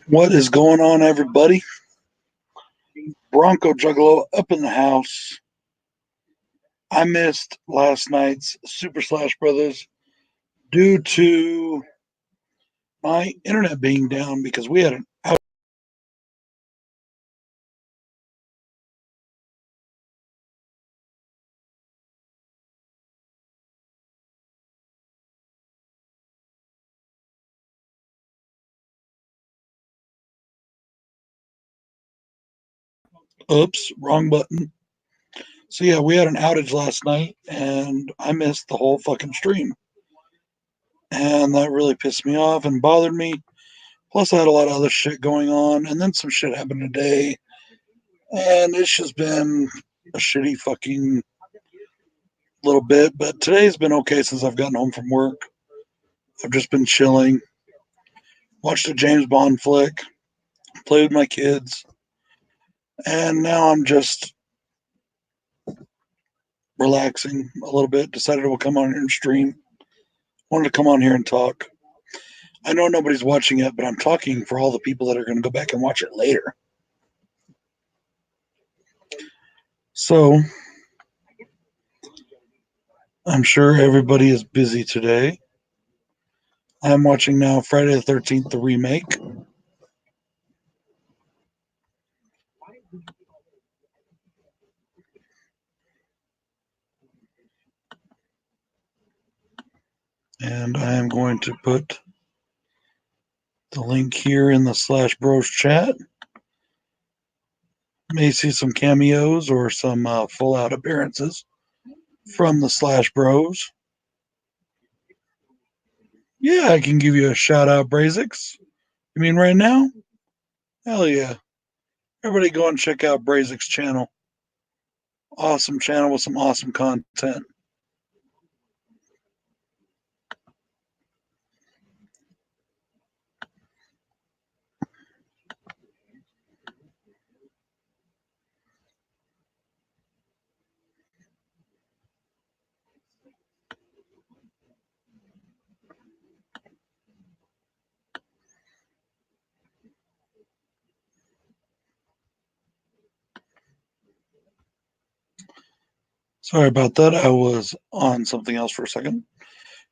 What is going on, everybody? Bronco Juggalo up in the house. I missed last night's Super Slash Brothers due to my internet being down because we had an out. Oops, wrong button. So yeah, we had an outage last night and I missed the whole fucking stream. And that really pissed me off and bothered me. Plus I had a lot of other shit going on and then some shit happened today. And it's just been a shitty fucking little bit, but today's been okay since I've gotten home from work. I've just been chilling, watched a James Bond flick, played with my kids, and now I'm just relaxing a little bit. Decided I will come on here and stream. Wanted to come on here and talk. I know nobody's watching it, but I'm talking for all the people that are going to go back and watch it later. So, I'm sure everybody is busy today. I'm watching now Friday the 13th, the remake. And I am going to put the link here in the Slash Bros chat. May see some cameos or some full out appearances from the Slash Bros. Yeah, I can give you a shout out, Brazix. You mean right now? Hell yeah. Everybody go and check out Brazix's channel. Awesome channel with some awesome content. Sorry about that. I was on something else for a second.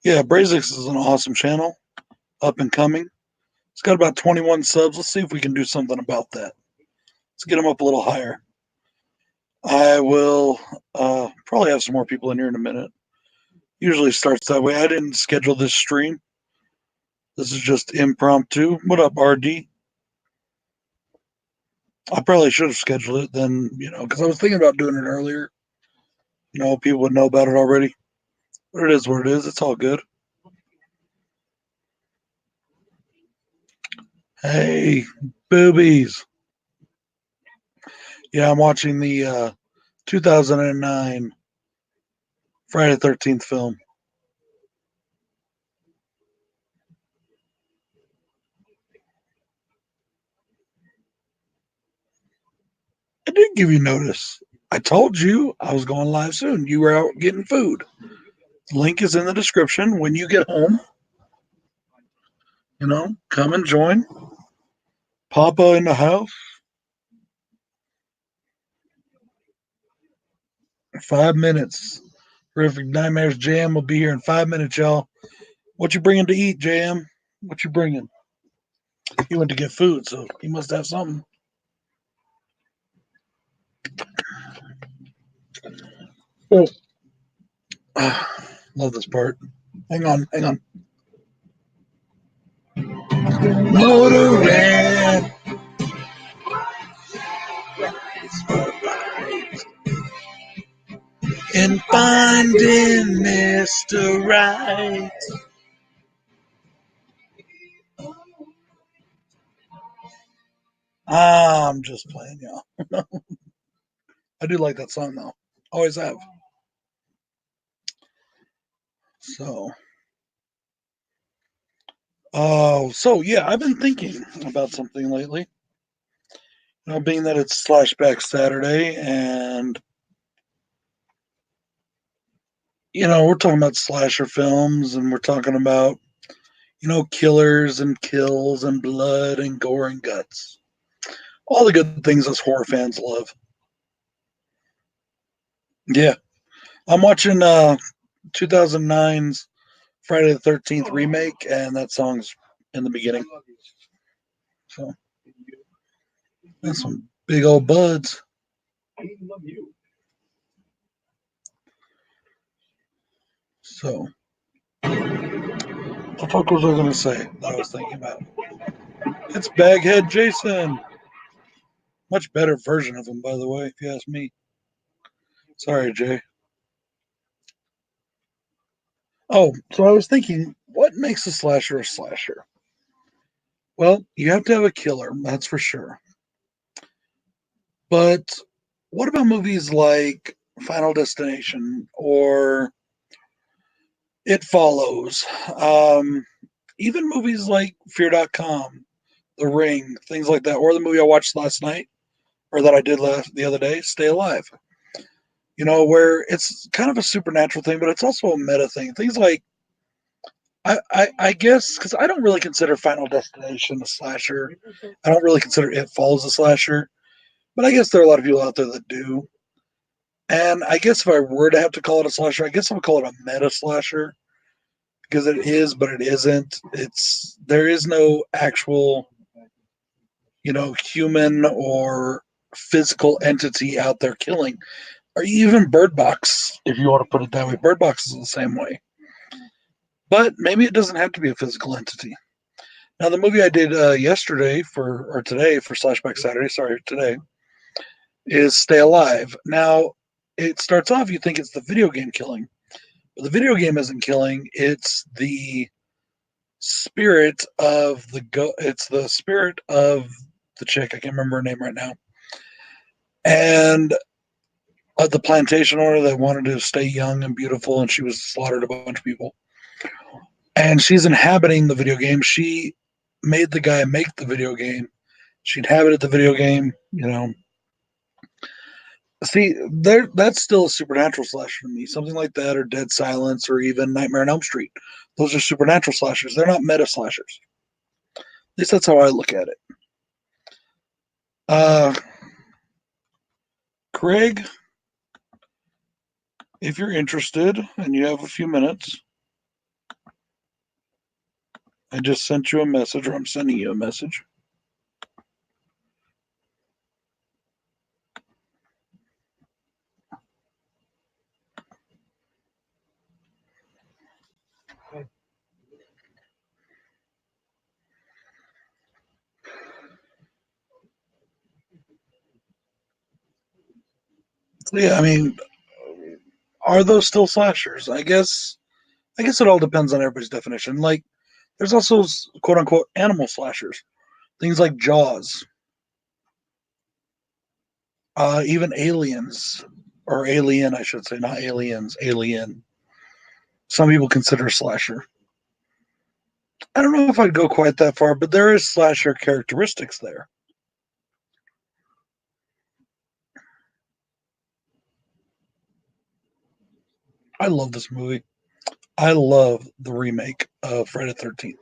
Yeah, Brazix is an awesome channel. Up and coming. It's got about 21 subs. Let's see if we can do something about that. Let's get them up a little higher. I will probably have some more people in here in a minute. Usually starts that way. I didn't schedule this stream. This is just impromptu. What up, RD? I probably should have scheduled it then, because I was thinking about doing it earlier. People would know about it already. But it is what it is. It's all good. Hey, boobies. Yeah, I'm watching the 2009 Friday the 13th film. I did give you notice. I told you I was going live soon. You were out getting food. The link is in the description. When you get home, come and join. Papa in the house. 5 minutes. Terrific Nightmares Jam will be here in 5 minutes, y'all. What you bringing to eat, Jam? What you bringing? He went to get food, so he must have something. Oh, love this part. Hang on. Motorhead. And finding Mr. Right. I'm just playing, y'all. I do like that song, though. Always have. So yeah, I've been thinking about something lately. Being that it's Slashback Saturday, and we're talking about slasher films, and we're talking about killers and kills and blood and gore and guts, all the good things us horror fans love. Yeah, I'm watching 2009's Friday the 13th remake, and that song's in the beginning. So that's some big old buds. So, what the fuck was I going to say that I was thinking about? It's Baghead Jason. Much better version of him, by the way, if you ask me. Sorry, Jay. Oh, so I was thinking, what makes a slasher a slasher? Well, you have to have a killer, that's for sure. But what about movies like Final Destination or It Follows? Even movies like Fear.com, The Ring, things like that, or the movie I watched last night, or that I did the other day, Stay Alive. Where it's kind of a supernatural thing, but it's also a meta thing. Things like, I guess, because I don't really consider Final Destination a slasher. I don't really consider It Follows a slasher, but I guess there are a lot of people out there that do. And I guess if I were to have to call it a slasher, I guess I would call it a meta slasher because it is, but it isn't. There is no actual, human or physical entity out there killing, or even Bird Box, if you want to put it that way. Bird Box is the same way, but maybe it doesn't have to be a physical entity. Now, the movie I did yesterday or today for Slashback Saturday, sorry, today, is Stay Alive. Now, it starts off, you think it's the video game killing, but the video game isn't killing. It's the spirit of it's the spirit of the chick. I can't remember her name right now. And the plantation owner that wanted to stay young and beautiful, and she was slaughtered a bunch of people. And she's inhabiting the video game. She made the guy make the video game. She inhabited the video game. See, that's still a supernatural slasher to me. Something like that, or Dead Silence, or even Nightmare on Elm Street. Those are supernatural slashers. They're not meta slashers. At least that's how I look at it. Craig, if you're interested and you have a few minutes, I just sent you a message, or I'm sending you a message. Yeah, I mean, are those still slashers? I guess it all depends on everybody's definition. Like, there's also quote unquote animal slashers, things like Jaws, even Aliens, or Alien, I should say, not Aliens, Alien. Some people consider slasher. I don't know if I'd go quite that far, but there is slasher characteristics there. I love this movie. I love the remake of Friday the 13th.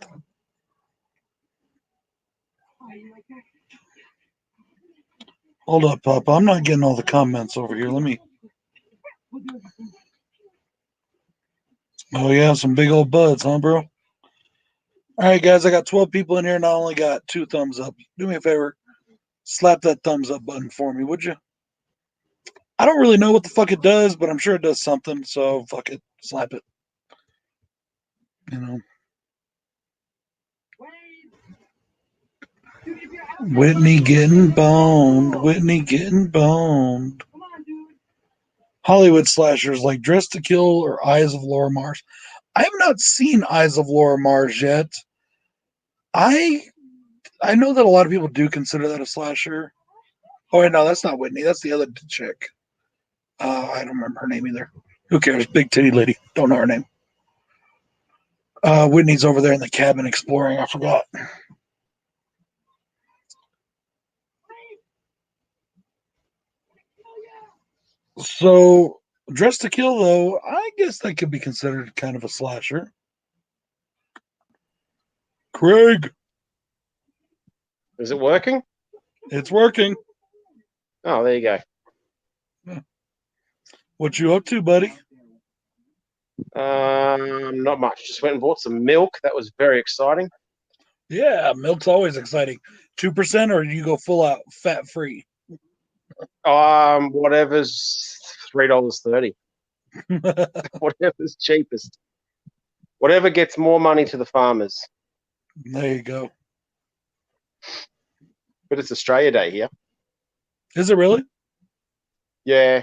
Hold up, Papa. I'm not getting all the comments over here. Let me. Oh, yeah, some big old buds, huh, bro? All right, guys, I got 12 people in here and I only got 2 thumbs up. Do me a favor, slap that thumbs up button for me, would you? I don't really know what the fuck it does, but I'm sure it does something, so fuck it. Slap it. You know. Whitney getting boned. Whitney getting boned. Hollywood slashers like Dress to Kill or Eyes of Laura Mars. I have not seen Eyes of Laura Mars yet. I I know that a lot of people do consider that a slasher. Oh, wait, no, that's not Whitney. That's the other chick. I don't remember her name either. Who cares? Big titty lady. Don't know her name. Whitney's over there in the cabin exploring. I forgot. So, Dress to Kill, though, I guess that could be considered kind of a slasher. Craig, Is it working? it's working. Oh, there you go. What you up to, buddy? Not much. Just went and bought some milk. That was very exciting. Yeah, milk's always exciting. 2% or you go full out fat free? Whatever's $3.30. Whatever's cheapest. Whatever gets more money to the farmers. There you go. But it's Australia Day here. Is it really? Yeah.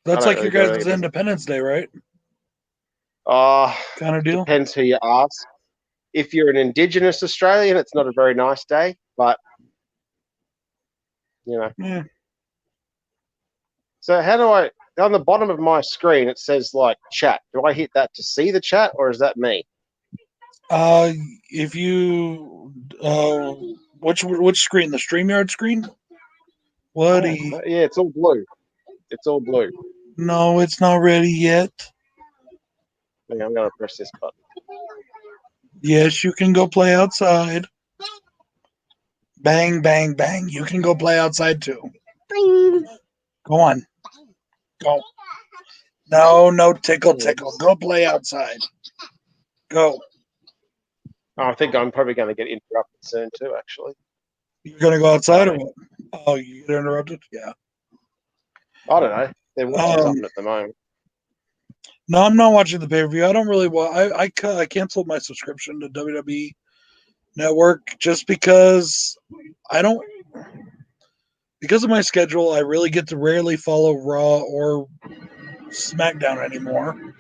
That's like your really guys' Independence Day, right? Kind of deal? Depends who you ask. If you're an Indigenous Australian, it's not a very nice day, but, you know. Yeah. So how do I, on the bottom of my screen, it says, like, chat. Do I hit that to see the chat, or is that me? If you, which screen? The StreamYard screen? What? Yeah, it's all blue. It's all blue. No, it's not ready yet. I'm going to press this button. Yes, you can go play outside. Bang, bang, bang. You can go play outside too. Go on. Go. No, tickle. Go play outside. Go. I think I'm probably going to get interrupted soon too, actually. You're going to go outside or what? Oh, you get interrupted? Yeah. I don't know. They're watching something at the moment. No, I'm not watching the pay-per-view. I don't really want. I canceled my subscription to WWE Network just because I don't. Because of my schedule, I really get to rarely follow Raw or SmackDown anymore.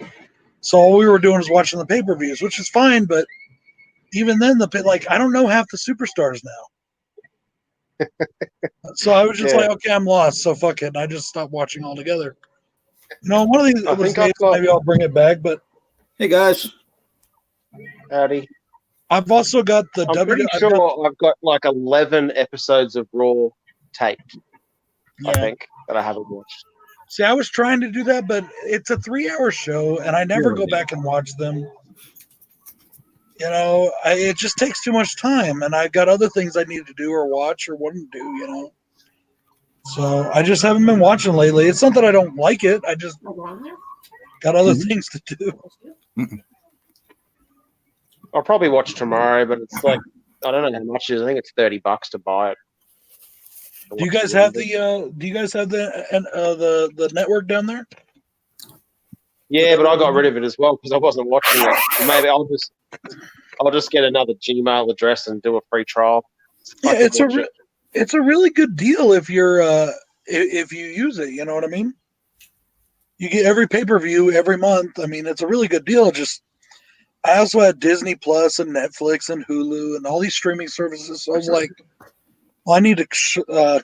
So all we were doing was watching the pay-per-views, which is fine. But even then, I don't know half the superstars now. So I was just like, okay, I'm lost. So fuck it. And I just stopped watching altogether. You know, one of these days, maybe I'll bring it back. But hey, guys, howdy. I've also got the I'm pretty sure I've got like 11 episodes of Raw taped. Yeah. I think that I haven't watched. See, I was trying to do that, but it's a 3-hour show, and I never go back and watch them. You know, it just takes too much time, and I've got other things I need to do or watch or want to do. You know. So I just haven't been watching lately. It's not that I don't like it. I just got other things to do. I'll probably watch tomorrow, but it's like, I don't know how much it is. I think it's $30 to buy it. Do you guys have the network down there? Yeah, but I got rid of it as well because I wasn't watching it. Maybe I'll just get another Gmail address and do a free trial. Yeah, it's a really good deal if you're if you use it. You know what I mean? You get every pay-per-view every month. I mean, it's a really good deal. Just I also had Disney Plus and Netflix and Hulu and all these streaming services. So I was like, well, I need to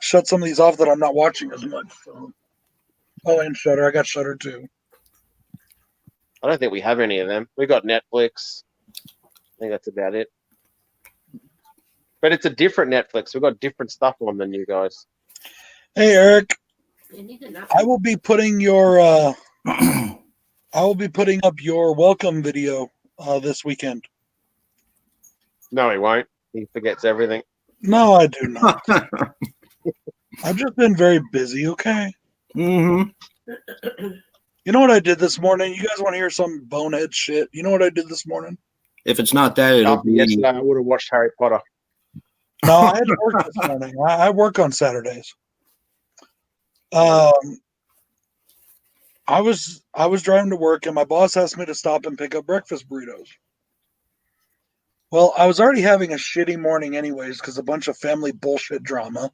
shut some of these off that I'm not watching as much. So. Oh, and Shudder. I got Shudder too. I don't think we have any of them. We got Netflix. I think that's about it. But it's a different Netflix. We've got different stuff on than you guys. Hey, Eric. I will be putting your I will be putting up your welcome video this weekend. No, he won't. He forgets everything. No, I do not. I've just been very busy, okay? Mm-hmm. You know what I did this morning? You guys want to hear some bonehead shit? You know what I did this morning? If it's not that, it'll be... Yesterday I would have watched Harry Potter. No, I had to work this morning. I work on Saturdays. I was driving to work, and my boss asked me to stop and pick up breakfast burritos. Well, I was already having a shitty morning anyways because a bunch of family bullshit drama.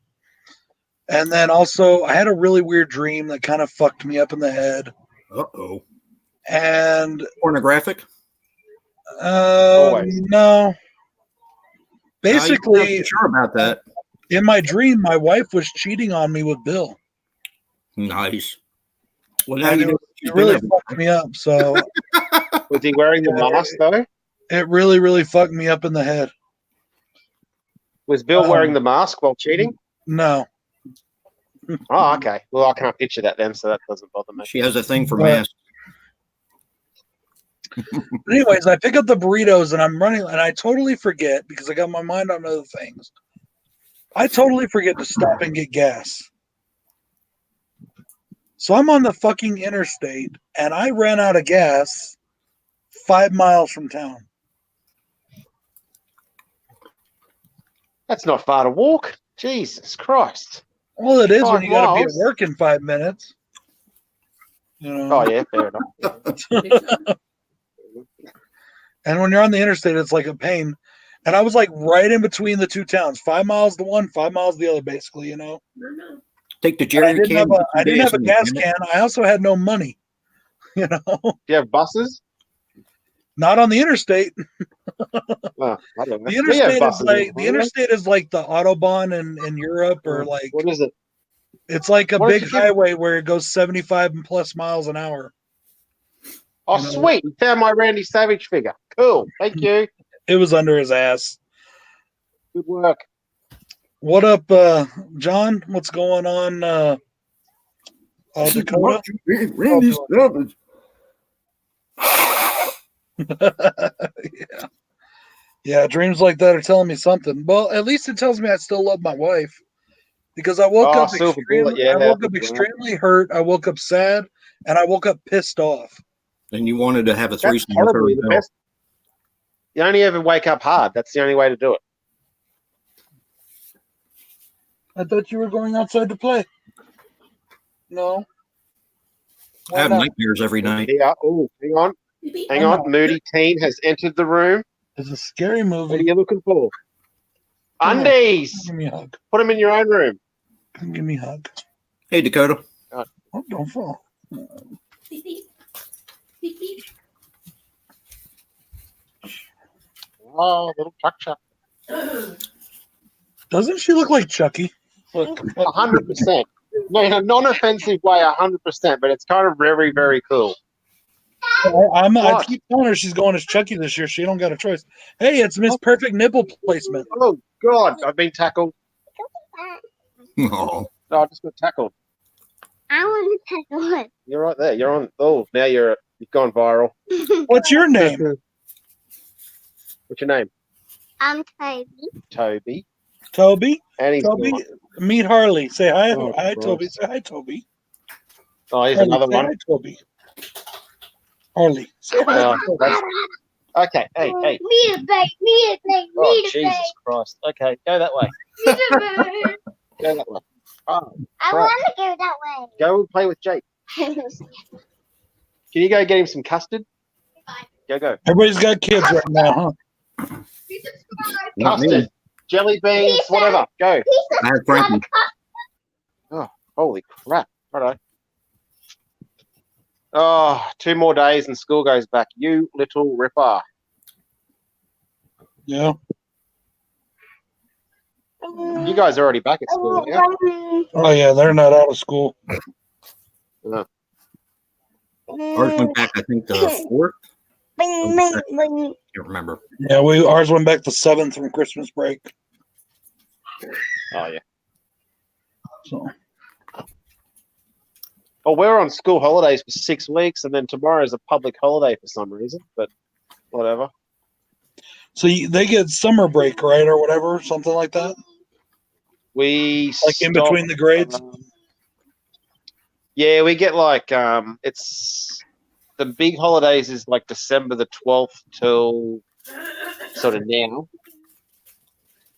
And then also, I had a really weird dream that kind of fucked me up in the head. Uh-oh. And... pornographic? No. Basically... I'm not sure about that. In my dream, my wife was cheating on me with Bill. Nice. Well, now it really fucked me up. So, was he wearing the mask though? It really, really fucked me up in the head. Was Bill wearing the mask while cheating? No. Oh, okay. Well, I can't picture that then, so that doesn't bother me. She has a thing for Right. masks. But anyways, I pick up the burritos and I'm running, and I totally forget because I got my mind on other things. I totally forget to stop and get gas. So I'm on the fucking interstate, and I ran out of gas 5 miles from town. That's not far to walk. Jesus Christ. Well, it is 5 when you got to be at miles? work in 5 minutes. You know. Oh, yeah, fair enough. And when you're on the interstate, it's like a pain. And I was like right in between the two towns, 5 mials to one, 5 miles to the other, basically. You know. Take the And jerry I didn't can. have put I some didn't have a in it, gas damn it. can. I also had no money. You know, Do you have buses? not on the interstate. Oh, I don't know. The We have interstate is buses like in the interstate is like the autobahn in Europe, or Holland. like What is it? it's like a What if big you give- highway where it goes 75 and plus miles an hour. Oh, You know. sweet. You found my Randy Savage figure. Cool. Thank you. It was under his ass. Good work. What up, John? What's going on, Dakota? Randy Savage. Yeah. Yeah, dreams like that are telling me something. Well, at least it tells me I still love my wife. Because I woke Oh, up silver bullet, yeah, I woke up good work. extremely hurt, I woke up sad, and I woke up pissed off. And you wanted to have a That's threesome with her. horribly the best. You only ever wake up hard. That's the only way to do it. I thought you were going outside to play. No. I Why have not? nightmares every night. Yeah. Oh, hang on. Hang Why on. not? Moody Teen has entered the room. It's a scary What are movie. you looking for? Come here. Undies. Give me a hug. Put them in your own room. Give me a hug. Hey, Dakota. Oh, don't fall. Oh, little Chuck. Doesn't she look like Chucky? Look. 100%. No, in a non-offensive way, 100%, but it's kind of very, very cool. I What? keep telling her she's going as Chucky this year. She don't got a choice. Hey, it's Miss Perfect Nipple Placement. Oh, God. I've been tackled. Oh, No, I just got tackled. I want to tackle it. You're right there. You're on. Oh, now you've gone viral. What's your name? What's your name? I'm Toby. Toby. Toby? And he's Toby? gone. Meet Harley. Say hi. Oh, Hi, Christ. Toby. Say hi, Toby. Oh, here's Harley, another say one. hi, Toby. Harley. Say hi. Oh, that's- okay. Hey. Me a bake, me a bake, Oh, me a Jesus bake, Christ. Okay, go that way. me a bake. Go that way. Oh, I Right. want to go that way. go and play with Jake. Can you go get him some custard? Go. Everybody's got kids right now, huh? not me. Custard, jelly beans, Pizza. whatever. Go. I have Frankie. Holy crap. Righto. Oh, 2 more days and school goes back. You little ripper. Yeah. You guys are already back at school, yeah? Oh, yeah. They're not out of school. Ours went back, I think, the 4th. Can't remember. Yeah, ours went back the 7th from Christmas break. Oh, yeah. So Well, we're on school holidays for 6 weeks, and then tomorrow is a public holiday for some reason, but whatever. they get summer break, right, or whatever, something like that. We Like in stop, between the grades. Yeah, we get like it's the big holidays is like December the 12th till sort of now.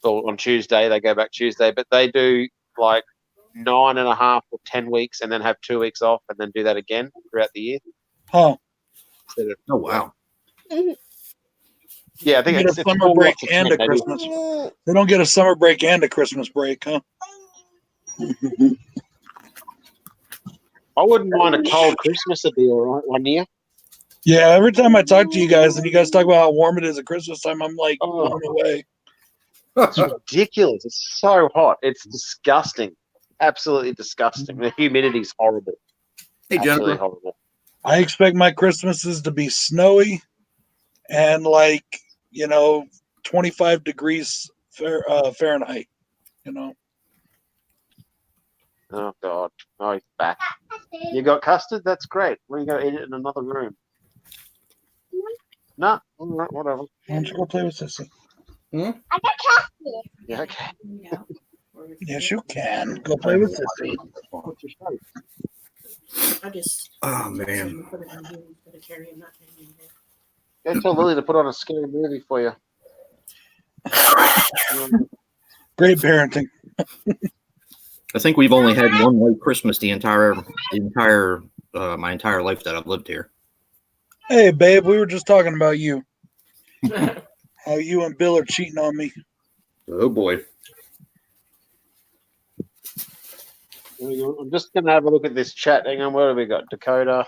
Or on Tuesday, they go back Tuesday, but they do like 9.5 or 10 weeks and then have 2 weeks off and then do that again throughout the year. Huh? Instead of, Oh, wow. yeah, I think They get it's a it's summer four break lots of and 10 a they do. Christmas. They don't get a summer break and a Christmas break, huh? I wouldn't mind a cold Christmas would be all right one year. Yeah, every time I talk to you guys and you guys talk about how warm it is at Christmas time, I'm like Oh. blown away. It's ridiculous. It's so hot. It's disgusting. Absolutely disgusting. The humidity's horrible. Hey, Absolutely Jennifer. horrible. I expect my Christmases to be snowy and 25 degrees Fahrenheit. Oh God. Oh, he's back. You got custard? That's great. We're going to eat it in another room. No, all right, whatever. Why don't you go play with Sissy? I got custard. Yeah, okay. Yes, you can. Go play with Sissy. What's your shape? I just Oh man. put it in here instead of carrying that thing in there. Go tell Lily to put on a scary movie for you. Great parenting. I think we've only had one white Christmas my entire life that I've lived here. Hey, babe, we were just talking about you. How you and Bill are cheating on me. Oh boy. I'm just going to have a look at this chat. Hang on, what have we got? Dakota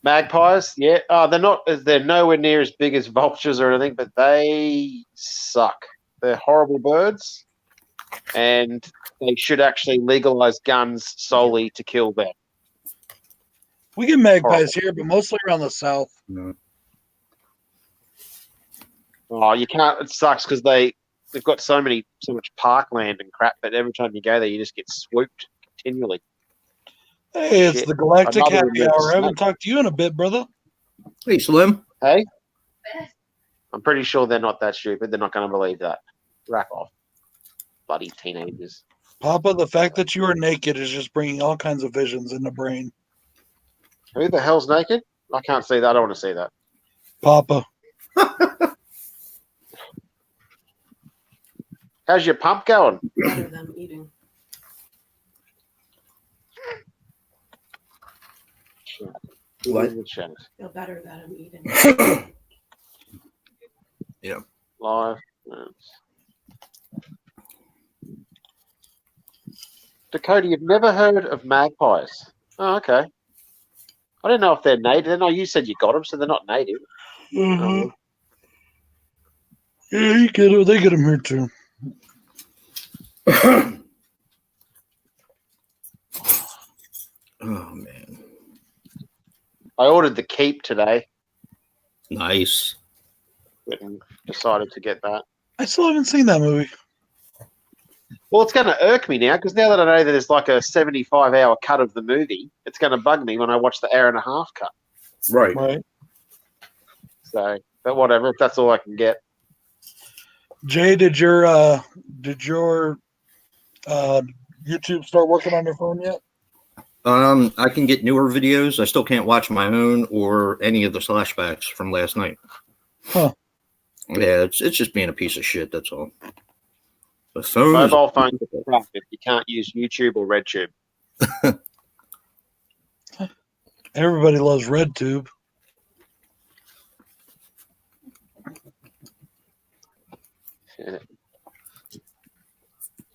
Magpies, yeah. Oh, they're nowhere near as big as vultures or anything, but they suck. They're horrible birds, and they should actually legalize guns solely to kill them. We get magpies here, but mostly around the south. No. Oh, you can't. It sucks because they've got so much parkland and crap that every time you go there, you just get swooped continually. Hey, it's Shit. the Galactic Another Happy one Hour. I haven't snake. talked to you in a bit, brother. Hey, Slim. Hey, I'm pretty sure they're not that stupid. They're not going to believe that. Rack off, bloody teenagers. Papa, the fact that you are naked is just bringing all kinds of visions in the brain. Who the hell's naked? I can't see that. I don't want to see that. Papa. How's your pump going? Better than eating. What? Feel better that I'm eating. Yeah. Live. Dakota, you've never heard of magpies? Oh, okay. I don't know if they're native. No, you said you got them, so they're not native. Uh-huh. Yeah, you get them. They get them here too. Oh man. I ordered the keep today Nice. and decided to get that. I still haven't seen that movie. Well, it's going to irk me now because now that I know that there's like a 75-hour cut of the movie, it's going to bug me when I watch the hour-and-a-half cut. Right. Right. So, but whatever, if that's all I can get. Jay, did your YouTube start working on your phone yet? I can get newer videos. I still can't watch my own or any of the slashbacks from last night. Huh. Yeah, it's just being a piece of shit. That's all. The phone. Mobile phones are crap if you can't use YouTube or RedTube. Everybody loves RedTube. Yeah.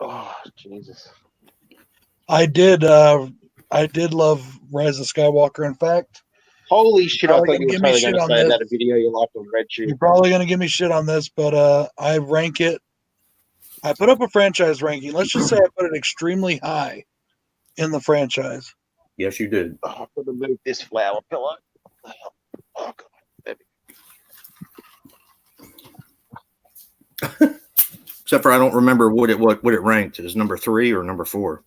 Oh, Jesus. I did love Rise of Skywalker. In fact, Holy shit, I Probably thought you were gonna give me totally shit going to on say this. that a video you liked on RedTube. you're probably gonna give me shit on this, but I rank it. I put up a franchise ranking. Let's just say I put it extremely high in the franchise. Yes, you did. Oh, I'm going to move this flower pillow. Oh, God. There we Except for I don't remember what it ranked. Is number 3 or number 4?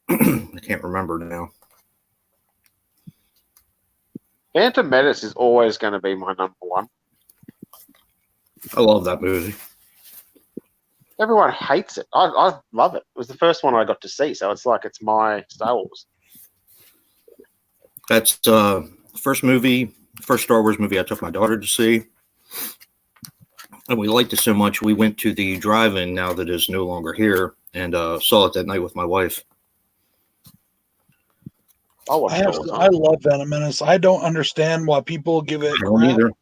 I can't remember now. Phantom Menace is always going to be my number one. I love that movie. Everyone hates it. I love it. It was the first one I got to see, so it's like it's my Star Wars. That's first Star Wars movie I took my daughter to see. And we liked it so much, we went to the drive-in now that is no longer here and saw it that night with my wife. I watched it all the I time. love Phantom Menace. I don't understand why people give it I don't crap. either.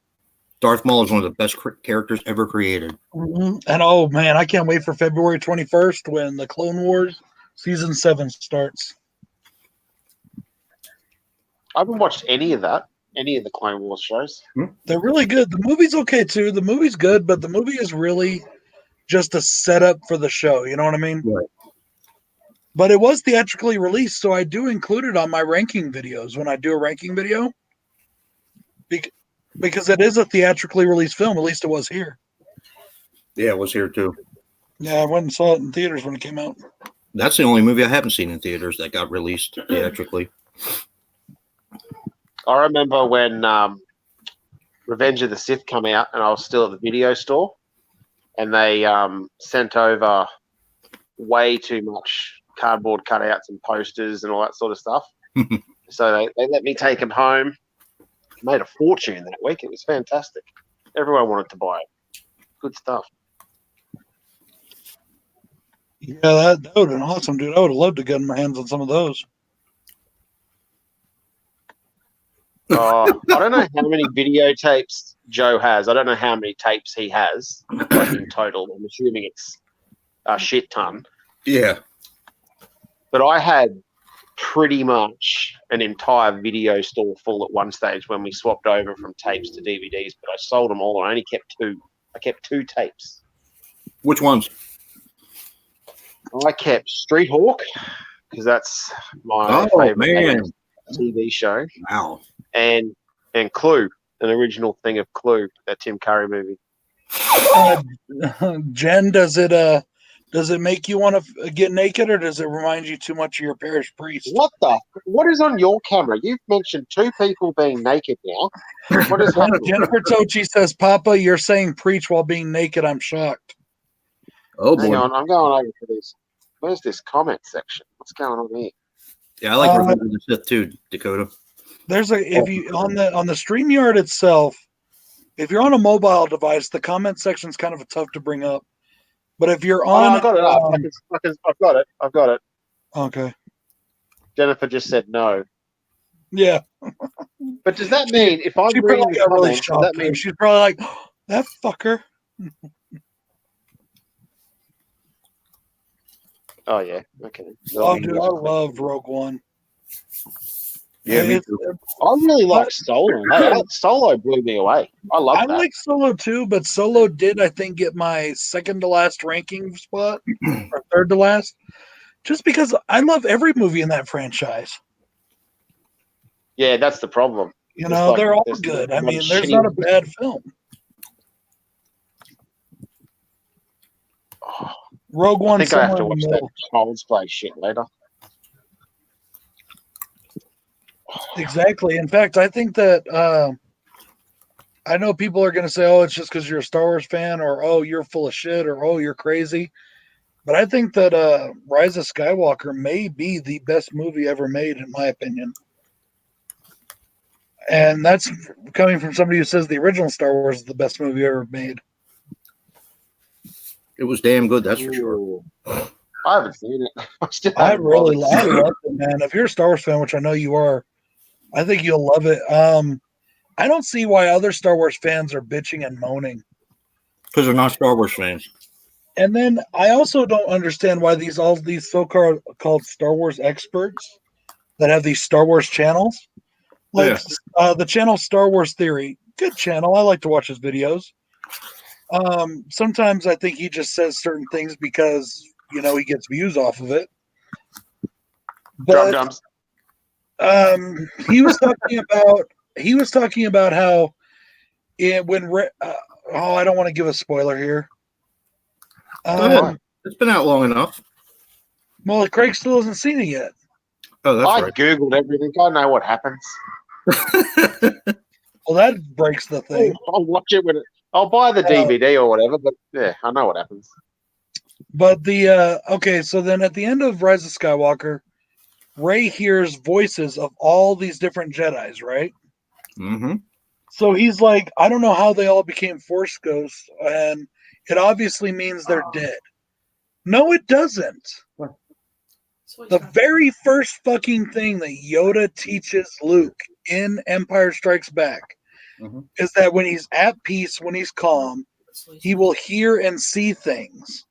Darth Maul is one of the best characters ever created. Mhm. And oh man, I can't wait for February 21st when the Clone Wars season 7 starts. I haven't watched any of that, any of the Clone Wars shows. They're really good. The movie's okay too. The movie's good, but the movie is really just a setup for the show. You know what I mean? Right. But it was theatrically released, so I do include it on my ranking videos when I do a ranking video. Because it is a theatrically released film. At least it was here. Yeah, it was here too. Yeah, I went and saw it in theaters when it came out. That's the only movie I haven't seen in theaters that got released theatrically. I remember when Revenge of the Sith come out, and I was still at the video store, and they sent over way too much cardboard cutouts and posters and all that sort of stuff. So they let me take them home. Made a fortune that week. It was fantastic. Everyone wanted to buy it. Good stuff. Yeah, that would have been awesome, dude. I would have loved to get my hands on some of those. I don't know how many videotapes Joe has. I don't know how many tapes he has in total. I'm assuming it's a shit ton. Yeah. But I had pretty much an entire video store full at one stage when we swapped over from tapes to DVDs, but I sold them all. I only kept 2. I kept 2 tapes. Which ones? I kept Street Hawk, because that's my favorite TV show. Wow. And Clue, an original thing of Clue, that Tim Curry movie. Jen, does it make you want to get naked, or does it remind you too much of your parish priest? What is on your camera? You've mentioned 2 people being naked now. What is happening? Jennifer Tochi says, Papa, you're saying preach while being naked. I'm shocked. Oh, boy. Hang on, I'm going over to this. Where's this comment section? What's going on here? Yeah, I like Revenge of the Sith too, Dakota. If you on the StreamYard itself, if you're on a mobile device, the comment section is kind of tough to bring up. But if you're on, I've got it up. I've got it. Okay. Jennifer just said no. Yeah. But does that mean if I'm reading the comments, does that mean she's probably like, oh, that fucker? Oh yeah, okay. Oh, dude, I love Rogue One. Yeah, me too. I really like Solo. Solo blew me away. I like Solo too, but Solo did, I think, get my second to last ranking spot or third to last, just because I love every movie in that franchise. Yeah, that's the problem. You know, they're all good. I mean, there's not a bad film. Rogue One. I think I have to watch that Child's Play shit later. Exactly. In fact, I think that I know people are going to say, oh, it's just because you're a Star Wars fan, or oh, you're full of shit, or oh, you're crazy. But I think that Rise of Skywalker may be the best movie ever made, in my opinion. And that's coming from somebody who says the original Star Wars is the best movie ever made. It was damn good, that's for sure. I haven't seen it. I really love it, man. If you're a Star Wars fan, which I know you are, I think you'll love it. I don't see why other Star Wars fans are bitching and moaning. Because they're not Star Wars fans. And then I also don't understand why all these so-called Star Wars experts that have these Star Wars channels, like the channel Star Wars Theory, good channel. I like to watch his videos. Sometimes I think he just says certain things because, you know, he gets views off of it. But he was talking about how I don't want to give a spoiler here. It's been out long enough. Well, Craig still hasn't seen it yet. Oh, that's right. I Googled everything. I know what happens. Well, that breaks the thing. I'll watch it I'll buy the DVD or whatever, but yeah, I know what happens. But okay, so then at the end of Rise of Skywalker, Rey hears voices of all these different Jedis, right? Mm-hmm. So he's like, I don't know how they all became Force ghosts, and it obviously means they're dead. No, it doesn't. The very first fucking thing that Yoda teaches Luke in Empire Strikes Back is that when he's at peace, when he's calm, he will hear and see things.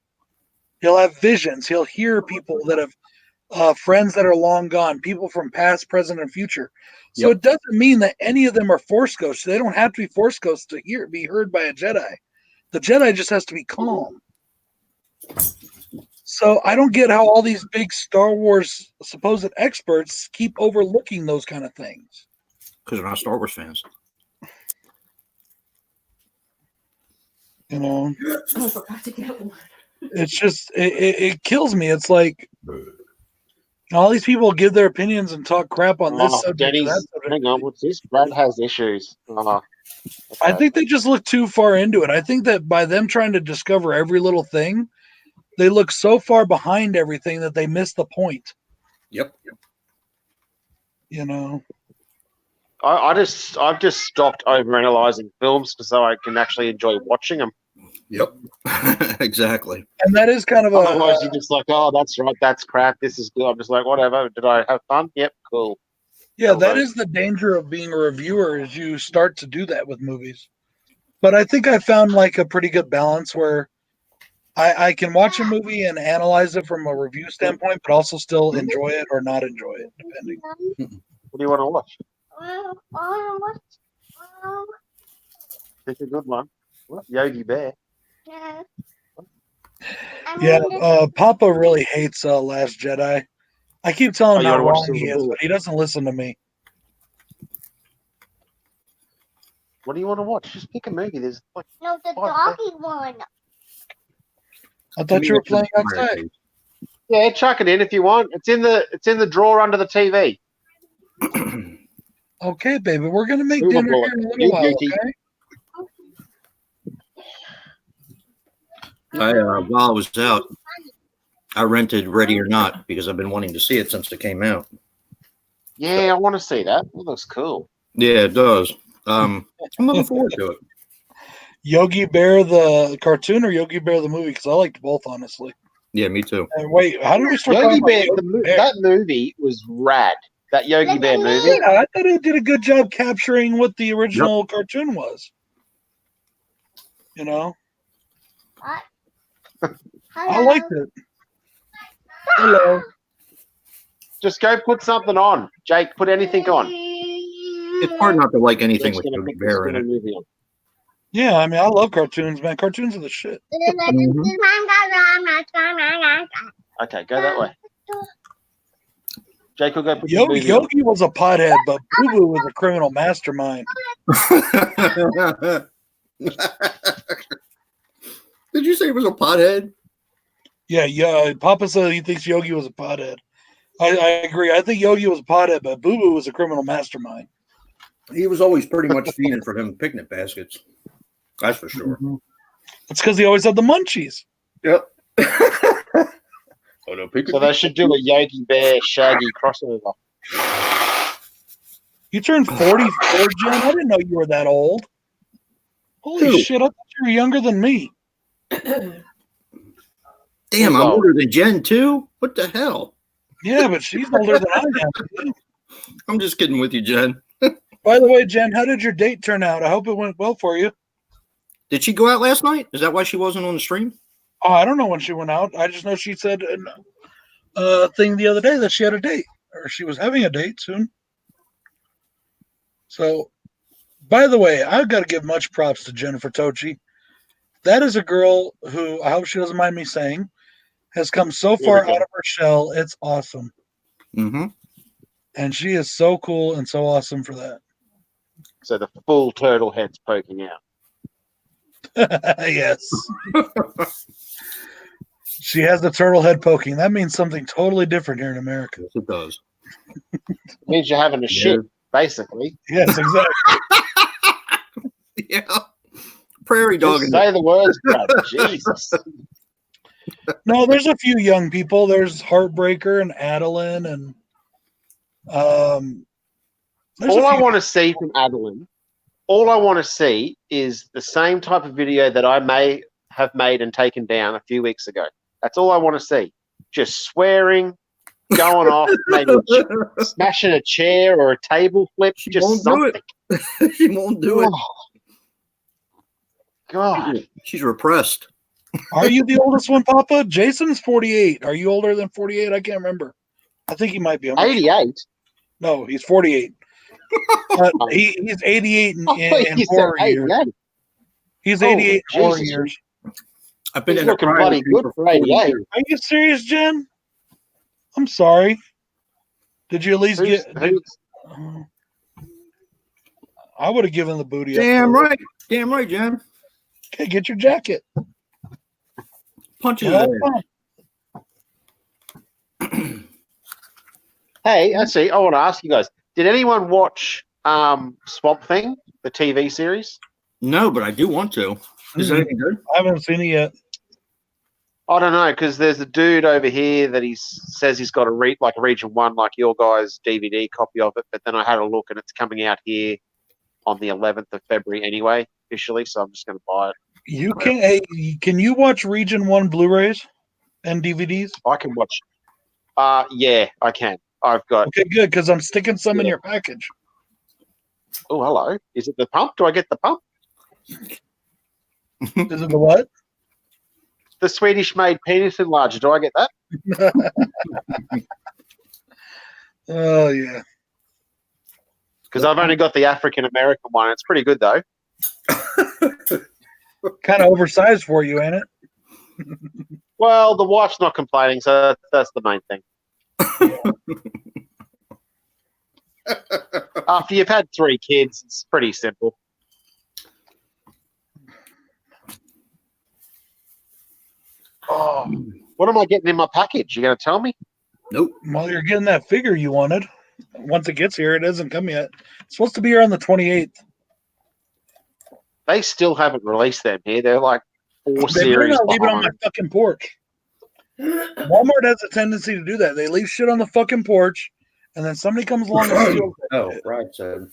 He'll have visions. He'll hear people that have friends that are long gone, people from past, present, and future. So it doesn't mean that any of them are Force ghosts. They don't have to be Force ghosts to be heard by a Jedi. The Jedi just has to be calm. So I don't get how all these big Star Wars supposed experts keep overlooking those kind of things. Because they're not Star Wars fans. You know? I forgot to get one. It's just it kills me. It's like all these people give their opinions and talk crap on this subject and that Denny's, subject. hang on, what's this? Brad has issues. Oh, I okay. think they just look too far into it. I think that by them trying to discover every little thing, they look so far behind everything that they miss the point. Yep. You know. I've just stopped overanalyzing films so I can actually enjoy watching them. Yep. Exactly. And that is kind of Otherwise, a you're just like, oh, that's right, that's crap. This is good. I'm just like, whatever. Did I have fun? Yep, cool. yeah, that Hello. is the danger of being a reviewer is you start to do that with movies. But I think I found like a pretty good balance where I can watch a movie and analyze it from a review standpoint, but also still enjoy it or not enjoy it, depending. What do you want to watch? Pick a good one. What? Yogi Bear. Yeah, Papa really hates Last Jedi. I keep telling him you how wanna watch wrong he Silver is, Bullet? but he doesn't listen to me. What do you want to watch? Just pick a movie. There's like No, the What? doggy one. I thought you were playing outside. yeah, chuck it in if you want. It's in the drawer under the TV. Okay, baby, we're gonna make Silver dinner Bullet. here in a little You while, beauty. okay? While I was out, I rented Ready or Not because I've been wanting to see it since it came out. Yeah, I want to see that. It looks cool. Yeah, it does. I'm looking forward to it. Yogi Bear the cartoon or Yogi Bear the movie? Because I liked both, honestly. Yeah, me too. And wait, how did we start Yogi talking Bear, about Yogi Bear? that movie was rad. That Yogi Bear movie. Yeah, I thought it did a good job capturing what the original cartoon was. You know, I liked it. Hello. Just go put something on. Jake, put anything on. It's hard not to like anything with Jake's gonna Yogi put Bear this in it. movie on. Yeah, I mean, I love cartoons, man. Cartoons are the shit. Okay, go that way. Jake will go put the movie on. Yogi was a pothead, but Boo Boo was a criminal mastermind. Did you say it was a pothead? Yeah. Papa said he thinks Yogi was a pothead. I agree. I think Yogi was a pothead, but Boo Boo was a criminal mastermind. He was always pretty much fiending for them picnic baskets. That's for sure. Mm-hmm. That's because he always had the munchies. Yep. Oh, no, So they should do a Yogi Bear Shaggy crossover. You turned 44, Jen? I didn't know you were that old. Holy Who? shit, I thought you were younger than me. Damn, I'm older than Jen, too? What the hell? Yeah, but she's older than I am. I'm just kidding with you, Jen. By the way, Jen, how did your date turn out? I hope it went well for you. Did she go out last night? Is that why she wasn't on the stream? Oh, I don't know when she went out. I just know she said a thing the other day that she had a date, or she was having a date soon. So, by the way, I've got to give much props to Jennifer Tochi. That is a girl who, I hope she doesn't mind me saying, has come so far out of her shell. It's awesome. Mm-hmm. And she is so cool and so awesome for that. So the full turtle head's poking out. Yes. She has the turtle head poking. That means something totally different here in America. Yes, it does. It means you're having a shit, basically. Yes, exactly. Yeah. Prairie dog. Just say the words, Brad. Jesus. No, there's a few young people. There's Heartbreaker and Adeline and All I want to see from Adeline, all I want to see is the same type of video that I may have made and taken down a few weeks ago. That's all I want to see. Just swearing, going off, maybe smashing a chair or a table flip. She just won't something. do it. She won't do it. Oh, God. She's repressed. Are you the oldest one, Papa? Jason's 48. Are you older than 48? I can't remember. I think he might be. 88? No, he's 48. He's 88 in 4 years. He's 88 in 4 years. I've been He's in a looking private bloody group good for for 88. 40 years. Are you serious, Jen? I'm sorry. Did you at least get... I would have given the booty up. Damn right. Damn right, Jen. Okay, get your jacket. Punches Yeah, in. Hey, actually, I want to ask you guys: did anyone watch Swamp Thing, the TV series? No, but I do want to. Is that any good? I haven't seen it yet. I don't know, because there's a dude over here that says he's got a Region 1, like your guys' DVD copy of it, but then I had a look and it's coming out here on the 11th of February anyway, officially, so I'm just going to buy it. You can. Hey, can you watch Region 1 Blu-rays and DVDs? I can watch. Yeah, I can. I've got. Okay, good, because I'm sticking some in your package. Oh, hello. Is it the pump? Do I get the pump? Is it the what? The Swedish-made penis enlarger. Do I get that? Oh, yeah. Because I've only got the African-American one. It's pretty good, though. Kind of oversized for you, ain't it? Well, the wife's not complaining, so that's the main thing. After you've had 3 kids, it's pretty simple. Oh, what am I getting in my package? You going to tell me? Nope. Well, you're getting that figure you wanted. Once it gets here, it hasn't come yet. It's supposed to be here on the 28th. They still haven't released them here. They're like 4 They better series not leave it on my behind. fucking porch. Walmart has a tendency to do that. They leave shit on the fucking porch, and then somebody comes along and steals it. Oh, right. Said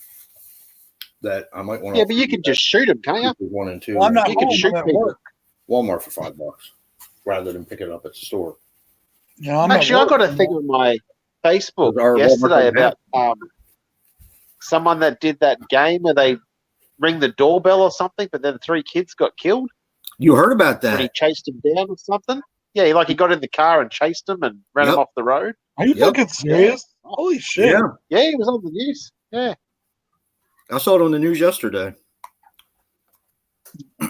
that I might want Yeah, but you can just shoot them, can't you? 1 and 2. Well, I'm not You can home. shoot I'm at people. work. Walmart for $5 rather than pick it up at the store. You know, I'm Actually, at I got a work. thing on my Facebook Our Walmart yesterday doesn't about someone that did that game where they ring the doorbell or something, but then 3 kids got killed You heard about when he that? chased them down or something. Yeah, he got in the car and chased them and ran them Yep. off the road. Are you Yep. fucking serious? Holy shit. Yeah. Yeah, he was on the news. Yeah. I saw it on the news yesterday.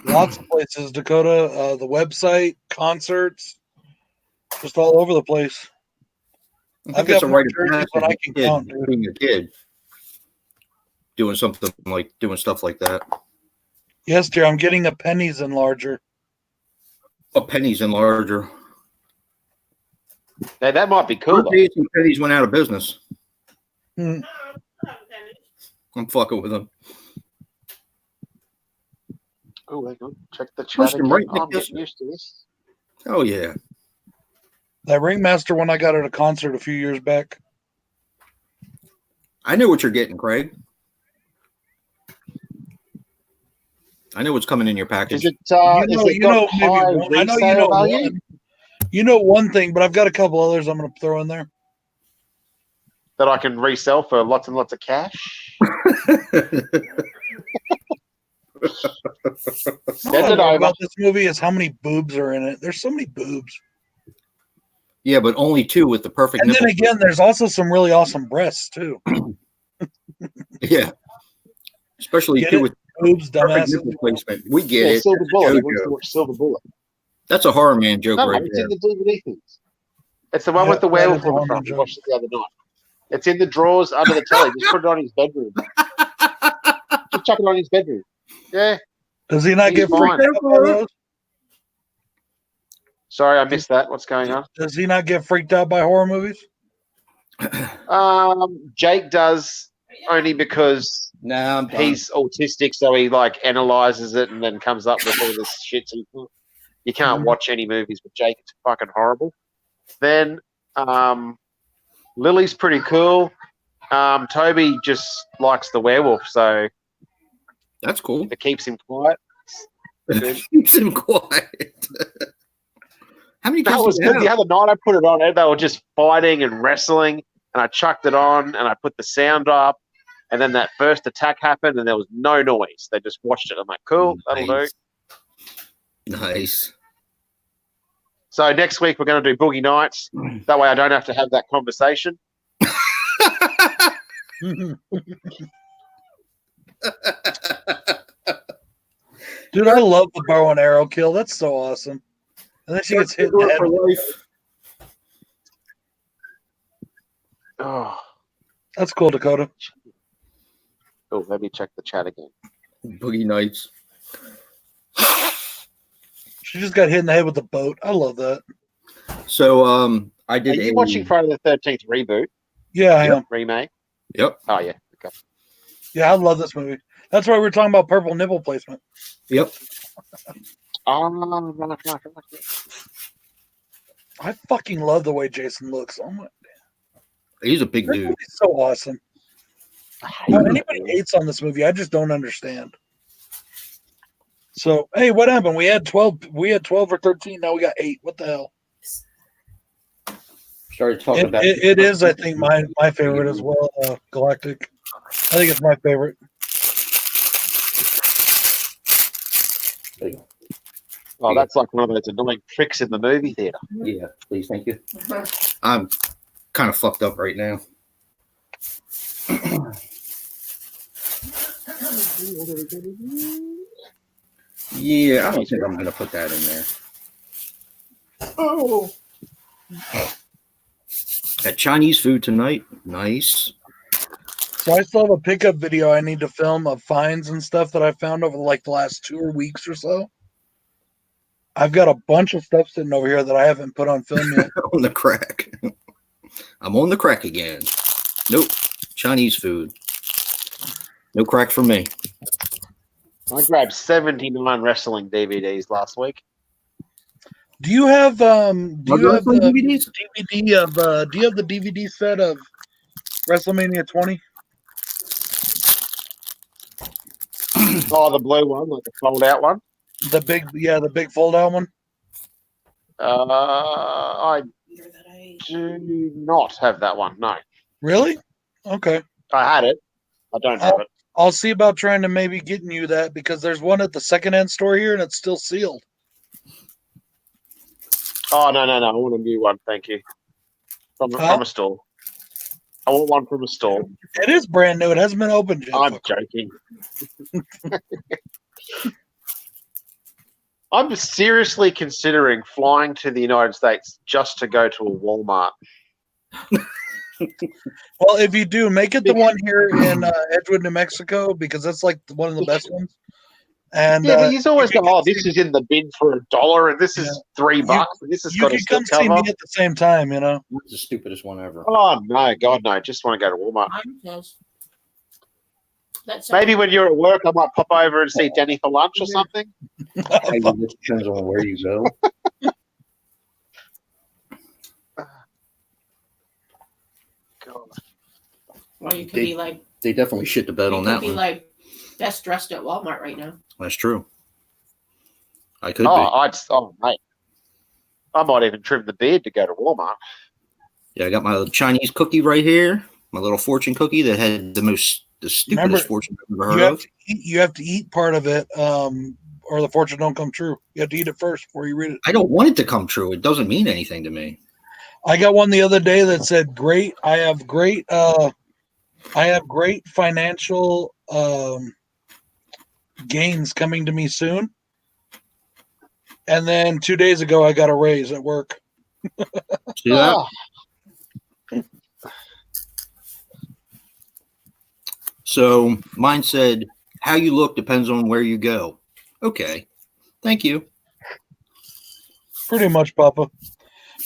Lots of places, Dakota. The website, concerts, just all over the place. I I've think got it's a more rite of jerseys passage than I as a can kid, count, dude. being a kid, doing something like doing stuff like that. Yes, dear. I'm getting a pennies enlarger. A pennies enlarger. Now, that might be cool, though. Birthdays and pennies went out of business. Hmm. I'm fucking with them. Oh, hang on. Check the chat Pushed him again. right in the I'm getting kisser. used to this. Oh yeah. That Ringmaster one I got at a concert a few years back. I know what you're getting, Craig. I know what's coming in your package. Is it? You know, maybe high one. I know you resale know value? one. You know one thing, but I've got a couple others I'm going to throw in there. That I can resell for lots and lots of cash? All Send I it know over. about this movie is how many boobs are in it. There's so many boobs. Yeah, but only 2 with the perfect And then nipple. again, there's also some really awesome breasts, too. Yeah. Especially Get 2 it? with Boobs, perfect dumbasses. nipple placement. We get Yeah, it. Silver Bullet. He wants JoJo. to watch Silver Bullet. That's a horror man joke No, right it's there. in the DVD things. It's the one Yeah, with the that werewolf is a on the horror front. We joke. watched it the other night. It's in the drawers under the telly. Just put it on his bedroom. Just chuck it on his bedroom. Yeah. Does he not He's get freaked fine. out by those? Sorry, I missed that. What's going on? Does he not get freaked out by horror movies? Jake does, only because Nah, I'm done. he's autistic, so he like analyzes it and then comes up with all this shit. So you can't watch any movies with Jake. It's fucking horrible. Then Lily's pretty cool. Toby just likes the werewolf, so That's cool. it keeps him quiet. Keeps him quiet. How many kids That was do you good. have? The other night I put it on and they were just fighting and wrestling, and I chucked it on and I put the sound up, and then that first attack happened and there was no noise. They just watched it. I'm like, cool, that'll do. Nice. So next week we're going to do Boogie Nights. That way I don't have to have that conversation. Dude, I love the bow and arrow kill. That's so awesome. And then she gets hit in the head. for life. Oh, That's cool, Dakota. let me check the chat again. Boogie Nights. She just got hit in the head with the boat. I love that. So I Are did you watching Friday the 13th reboot Yeah, I am. remake? Yep. Oh yeah. Okay. Yeah, I love this movie. That's why we're talking about purple nipple placement. Yep. Oh, right. I fucking love the way Jason looks. Oh my, He's a big this dude. movie's so awesome. How anybody hates on this movie, I just don't understand. So, hey, what happened? We had 12 or 13, now we got 8. What the hell? Started talking about It is, I think, my favorite as well, Galactic. I think it's my favorite. Oh, that's like one of those annoying tricks in the movie theater. Yeah, please, thank you. I'm kind of fucked up right now. Yeah, I don't think I'm gonna put that in there. Oh. Had Chinese food tonight. Nice. So I still have a pickup video I need to film of finds and stuff that I found over like the last 2 weeks or so. I've got a bunch of stuff sitting over here that I haven't put on film yet. On the crack. I'm on the crack again. Nope. Chinese food. No crack for me. I grabbed 79 wrestling DVDs last week. Do you have the DVDs? DVD of do you have the DVD set of WrestleMania 20? Oh, the blue one, like the fold out one. The big fold out one. I do not have that one. No, Really? Okay. I had it. I don't have it. I'll see about trying to maybe getting you that because there's one at the secondhand store here and it's still sealed. Oh no! I want a new one. Thank you. From a store. I want one from a store. It is brand new. It hasn't been opened yet. I'm joking. I'm seriously considering flying to the United States just to go to a Walmart. Well, if you do, make it the one here in Edgewood, New Mexico, because that's like one of the best ones. And yeah, but he's always going, "Oh, this is in the bin for $1, and this is $3, and this has you got can a come slip see cover." me at the same time, you know. That's the stupidest one ever. Oh no, God no! Just want to go to Walmart. That's Maybe when you're at work, I might pop over and see Danny for lunch or something. It depends on where you go. God. Well, you could be like They definitely shit the bed on that one. like best dressed at Walmart right now. That's true. I could be. Mate. I might even trim the beard to go to Walmart. Yeah, I got my little Chinese cookie right here. My little fortune cookie that had the stupidest fortune I've ever heard of. You have to eat part of it, or the fortune don't come true. You have to eat it first before you read it. I don't want it to come true. It doesn't mean anything to me. I got one the other day that said, "Great, I have great financial gains coming to me soon." And then 2 days ago, I got a raise at work. See that? Oh, So mine said, "How you look depends on where you go." Okay, thank you. Pretty much, Papa.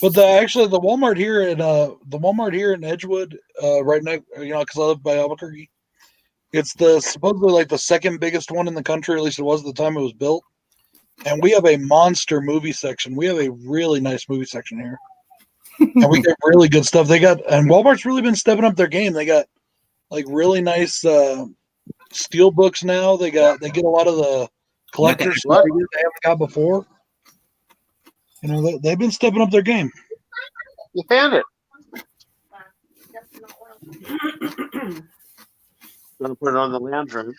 But the Walmart here in Edgewood, right next, because I live by Albuquerque, it's supposedly like the second biggest one in the country. At least it was at the time it was built. And we have a monster movie section. We have a really nice movie section here, and we get really good stuff. And Walmart's really been stepping up their game. They got like really nice steel books now. They get a lot of the collectors stuff they haven't got before. They've been stepping up their game. you found it. Gonna put it on the lounge room.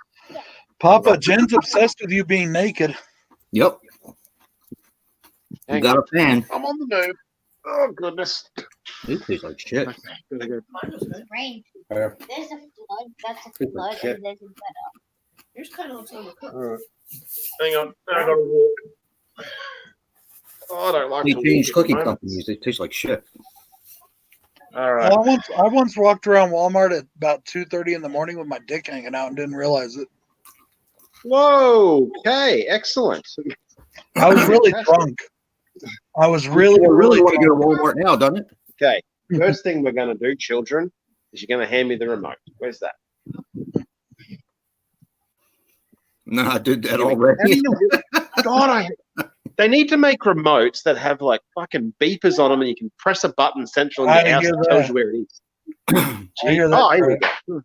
Papa, Jen's obsessed with you being naked. Yep. You got a fan. I'm on the move. Oh goodness. It tastes like shit. Gotta go. Rain. Yeah. There's a flood. That's a Super flood. shit. And there's a better. Yours kind of looks overcooked. All right. Hang on. I gotta walk. Oh, I don't like They to changed walk at the cookie moment. companies. They taste like shit. All right. I once walked around Walmart at about 2:30 in the morning with my dick hanging out and didn't realize it. Whoa. Okay. Excellent. I was really drunk. I was really want to drunk. go to Walmart now, doesn't it? Okay. First thing we're going to do, children, is you're going to hand me the remote. Where's that? No, I did that How do already. you- God, they need to make remotes that have like fucking beepers on them, and you can press a button central in I your house hear that tells that. you where it is. I hear that. Oh, here we go.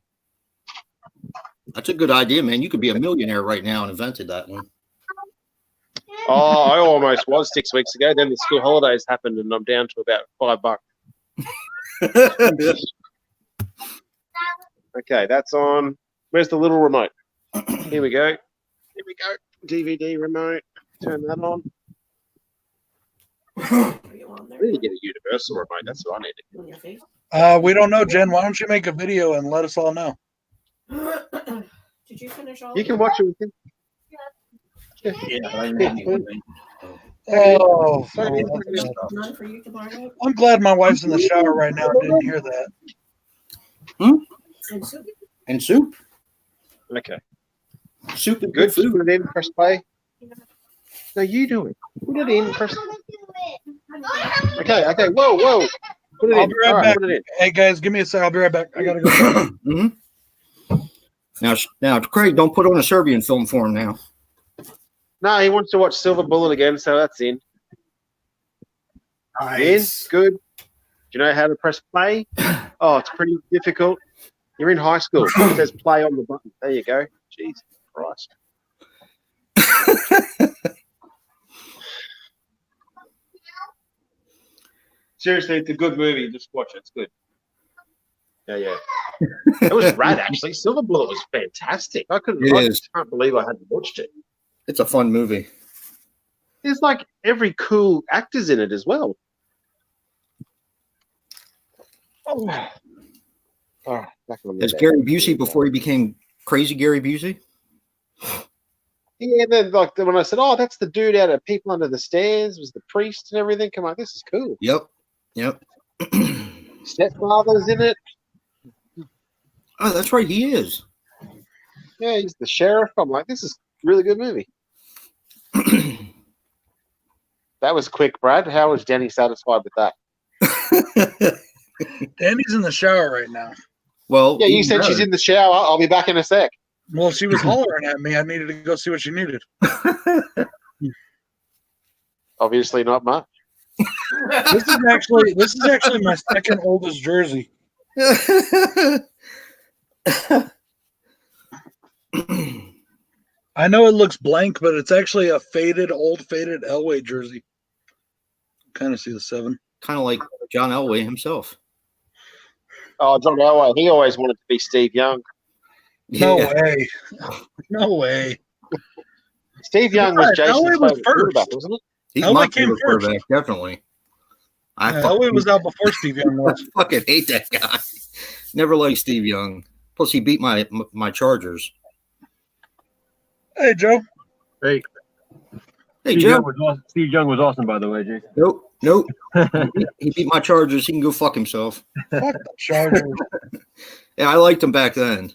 That's a good idea, man. You could be a millionaire right now and invented that one. Oh, I almost was 6 weeks ago. Then the school holidays happened, and I'm down to about $5. Okay, that's on. Where's the little remote? Here we go. Here we go. DVD remote. Turn that on. Are you on I there? need to get a universal remote. That's what I need to On your face? We don't know, Jen. Why don't you make a video and let us all know? Did you finish all? You of can it? watch it with him. Oh, Sorry, that's bad. None for you tomorrow night? I'm glad my wife's in the shower right now and didn't hear that. And soup? And soup. Okay. Soup and Good. good food. Put it in. Press play. No, you do it. Put it in. Press. Okay. Okay. Whoa. Whoa. Put it I'll in. be right All back. Put it in. Hey guys, give me a sec. I'll be right back. I gotta go. Mhm. Now, Craig, don't put on a Serbian film for him now. No, he wants to watch Silver Bullet again, so that's in. In. Good. Do you know how to press play? Oh, it's pretty difficult. You're in high school. It says play on the button. There you go. Jesus Christ. Seriously, it's a good movie. Just watch it. It's good. Yeah. It was rad, actually. Silver Bullet was fantastic. I is. can't believe I hadn't watched it. It's a fun movie. There's like every cool actor's in it as well. Oh, back on the As bed. Gary Busey before he became crazy Gary Busey. Yeah, then like when I said, "Oh, that's the dude out of People Under the Stairs," was the priest and everything. Come on, this is cool. Yep. Stepfather's in it. Oh, that's right. He is. Yeah, he's the sheriff. I'm like, this is a really good movie. That was quick, Brad. How was Danny satisfied with that? Danny's in the shower right now. Well, Yeah, you even said she's better. in the shower. I'll be back in a sec. Well, she was hollering at me. I needed to go see what she needed. Obviously not much. This is actually my second oldest jersey. I know it looks blank, but it's actually a old faded Elway jersey. Kind of see the 7. Kind of like John Elway himself. Oh, John Elway. He always wanted to be Steve Young. No Yeah. way. No way. Steve Young was Right, Jason's Elway was favorite quarterback, first. wasn't it? He's Elway my came favorite first. quarterback, definitely. I Yeah, fucking, Elway was out before Steve Young was. fucking hate that guy. Never liked Steve Young. Plus, he beat my Chargers. Hey, Joe. Hey, Steve Joe. Young was awesome, by the way, Jason. Nope. He beat my Chargers. He can go fuck himself. Fuck the Chargers. Yeah, I liked him back then.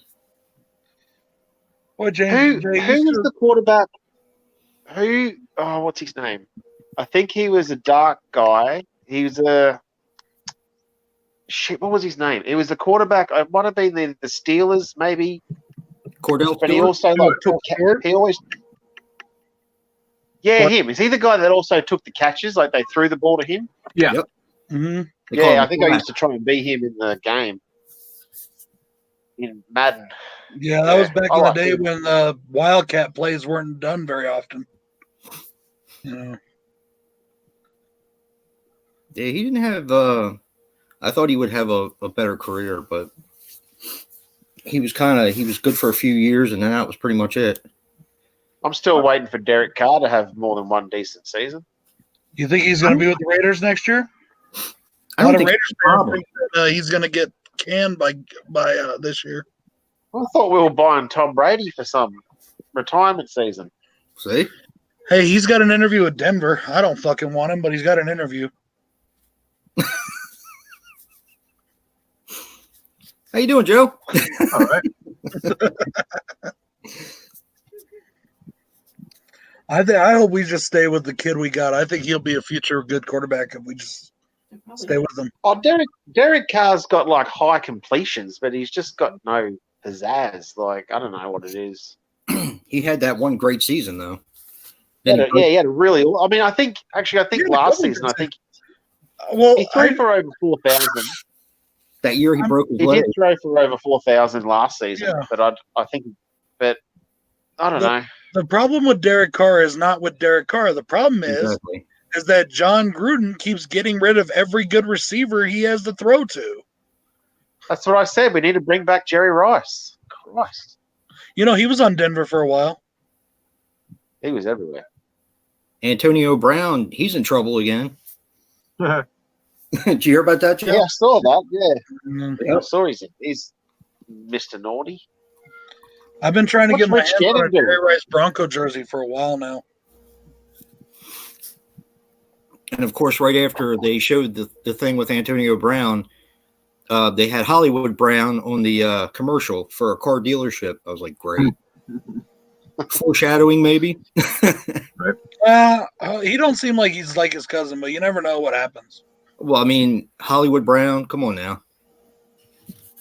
What, Who James? was the quarterback? What's his name? I think he was a dark guy. He was a shit. What was his name? It was the quarterback. It might have been the Steelers, maybe. Cordell But he Stewart? also like took. He always. Yeah, him. Is he the guy that also took the catches? Like they threw the ball to him. Yeah. Yep. Mm-hmm. They call Yeah, him I think I Black. used to try and beat him in the game in Madden. Yeah, that was Yeah, back I in the like day him. when the Wildcat plays weren't done very often. You know. Yeah, he didn't have. I thought he would have a better career, but he was good for a few years, and then that was pretty much it. I'm still waiting for Derek Carr to have more than one decent season. You think he's going to be with the Raiders next year? I A lot don't of think Raiders it's a problem. fans think that, he's going to get canned by this year. I thought we were buying Tom Brady for some retirement season. See, Hey, he's got an interview with Denver. I don't fucking want him, but he's got an interview. how you doing, Joe? All right. I hope we just stay with the kid we got. I think he'll be a future good quarterback if we just stay with him. Oh, Derek Carr's got like high completions, but he's just got no pizzazz. Like, I don't know what it is. He had that one great season though. He had a really. I mean, I think last season, I think he threw for over 4,000. That year he broke his He leg. did throw for over 4,000 last season, but I think I don't know. The problem with Derek Carr is not with Derek Carr. The problem is that John Gruden keeps getting rid of every good receiver he has to throw to. That's what I said. We need to bring back Jerry Rice. Christ. You know, he was on Denver for a while. He was everywhere. Antonio Brown, he's in trouble again. Did you hear about that, Joe? Yeah, I saw that. Yeah. Mm-hmm. I saw he's Mr. Naughty. I've been trying to What's get my Rich hands on a Gannon doing? Jerry Rice Bronco jersey for a while now. And of course, right after they showed the thing with Antonio Brown, they had Hollywood Brown on the commercial for a car dealership. I was like, great. Foreshadowing, maybe. He don't seem like he's like his cousin, but you never know what happens. Well, I mean, Hollywood Brown, come on now.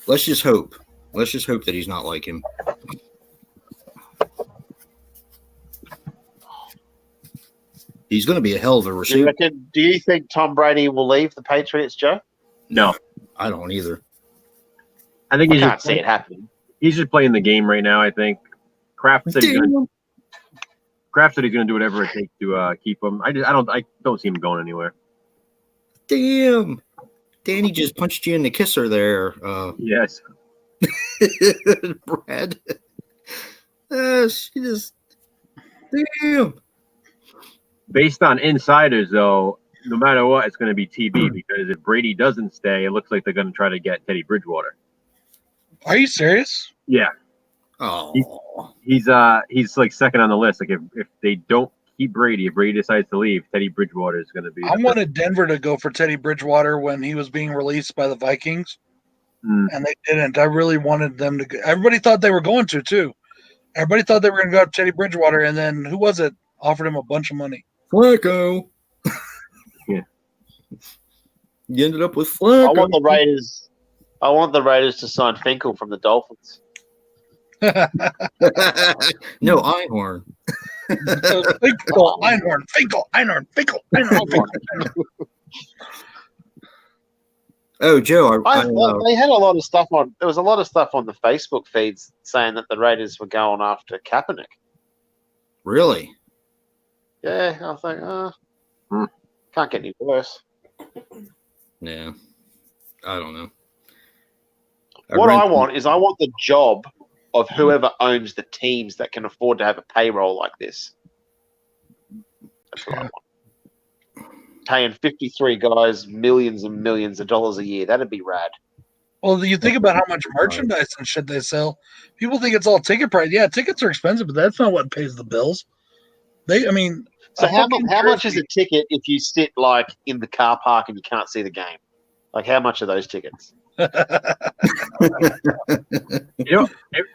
Let's just hope. Let's just hope that he's not like him. He's going to be a hell of a receiver. Do you think Tom Brady will leave the Patriots, Joe? No, I don't either. I think I can't see it happening. He's just playing the game right now. I think Kraft said he's going to do whatever it takes to keep him. I don't see him going anywhere. Damn. Danny just punched you in the kisser there. Yes. Brad. She just. Damn. Based on insiders, though, no matter what, it's going to be TB because if Brady doesn't stay, it looks like they're going to try to get Teddy Bridgewater. Are you serious? Yeah. Oh. He's like second on the list. Like if they don't keep Brady, if Brady decides to leave, Teddy Bridgewater is going to be. I wanted Denver to go for Teddy Bridgewater when he was being released by the Vikings, and they didn't. I really wanted them to. Everybody thought they were going to too. Everybody thought they were going to go up Teddy Bridgewater, and then who was it? Offered him a bunch of money. Flacco. Yeah. You ended up with Flacco. I want the Raiders to sign Finkel from the Dolphins. No, Einhorn. Finkel. Oh, Joe, they had a lot of stuff on. There was a lot of stuff on the Facebook feeds saying that the Raiders were going after Kaepernick. Really? Yeah, I think, can't get any worse. Yeah, I don't know. I want the job of whoever owns the teams that can afford to have a payroll like this. That's what I want. Paying 53 guys millions and millions of dollars a year. That'd be rad. Well, you think about how much merchandise and shit they sell. People think it's all ticket price. Yeah, tickets are expensive, but that's not what pays the bills. So how much is a ticket if you sit like in the car park and you can't see the game? Like how much are those tickets? It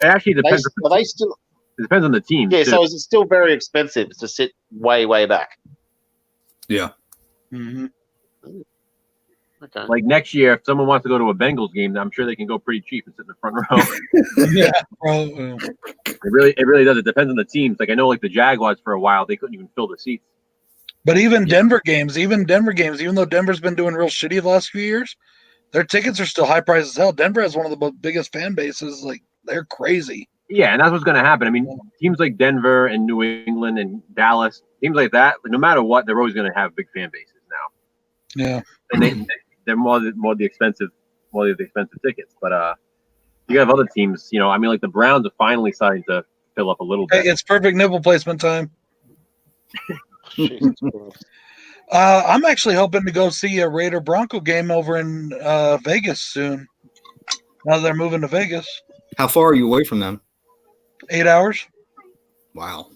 actually depends. It depends on the team. Yeah, too. so is it still very expensive to sit way, way back? Yeah. Mm-hmm. Okay. Like next year, if someone wants to go to a Bengals game, I'm sure they can go pretty cheap and sit in the front row. Yeah, bro. It really does. It depends on the teams. Like I know, like the Jaguars for a while, they couldn't even fill the seats. But even Denver games, even though Denver's been doing real shitty the last few years, their tickets are still high priced as hell. Denver has one of the biggest fan bases. Like they're crazy. Yeah, and that's what's going to happen. I mean, teams like Denver and New England and Dallas, teams like that, no matter what, they're always going to have big fan bases now. Yeah, and they're more the expensive tickets. But you have other teams, I mean, like the Browns are finally starting to fill up a little bit. Hey, it's perfect nipple placement time. Jesus Christ. I'm actually hoping to go see a Raider Bronco game over in Vegas soon. Now they're moving to Vegas. How far are you away from them? 8 hours. Wow.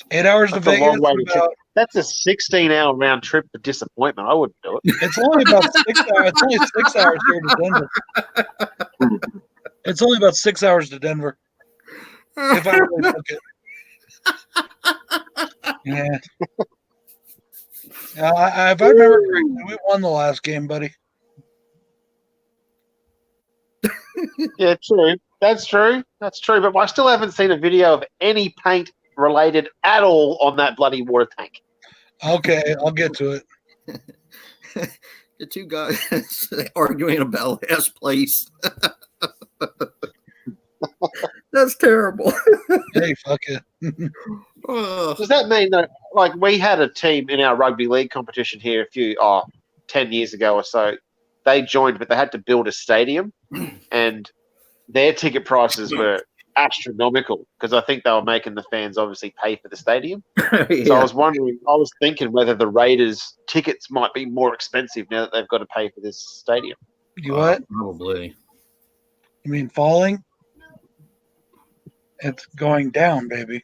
8 hours That's to a Vegas. long way to That's a 16-hour round trip for disappointment. I wouldn't do it. It's only about 6 hours. It's only 6 hours here to Denver. It's only about 6 hours to Denver. If I really took it. Yeah. If I remember correctly, we won the last game, buddy. Yeah, true. That's true. That's true. But I still haven't seen a video of any paint related at all on that bloody water tank. Okay, I'll get to it. The two guys arguing about last place. That's terrible. Hey, fuck it. Does that mean that, like, we had a team in our rugby league competition here 10 years ago or so? They joined, but they had to build a stadium, and their ticket prices were astronomical because I think they were making the fans obviously pay for the stadium. Yeah. So I was thinking whether the Raiders tickets might be more expensive now that they've got to pay for this stadium. You what? Probably. You mean falling? It's going down, baby.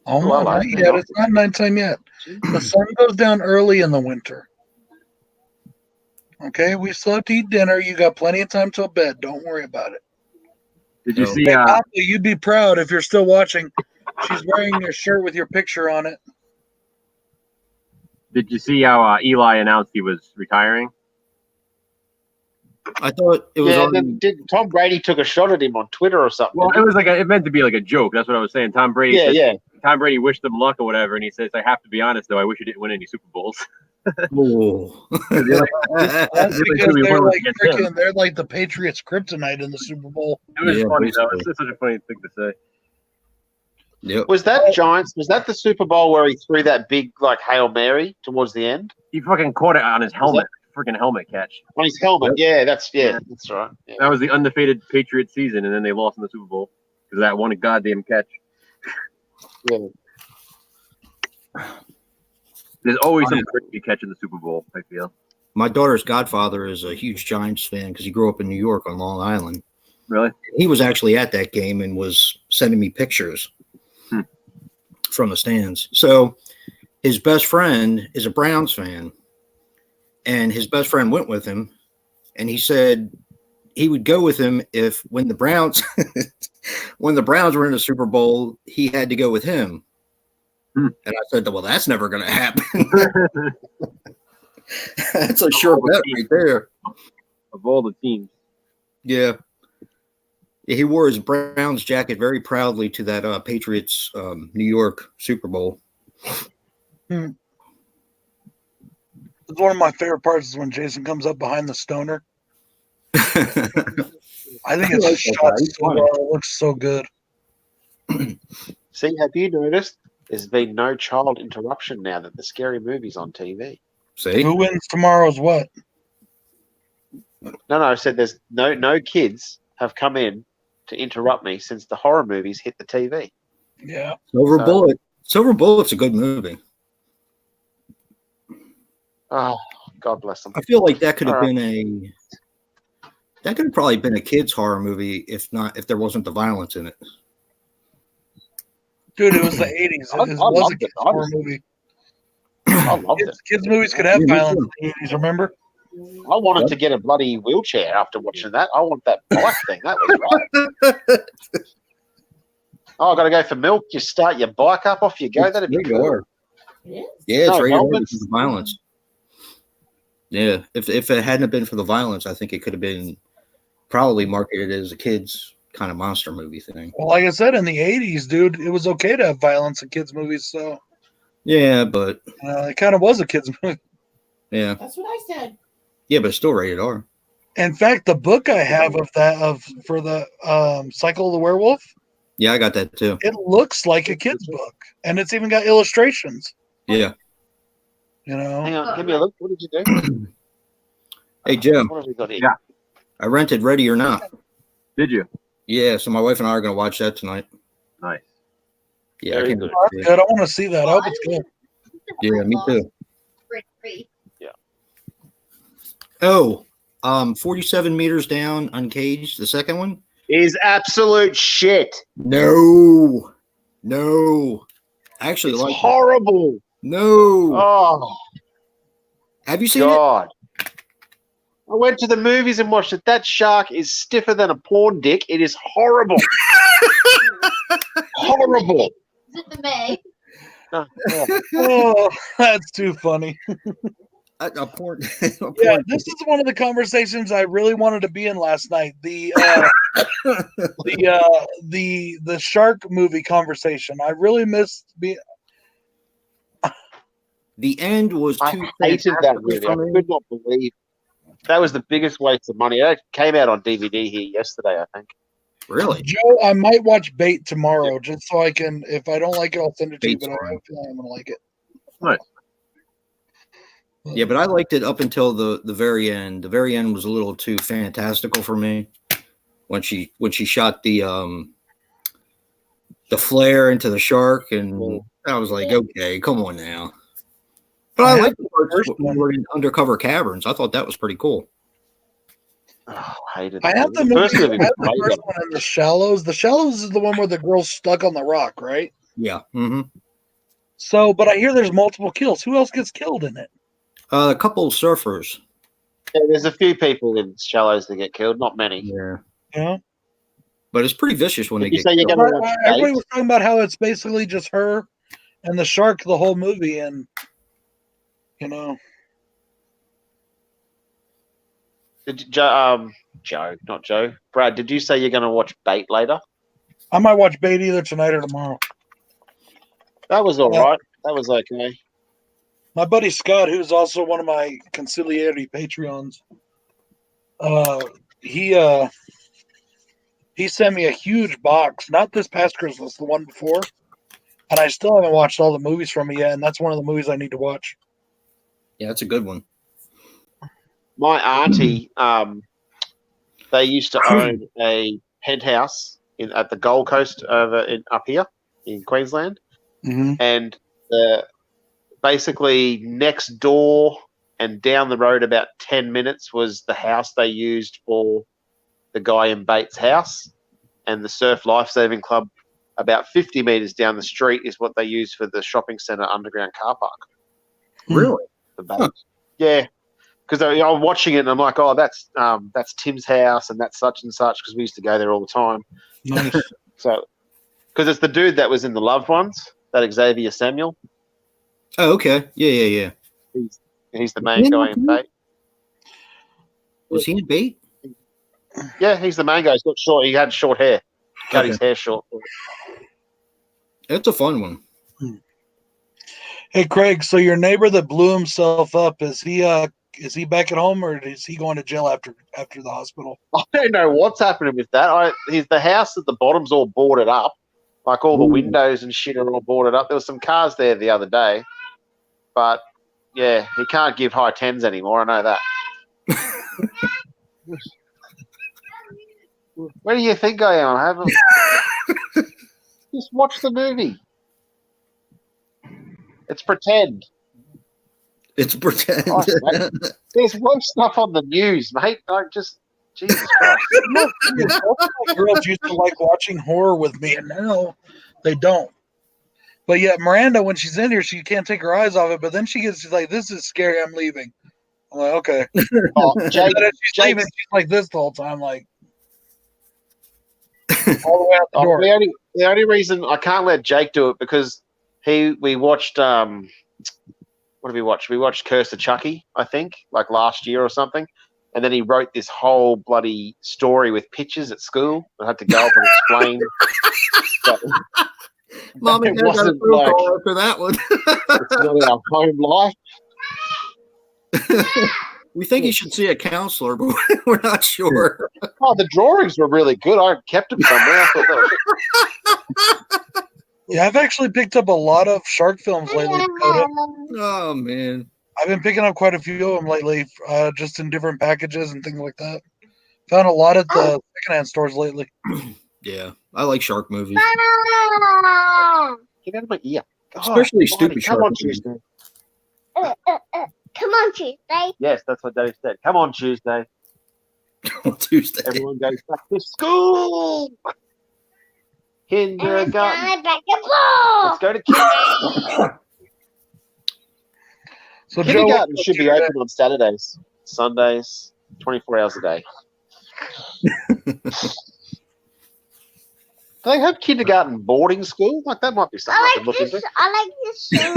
Oh, Well, not I- yet. It's not nighttime yet. The sun goes down early in the winter. Okay, we still have to eat dinner. You got plenty of time till bed. Don't worry about it. Did you No. see? Hey, Papa, you'd be proud if you're still watching. She's wearing a shirt with your picture on it. Did you see how Eli announced he was retiring? I thought it was Yeah, on. then Tom Brady took a shot at him on Twitter or something. Well, it was like it meant to be like a joke. That's what I was saying. Tom Brady. yeah, said- yeah. Tom Brady wished them luck or whatever, and he says, "I have to be honest though. I wish you didn't win any Super Bowls." Oh. That's really because be they're one like against him. freaking. They're like the Patriots' kryptonite in the Super Bowl. It was Yeah, funny though. basically. It's such a funny thing to say. Yep. Was that Giants? Was that the Super Bowl where he threw that big like Hail Mary towards the end He fucking caught it on his helmet. Freaking helmet catch. on his helmet? Yeah, that's right. Yeah. That was the undefeated Patriots season, and then they lost in the Super Bowl because of that one goddamn catch. Yeah. There's always some crazy catch in the Super Bowl, I feel. My daughter's godfather is a huge Giants fan because he grew up in New York on Long Island. Really? He was actually at that game and was sending me pictures from the stands. So his best friend is a Browns fan, and his best friend went with him, and he said he would go with him if when the Browns were in the Super Bowl, he had to go with him. And I said, well, that's never going to happen. That's a sure bet right there. Of all the teams. Yeah. He wore his Browns jacket very proudly to that Patriots New York Super Bowl. It's one of my favorite parts is when Jason comes up behind the stoner. I think it's like shot that. so well. It looks so good. See, have you noticed? There's been no child interruption now that the scary movie's on TV. See? Who wins tomorrow's what? No, I said there's no kids have come in to interrupt me since the horror movies hit the TV. Yeah. Silver Bullet. Silver Bullet's a good movie. Oh, God bless them. I feel like that could have Alright. been that could have probably been a kid's horror movie if there wasn't the violence in it. Dude, it was the 80s. I It was loved a it. kids' horror movie. I loved it. Kids' movies could have Yeah, me violence too. in the 80s, remember? I wanted to get a bloody wheelchair after watching that. I want that bike thing. That was right. Oh, I got to go for milk. You start your bike up, off you go. That'd be Rated cool. R. It is? Yeah, it's No, rated R Melbourne's- because of the violence. Yeah, if it hadn't have been for the violence, I think it could have been probably marketed as a kid's kind of monster movie thing. Well, like I said, in the 80s, dude, it was okay to have violence in kids' movies. So Yeah, but it kind of was a kids' movie. yeah, That's what I said. yeah, but it's still rated R. In fact, the book I have for the Cycle of the Werewolf, Yeah, I got that too. it looks like a kid's book, and it's even got illustrations. Yeah. You know, Hang on, give me a look. What did you do? Hey Jim, What have we got here? Yeah. I rented Ready or Not. Did you? Yeah, so my wife and I are going to watch that tonight. Nice. Yeah, Very I can't good. Oh, that's good. I want to see that. I hope it's good. Yeah, me too. Free. Oh, 47 meters down, uncaged. The second one? Is absolute shit. No. I actually It's like it. horrible. No. Oh, Have you seen it? God. I went to the movies and watched it. That shark is stiffer than a porn dick. It is horrible. Horrible. May. Oh, that's too funny. A porn. Yeah, this is one of the conversations I really wanted to be in last night. The shark movie conversation. I really missed being. The end was I too hated that fantastic movie. I for me. could not believe that was the biggest waste of money. It came out on DVD here yesterday, I think. Really? Joe, I might watch Bait tomorrow just so I can. If I don't like it, I'll send it to you. Bait's But I fine. don't feel like I'm gonna like it. Nice. Yeah, but I liked it up until the very end. The very end was a little too fantastical for me. When she shot the flare into the shark, and I was like, okay, come on now. But I liked the first parts when we were in undercover caverns. I thought that was pretty cool. Oh, I hated I that have the movie. movie. First movie I was have the great. first one in The Shallows. The Shallows is the one where the girl's stuck on the rock, right? Yeah. Mm-hmm. So, but I hear there's multiple kills. Who else gets killed in it? A couple surfers. Yeah, there's a few people in Shallows that get killed, not many. Yeah. Yeah. But it's pretty vicious when Did they you get say you're killed. going to watch Everybody Bait? was talking about how it's basically just her and the shark the whole movie, and Joe, not Joe. Brad, did you say you're going to watch Bait later? I might watch Bait either tonight or tomorrow. That was all right. That was okay. My buddy Scott, who's also one of my Conciliarity Patreons, he sent me a huge box, not this past Christmas, the one before, and I still haven't watched all the movies from it yet, and that's one of the movies I need to watch. Yeah, that's a good one. My auntie, they used to own a penthouse at the Gold Coast up here in Queensland, and basically next door and down the road about 10 minutes was the house they used for the guy in Bates' house, and the Surf Lifesaving Club about 50 metres down the street is what they use for the shopping centre underground car park. Really? The Bates. Yeah. Because I'm watching it and I'm like, oh, that's Tim's house and that's such and such, because we used to go there all the time. Nice. So, because it's the dude that was in The Loved Ones, that Xavier Samuel. Oh, okay. Yeah. He's the main guy in Bait. Was he in Bait? Yeah, he's the main guy. He's got short. He had short hair. Cut his hair short. It's a fun one. Hey, Craig, so your neighbor that blew himself up, is he back at home, or is he going to jail after the hospital? I don't know what's happening with that. The house at the bottom's all boarded up. Like all the windows and shit are all boarded up. There was some cars there the other day. But, yeah, he can't give high tens anymore. I know that. Where do you think I am? I haven't. Just watch the movie. It's pretend. It's pretend. Gosh, mate. There's worse stuff on the news, mate. Like, just Jesus Christ. Girls used to like watching horror with me, and now they don't. But yet Miranda, when she's in here, she can't take her eyes off it. But then she's like, "This is scary. I'm leaving." I'm like, "Okay." Oh, Jake, But as she's leaving, she's like this the whole time, like all the way out the door. the only reason I can't let Jake do it because we watched what did we watch? We watched Curse of Chucky, I think, like last year or something. And then he wrote this whole bloody story with pictures at school. I had to go up and explain that Mom and it Dad got a wasn't phone like call after that one. it's not our home life. We think you should see a counselor, but we're not sure. Oh, the drawings were really good. I kept them somewhere. I thought that was Yeah, I've actually picked up a lot of shark films lately, Dakota. Oh, man. I've been picking up quite a few of them lately, just in different packages and things like that. Found a lot at the secondhand stores lately. Yeah, I like shark movies. Get out of my ear. God, Especially Bonnie, stupid come shark on, movies. Tuesday. Come on, Tuesday. Yes, that's what Dave said. Come on, Tuesday. On Tuesday. Everyone goes back to school. Kindergarten. Back to ball. Let's go to kindergarten. So Joe, Kindergarten should be open on Saturdays, Sundays, 24 hours a day. Do they have kindergarten boarding school? Like that might be something I could look into. I like this show.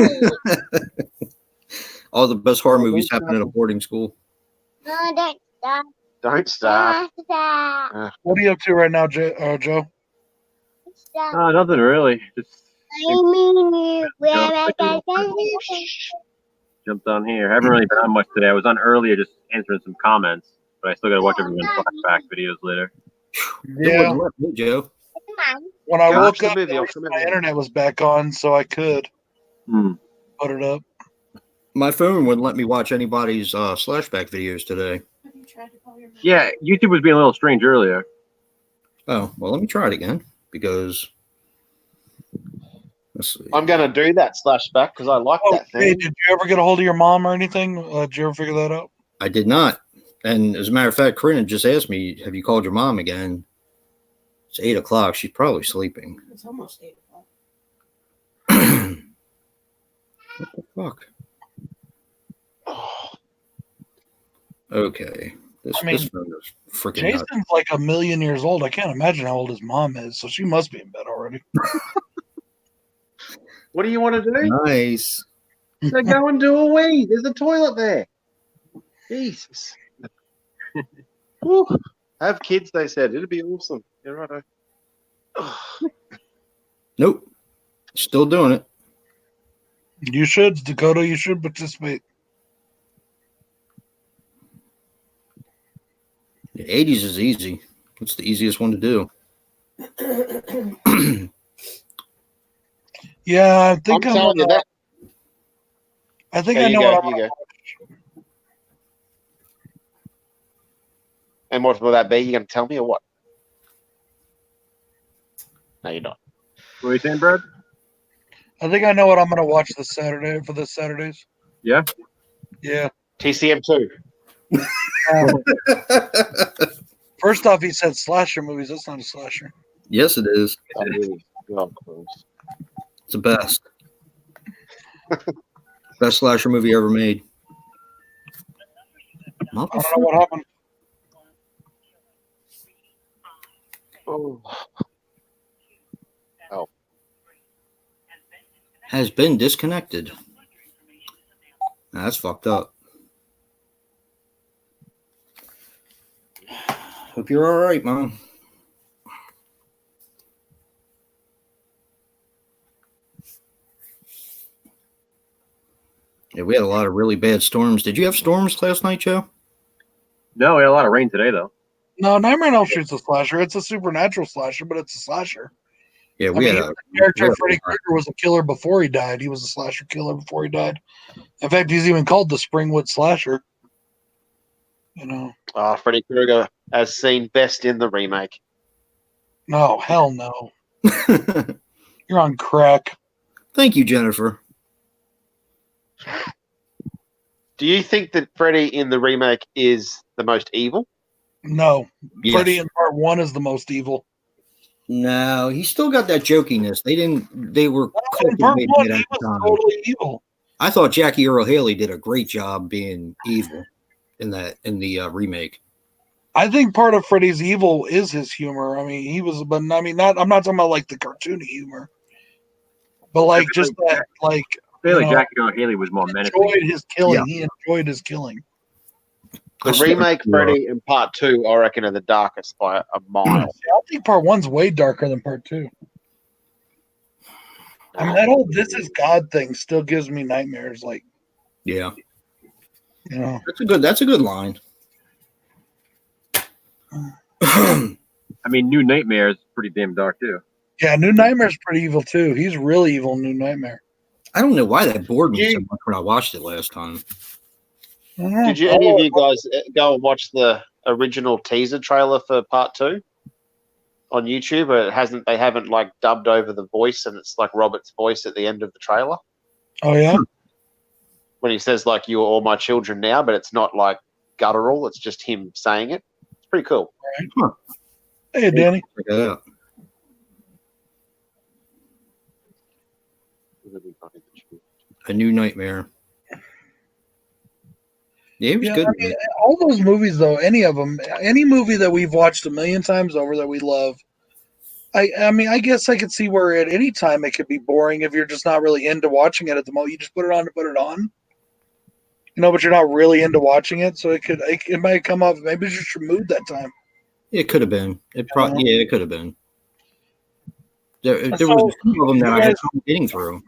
All the best horror movies happen in a boarding school. No, don't stop. Don't start. Stop. What are you up to right now, Joe? Stop. Nothing really. Just jumped on here. I haven't really been on much today. I was on earlier just answering some comments, but I still got to watch everyone's flashback videos later. Yeah. Joe. When I Yeah, woke watch up, the movie, I'll come in. my internet was back on, so I could Hmm. put it up. My phone wouldn't let me watch anybody's Slashback videos today. Have you tried to call your mom? Yeah, YouTube was being a little strange earlier. Oh, well, let me try it again because. Let's see. I'm going to do that Slashback because I like that Hey, thing. did you ever get a hold of your mom or anything? Did you ever figure that out? I did not. And as a matter of fact, Corinne just asked me, have you called your mom again? It's 8 o'clock. She's probably sleeping. It's almost 8 o'clock. What the fuck? Okay. This phone is freaking nuts. Jason's like 1,000,000 years old. I can't imagine how old his mom is, so she must be in bed already. What do you want to do? Nice. So go and do a wee. There's a toilet there. Jesus. Whew. Have kids, they said. It'd be awesome. You're right. Nope. Still doing it. You should, Dakota. You should participate. The 80s is easy. It's the easiest one to do. Yeah, I think I'm telling you that. I think There I you know go, what I'm you gonna go. And what will that be? You going to tell me or what? No, you're not. What are you saying, Brad? I think I know what I'm gonna watch this Saturday for this Saturdays. Yeah? Yeah. TCM2. First off, he said slasher movies. That's not a slasher. Yes, it is. Oh, really? Oh, of course. It's the best. Best slasher movie ever made. I don't know what happened. Oh. Has been disconnected. Nah, that's fucked up. Hope you're all right, Mom. Yeah, we had a lot of really bad storms. Did you have storms last night, Joe? No, we had a lot of rain today, though. No, Nightmare on Elm Street's a slasher. It's a supernatural slasher, but it's a slasher. Yeah, I we mean, had the a character Freddy Krueger was a killer before he died. He was a slasher killer before he died. In fact, he's even called the Springwood Slasher. You know? Oh, Freddy Krueger as seen best in the remake. No, hell no. You're on crack. Thank you, Jennifer. Do you think that Freddy in the remake is the most evil? No. Yes. Freddy in part 1 is the most evil. No, he still got that jokiness. They were In part 1, cultivating it he at the was time. totally evil. I thought Jackie Earle Haley did a great job being evil in the remake. I think part of Freddy's evil is his humor. I mean, he was, but I mean, not. I'm not talking about like the cartoony humor, but like just that, like I feel like you know, Jackie O'Haley was more menacing. enjoyed his killing. Yeah. He enjoyed his killing. The remake Freddy in part 2, I reckon, are the darkest by a mile. Yeah, I think part 1's way darker than part 2. I mean, that whole "this is God" thing still gives me nightmares. Like, Yeah, you know, that's a good line. I mean, New Nightmare is pretty damn dark, too. yeah, New Nightmare's pretty evil too. He's really evil in New Nightmare. I don't know why that bored me so much when I watched it last time. Did you any of you guys go and watch the original teaser trailer for part 2 on YouTube? Or they haven't like dubbed over the voice, and it's like Robert's voice at the end of the trailer Oh yeah. when he says like "You are all my children now," but it's not like guttural. It's just him saying it. It's pretty cool. Hey, Danny. Check that out. A New Nightmare. Yeah, he was Yeah, good. I mean, all those movies, though, any of them, any movie that we've watched 1,000,000 times over that we love, I mean, I guess I could see where at any time it could be boring if you're just not really into watching it at the moment. You just put it on to put it on, but you're not really into watching it, so it might come up. Maybe it's just your mood that time. It could have been. It could have been. There So, was a few of them that you I had guys- trouble getting through.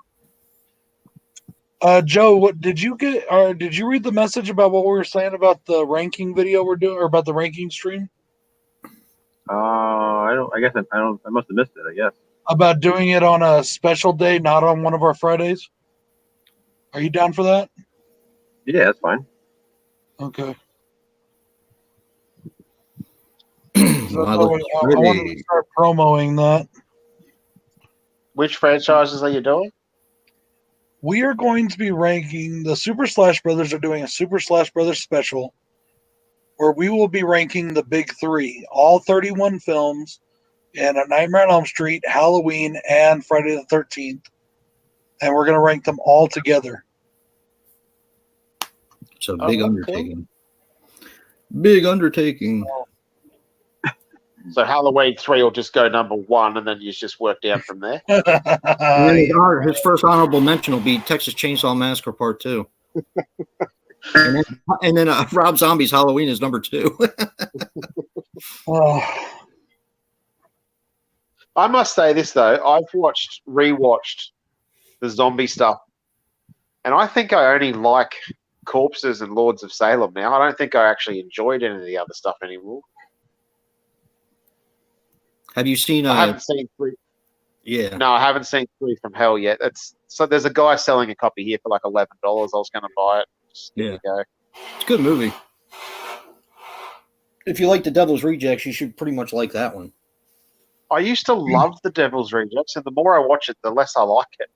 Joe, what did you get? Or did you read the message about what we were saying about the ranking video we're doing, or about the ranking stream? I don't. I guess I don't. I must have missed it. I guess. About doing it on a special day, not on one of our Fridays. Are you down for that? Yeah, that's fine. Okay. Well, I I looked wanted to pretty. start promoting that. Which franchises are you doing? We are going to be ranking the Super Slash Brothers are doing a Super Slash Brothers special where we will be ranking the big three, all 31 films, and A Nightmare on Elm Street, Halloween, and Friday the 13th. And we're going to rank them all together. It's a big Oh, okay. undertaking. Big undertaking. So Halloween 3 will just go number 1, and then you just work down from there. And then his first honorable mention will be Texas Chainsaw Massacre Part 2. and then Rob Zombie's Halloween is number 2. Oh, I must say this though, I've rewatched the zombie stuff, and I think I only like Corpses and Lords of Salem now. I don't think I actually enjoyed any of the other stuff anymore. Have you seen? I haven't seen 3. Yeah. No, I haven't seen 3 from Hell yet. So there's a guy selling a copy here for like $11. I was going to buy it. Just give it a go. It's a good movie. If you like The Devil's Rejects, you should pretty much like that one. I used to love The Devil's Rejects, and the more I watch it, the less I like it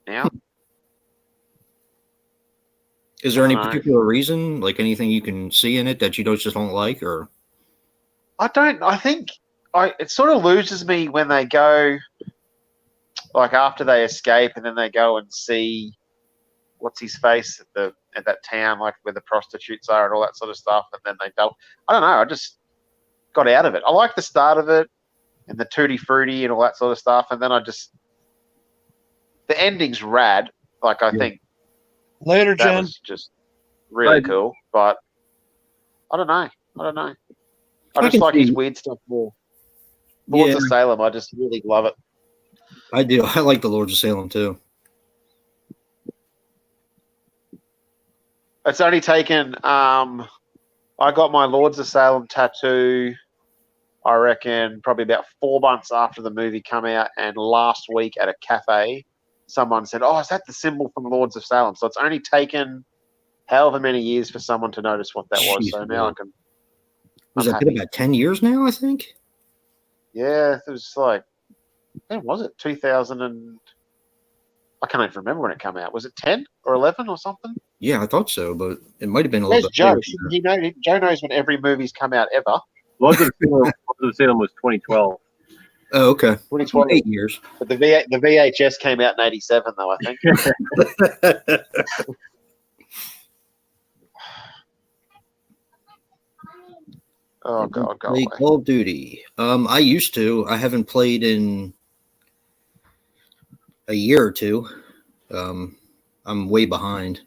now. Is there any No. particular reason, like anything you can see in it that you just don't like, or? I think it sort of loses me when they go, like after they escape and then they go and see what's his face at that town, like where the prostitutes are and all that sort of stuff, and then they don't. I don't know. I just got out of it. I like the start of it and the tutti frutti and all that sort of stuff, and then the ending's rad. Like I think later, that Jen. was just really Right. cool, but I don't know. I I just can like see- his weird stuff more. Lords Yeah. of Salem, I just really love it. I do. I like The Lords of Salem too. It's only taken. I got my Lords of Salem tattoo, I reckon, probably about 4 months after the movie came out, and last week at a cafe, someone said, "Oh, is that the symbol from Lords of Salem?" So it's only taken however many years for someone to notice what that was. So Jeez, now man. I can. Was I'm that been happy. about 10 years now, I think? Yeah, it was like, when was it? 2000 and I can't even remember when it came out. Was it 10 or 11 or something? Yeah, I thought so, but it might have been a Where's little bit Joe? later. Joe knows when every movie's come out ever. Lords of Salem was 2012. Oh, okay. 2012. 8 years. But the VHS came out in 87 though, I think. Oh God, go Play away. Call of Duty. I used to. I haven't played in a year or two. I'm way behind.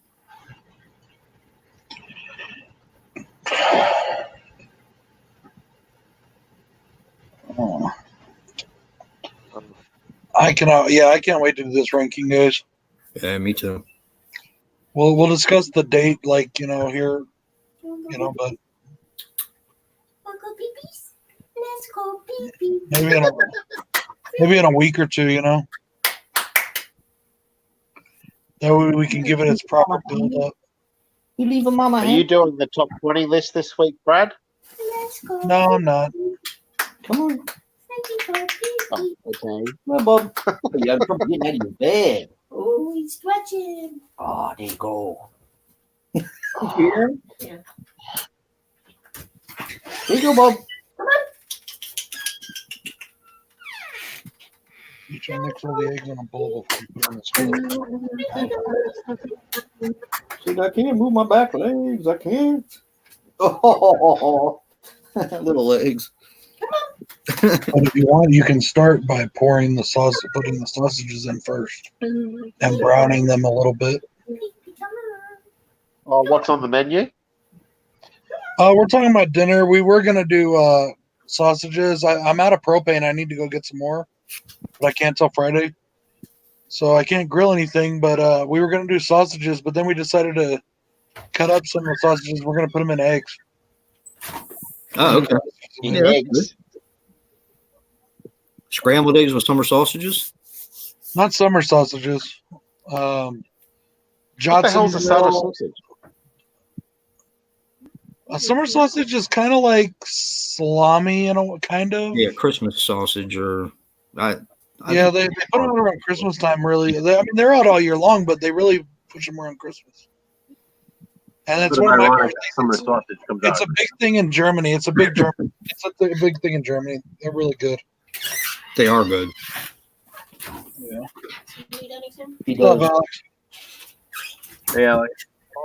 Oh. I can't wait to do this ranking, guys. Yeah, me too. We'll discuss the date, here, but Wanna go pee-pees? Let's go pee-pee. maybe in a week or two, That way we can give it its proper build up. You leave a mama. Are you doing the top 20 list this week, Brad? Let's go. No, I'm not. Come on. Let's go pee-pee. Okay. Well, Bob. You have trouble getting out of your bed. Oh, he's stretching. Oh, there you go. Here? Yeah. Here you go, Bob. You try to mix all the eggs in a bowl before you put them in the skillet. See, I can't move my back legs. I can't. Oh, Little legs. But if you want, you can start by putting the sausages in first and browning them a little bit. Oh, what's on the menu? We're talking about dinner. We were gonna do sausages. I'm out of propane. I need to go get some more, but I can't till Friday, so I can't grill anything. But we were gonna do sausages, but then we decided to cut up some of the sausages. We're gonna put them in eggs. Oh, okay. In Yeah, that's eggs. Scrambled eggs with summer sausages. Not summer sausages. What the Johnson hell's a summer sausage? A summer sausage is kind of like salami, kind of. Yeah, Christmas sausage or Yeah, they put them out around Christmas time. Really, they're out all year long, but they really push them around Christmas. And it's one of my favorite summer things. sausage comes It's out. a big thing in Germany. It's a big German. It's a big thing in Germany. They're really good. they are good. Yeah. He What's up, does. Alex? Yeah, like,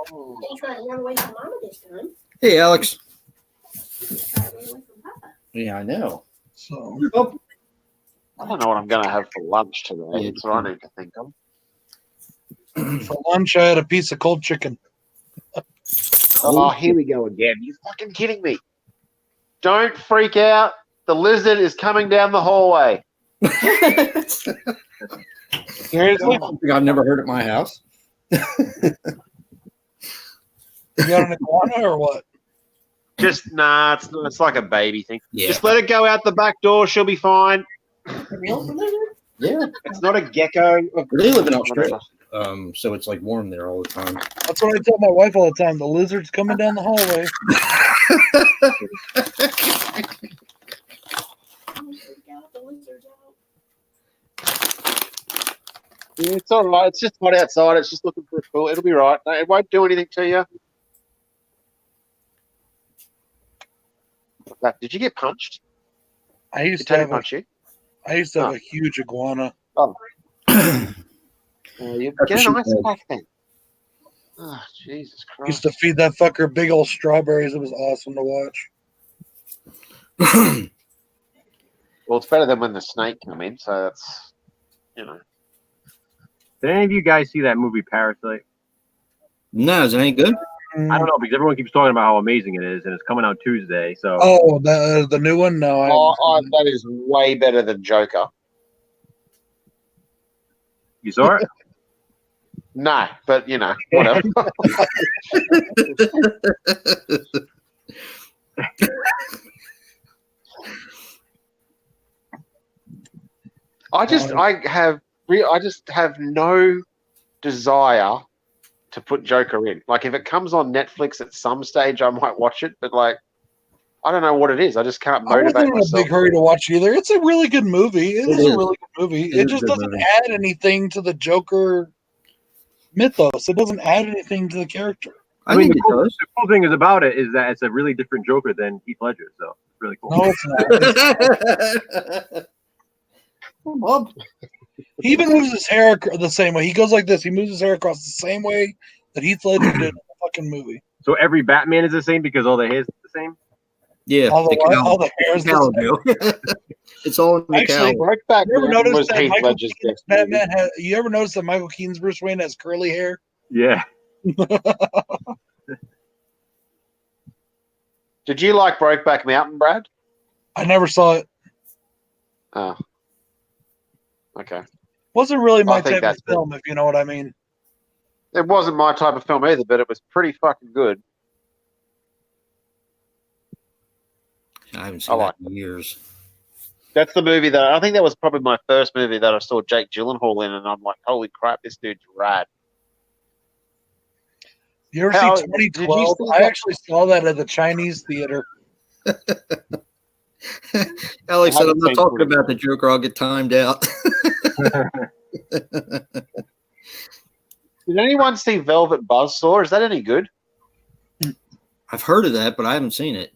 He's trying to run away from Mama this time. Hey, Alex. He's trying to run away from Papa. Yeah, I know. So I don't know what I'm going to have for lunch today. That's what I need to think of. for lunch, I had a piece of cold chicken. Oh, here we go again. You fucking kidding me? Don't freak out. The lizard is coming down the hallway. Seriously? Something I've never heard at my house. You got an iguana or what? Just nah, it's like a baby thing. Yeah. Just let it go out the back door. She'll be fine. Yeah, It's not a gecko. they live in Australia, so it's like warm there all the time. That's what I tell my wife all the time. The lizard's coming down the hallway. Yeah, it's all right. It's just hot outside. It's just looking for a cool. It'll be right. No, it won't do anything to you. Did you get punched? I Did used to Tony have punch you? a huge iguana. You That's get an what she ice said. pack then. Oh, Jesus I used Christ. to feed that fucker big old strawberries. It was awesome to watch. Well, it's better than when the snake come in, so that's, you know. did any of you guys see that movie Parasite? No, is it any good? I don't know because everyone keeps talking about how amazing it is, and it's coming out Tuesday. So Oh, the new one? No, That is way better than Joker. you saw it? No, but, you know, whatever. I just have no desire to put Joker in. Like, if it comes on Netflix at some stage, I might watch it, but like, I don't know what it is. I just can't I motivate wasn't in a myself. big hurry to watch it either. It's a really good movie. It is a is. really good movie. It It is just a good doesn't movie. add anything to the Joker mythos. It doesn't add anything to the character. I think the it cool, does. the cool thing is about it is that it's a really different Joker than Heath Ledger. So it's really cool. No, it's not. Well, He even moves his hair the same way. He goes like this. He moves his hair across the same way that Heath Ledger did in the fucking movie. So every Batman is the same because all the hair is the same. Yeah. All the, cow- all the hairs. cow do. It's all in the Actually, cow. Brokeback You ever Mountain notice was that Heath Michael Ledger's Keaton's best movie. Batman has? You ever notice that Michael Keaton's Bruce Wayne has curly hair? Yeah. Did you like Brokeback Mountain, Brad? I never saw it. Oh. Okay. Wasn't really my I think type of that's good. film, if you know what I mean. It wasn't my type of film either, but it was pretty fucking good. I haven't I seen like that in years. That's the movie that I think that was probably my first movie that I saw Jake Gyllenhaal in, and I'm like, holy crap, this dude's rad. You ever How- see did you 2012? see I that? actually saw that at the Chinese theater. Alex I said, haven't I'm not seen talking 20. about the Joker. I'll get timed out. Did anyone see Velvet Buzzsaw? Is that any good? I've heard of that, but I haven't seen it.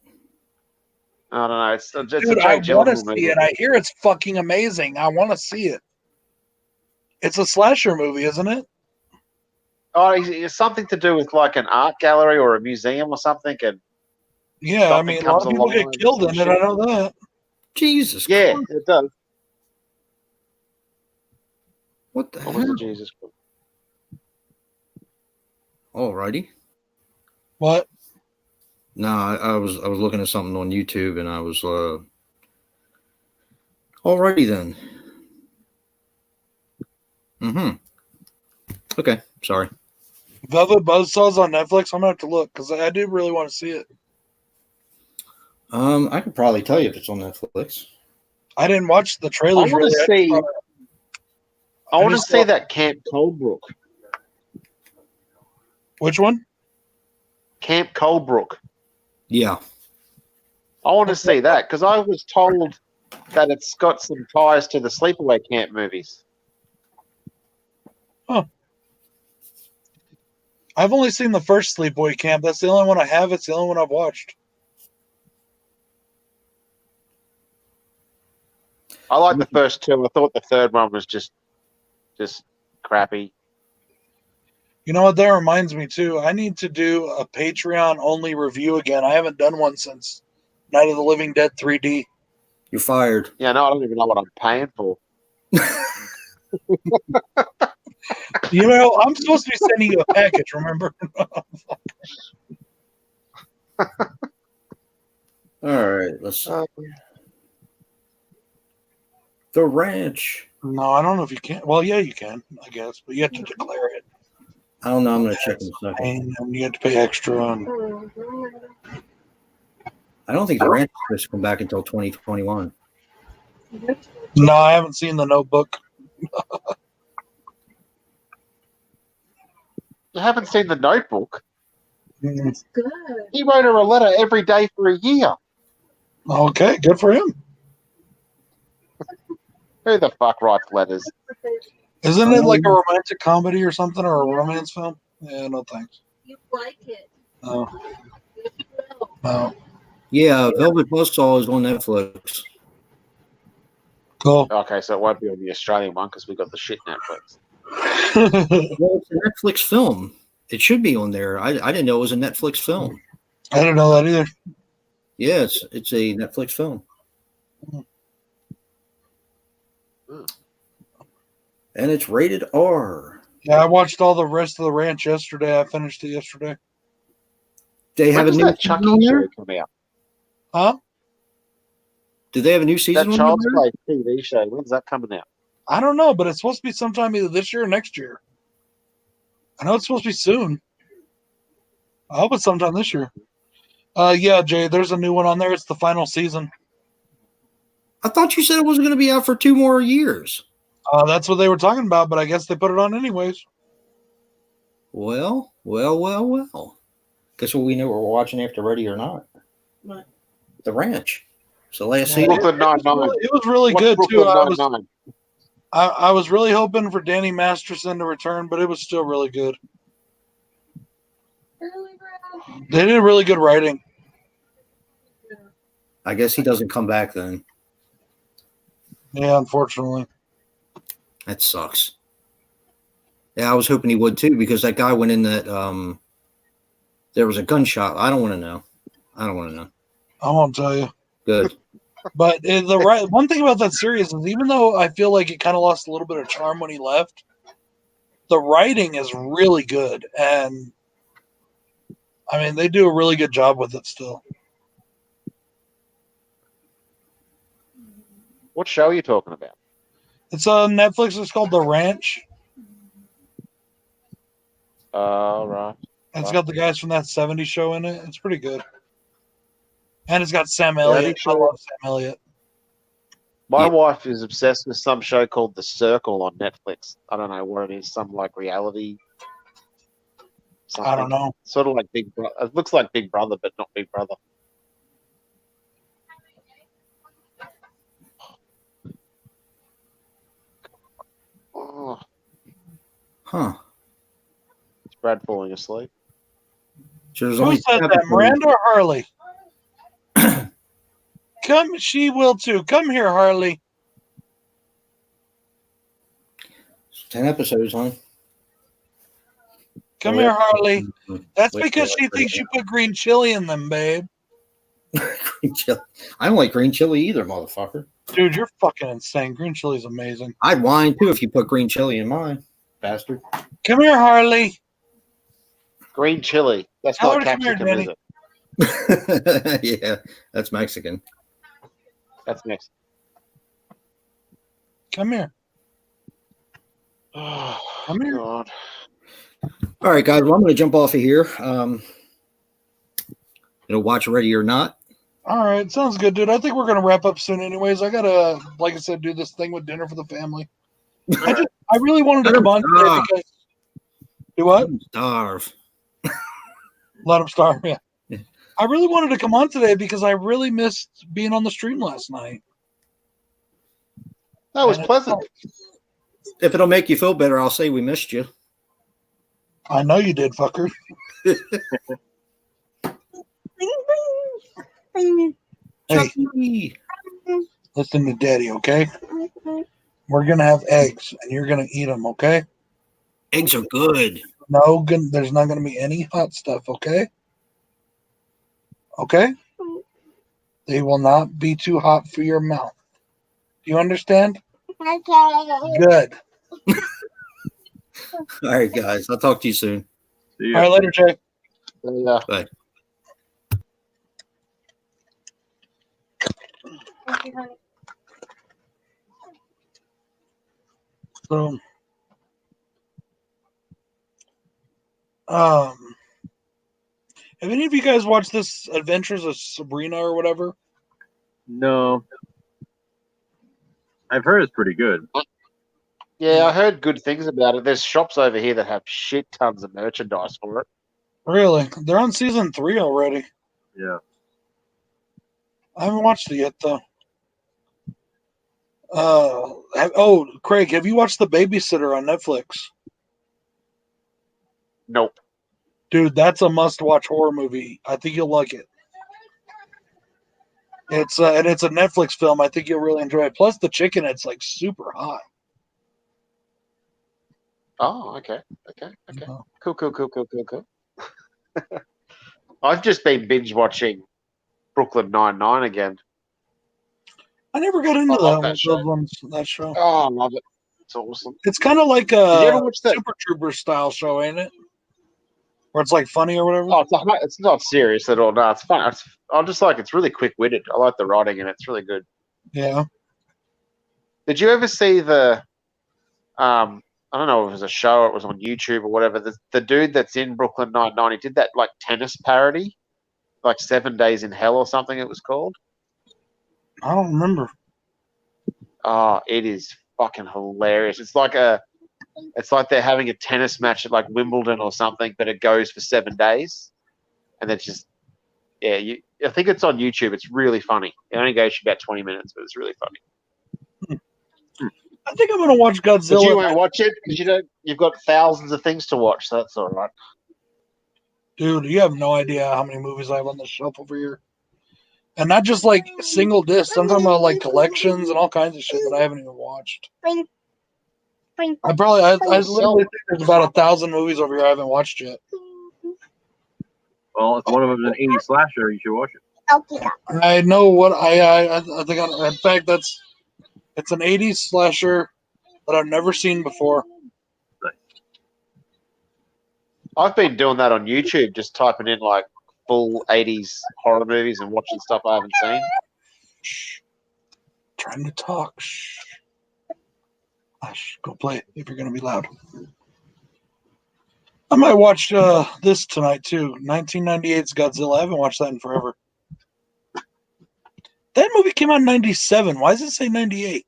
I don't know. It's a Dude, Jake I want to Gyllenhaal see movie. it. I hear it's fucking amazing. I want to see it. It's a slasher movie, isn't it? Oh, it's something to do with like an art gallery or a museum or something, and Yeah, I Something mean, a lot comes of people along get and killed in some it. I shit. know that. Jesus Yeah, Christ. it does. What the What was hell? the Jesus Christ? Alrighty. What? No, I was looking at something on YouTube and I was alrighty then. Okay, sorry. Velvet Buzzsaw's on Netflix. I'm gonna have to look because I do really want to see it. I could probably tell you if it's on Netflix. I didn't watch the I trailers want to really. see. I want to just see thought- that Camp Coldbrook. Which one? Camp Coldbrook. Yeah. I want to see that because I was told that it's got some ties to the Sleepaway Camp movies. I've only seen the first Sleepaway Camp. That's the only one I have. It's the only one I've watched. I like the first two. I thought the third one was just crappy. You know what? That reminds me too. I need to do a Patreon only review again. I haven't done one since Night of the Living Dead 3D. You're fired. Yeah, no, I don't even know what I'm paying for. You know, I'm supposed to be sending you a package, remember? Alright, let's see. The Ranch. No, I don't know if you can. Well, yeah, you can, I guess, but you have to declare it. I don't know. I'm going to check in a second. And you have to pay extra. And I don't think The Ranch is supposed to come back until 2021. no, I haven't seen The Notebook. You haven't seen The Notebook? Mm, It's good. He wrote her a letter every day for a year. Okay, good for him. Who the fuck writes letters? Isn't it like a romantic comedy or something, or a romance film? Yeah, no thanks. You like it. No, You will. no. Yeah, Velvet Buzzsaw is on Netflix. Cool. Okay, so it won't be on the Australian one because we got the shit Netflix. Well, it's a Netflix film. It should be on there. I didn't know it was a Netflix film. I didn't know that either. Yeah, it's a Netflix film. And it's rated R. Yeah, I watched all the rest of The Ranch yesterday. I finished it yesterday. They have When a does new that season Chucky on show there? come out? Huh? Do they have a new season That on Child's there? Play TV show, when's that coming out? I don't know, but it's supposed to be sometime either this year or next year. I know it's supposed to be soon. I hope it's sometime this year. Yeah, Jay, there's a new one on there. It's the final season. I thought you said it wasn't going to be out for 2 more years. That's what they were talking about, but I guess they put it on anyways. Well. Guess what we know we're watching after Ready or Not? What? The Ranch. It's the last Yeah. season. Brooklyn Nine-Nine. It was really What's good too. Brooklyn Nine-Nine? I was really hoping for Danny Masterson to return, but it was still really good. Really, bro? They did really good writing. I guess he doesn't come back then. Yeah, unfortunately. That sucks. Yeah, I was hoping he would too because that guy went in that there was a gunshot. I don't want to know. I won't tell you. Good. But one thing about that series is even though I feel like it kind of lost a little bit of charm when he left, the writing is really good. And I mean, they do a really good job with it still. What show are you talking about? It's on Netflix. It's called The Ranch. Right. It's got the guys from that 70s show in it. It's pretty good. And it's got Sam I Elliott. think I so. love Sam Elliott. My Yeah. wife is obsessed with some show called The Circle on Netflix. I don't know what it is. Some like reality. Something. I don't know. Sort of like Big Brother. It looks like Big Brother, but not Big Brother. Oh, Huh. is Brad falling asleep? So there's Who only said 7 that? Miranda or Harley? Come, she will too. Come here, Harley. 10 episodes, huh? Come Oh, here, yeah. Harley. That's Wait, because she wait, thinks wait. you put green chili in them, babe. green chili. I don't like green chili either, motherfucker. Dude, you're fucking insane. Green chili's amazing. I'd whine too if you put green chili in mine, bastard. Come here, Harley. Green chili. That's Tell not her to come here, capsicum, is Danny. it? Yeah, that's Mexican. That's next. Come here. Oh, Come here. God. All right, guys. Well, I'm going to jump off of here. Watch Ready or Not. All right, sounds good, dude. I think we're gonna wrap up soon, anyways. I gotta, like I said, do this thing with dinner for the family. I really wanted to come on today because do what? Starve. Let him starve. Yeah. I really wanted to come on today because I really missed being on the stream last night. That was pleasant. If it'll make you feel better, I'll say we missed you. I know you did, fucker. Hey, Chucky. listen to Daddy, okay? We're gonna have eggs, and you're gonna eat them, okay? Eggs are good. No, there's not gonna be any hot stuff, okay? Okay? They will not be too hot for your mouth. Do you understand? Okay. Good. All right, guys. I'll talk to you soon. See ya. All right, later, Jay. Yeah. Bye. So, have any of you guys watched this Adventures of Sabrina or whatever? No. I've heard it's pretty good. Yeah, I heard good things about it. There's shops over here that have shit tons of merchandise for it. Really? They're on season 3 already. Yeah. I haven't watched it yet, though. Craig, have you watched The Babysitter on Netflix? Nope. Dude, that's a must-watch horror movie. I think you'll like it. It's a Netflix film. I think you'll really enjoy it. Plus, the chicken, it's like super hot. Oh, okay. Uh-huh. Cool. I've just been binge watching Brooklyn Nine-Nine again. I never got into I love that show. that show. Oh, I love it. It's awesome. It's kind of like Did you ever a watch that? Super Trooper style show, ain't it? Where it's like funny or whatever. Oh, it's not serious at all. No, it's fun. It's really quick-witted. I like the writing in it. It's really good. Yeah. Did you ever see the I don't know if it was a show or it was on YouTube or whatever. The dude that's in Brooklyn Nine-Nine, he did that like tennis parody, like 7 Days in Hell or something it was called. I don't remember. Oh, it is fucking hilarious. It's like they're having a tennis match at like Wimbledon or something, but it goes for 7 days. And it's just, yeah, I think it's on YouTube. It's really funny. It only goes for about 20 minutes, but it's really funny. I think I'm gonna watch Godzilla. But you won't watch it because you've got thousands of things to watch, so that's all right. Dude, you have no idea how many movies I have on the shelf over here. And not just like single discs. I'm talking about like collections and all kinds of shit that I haven't even watched. I literally think there's about 1,000 movies over here I haven't watched yet. Well, if one of them is an 80s slasher, you should watch it. I know what I think. In fact, it's an 80s slasher that I've never seen before. I've been doing that on YouTube, just typing in like full 80s horror movies and watching stuff I haven't seen. Shh. Trying to talk. Shh. Hush. Go play it if you're going to be loud. I might watch this tonight too. 1998's Godzilla. I haven't watched that in forever. That movie came out in 97. Why does it say 98?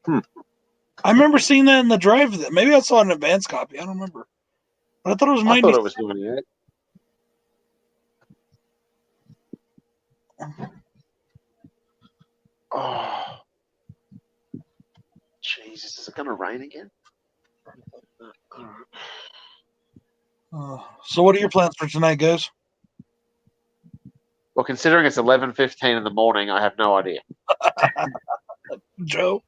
I remember seeing that in the drive. Maybe I saw an advance copy. I don't remember. But I thought it was 90. I thought it was 98. Oh, Jesus! Is it going to rain again? So what are your plans for tonight, guys? Well, considering it's 11:15 in the morning, I have no idea. Joe?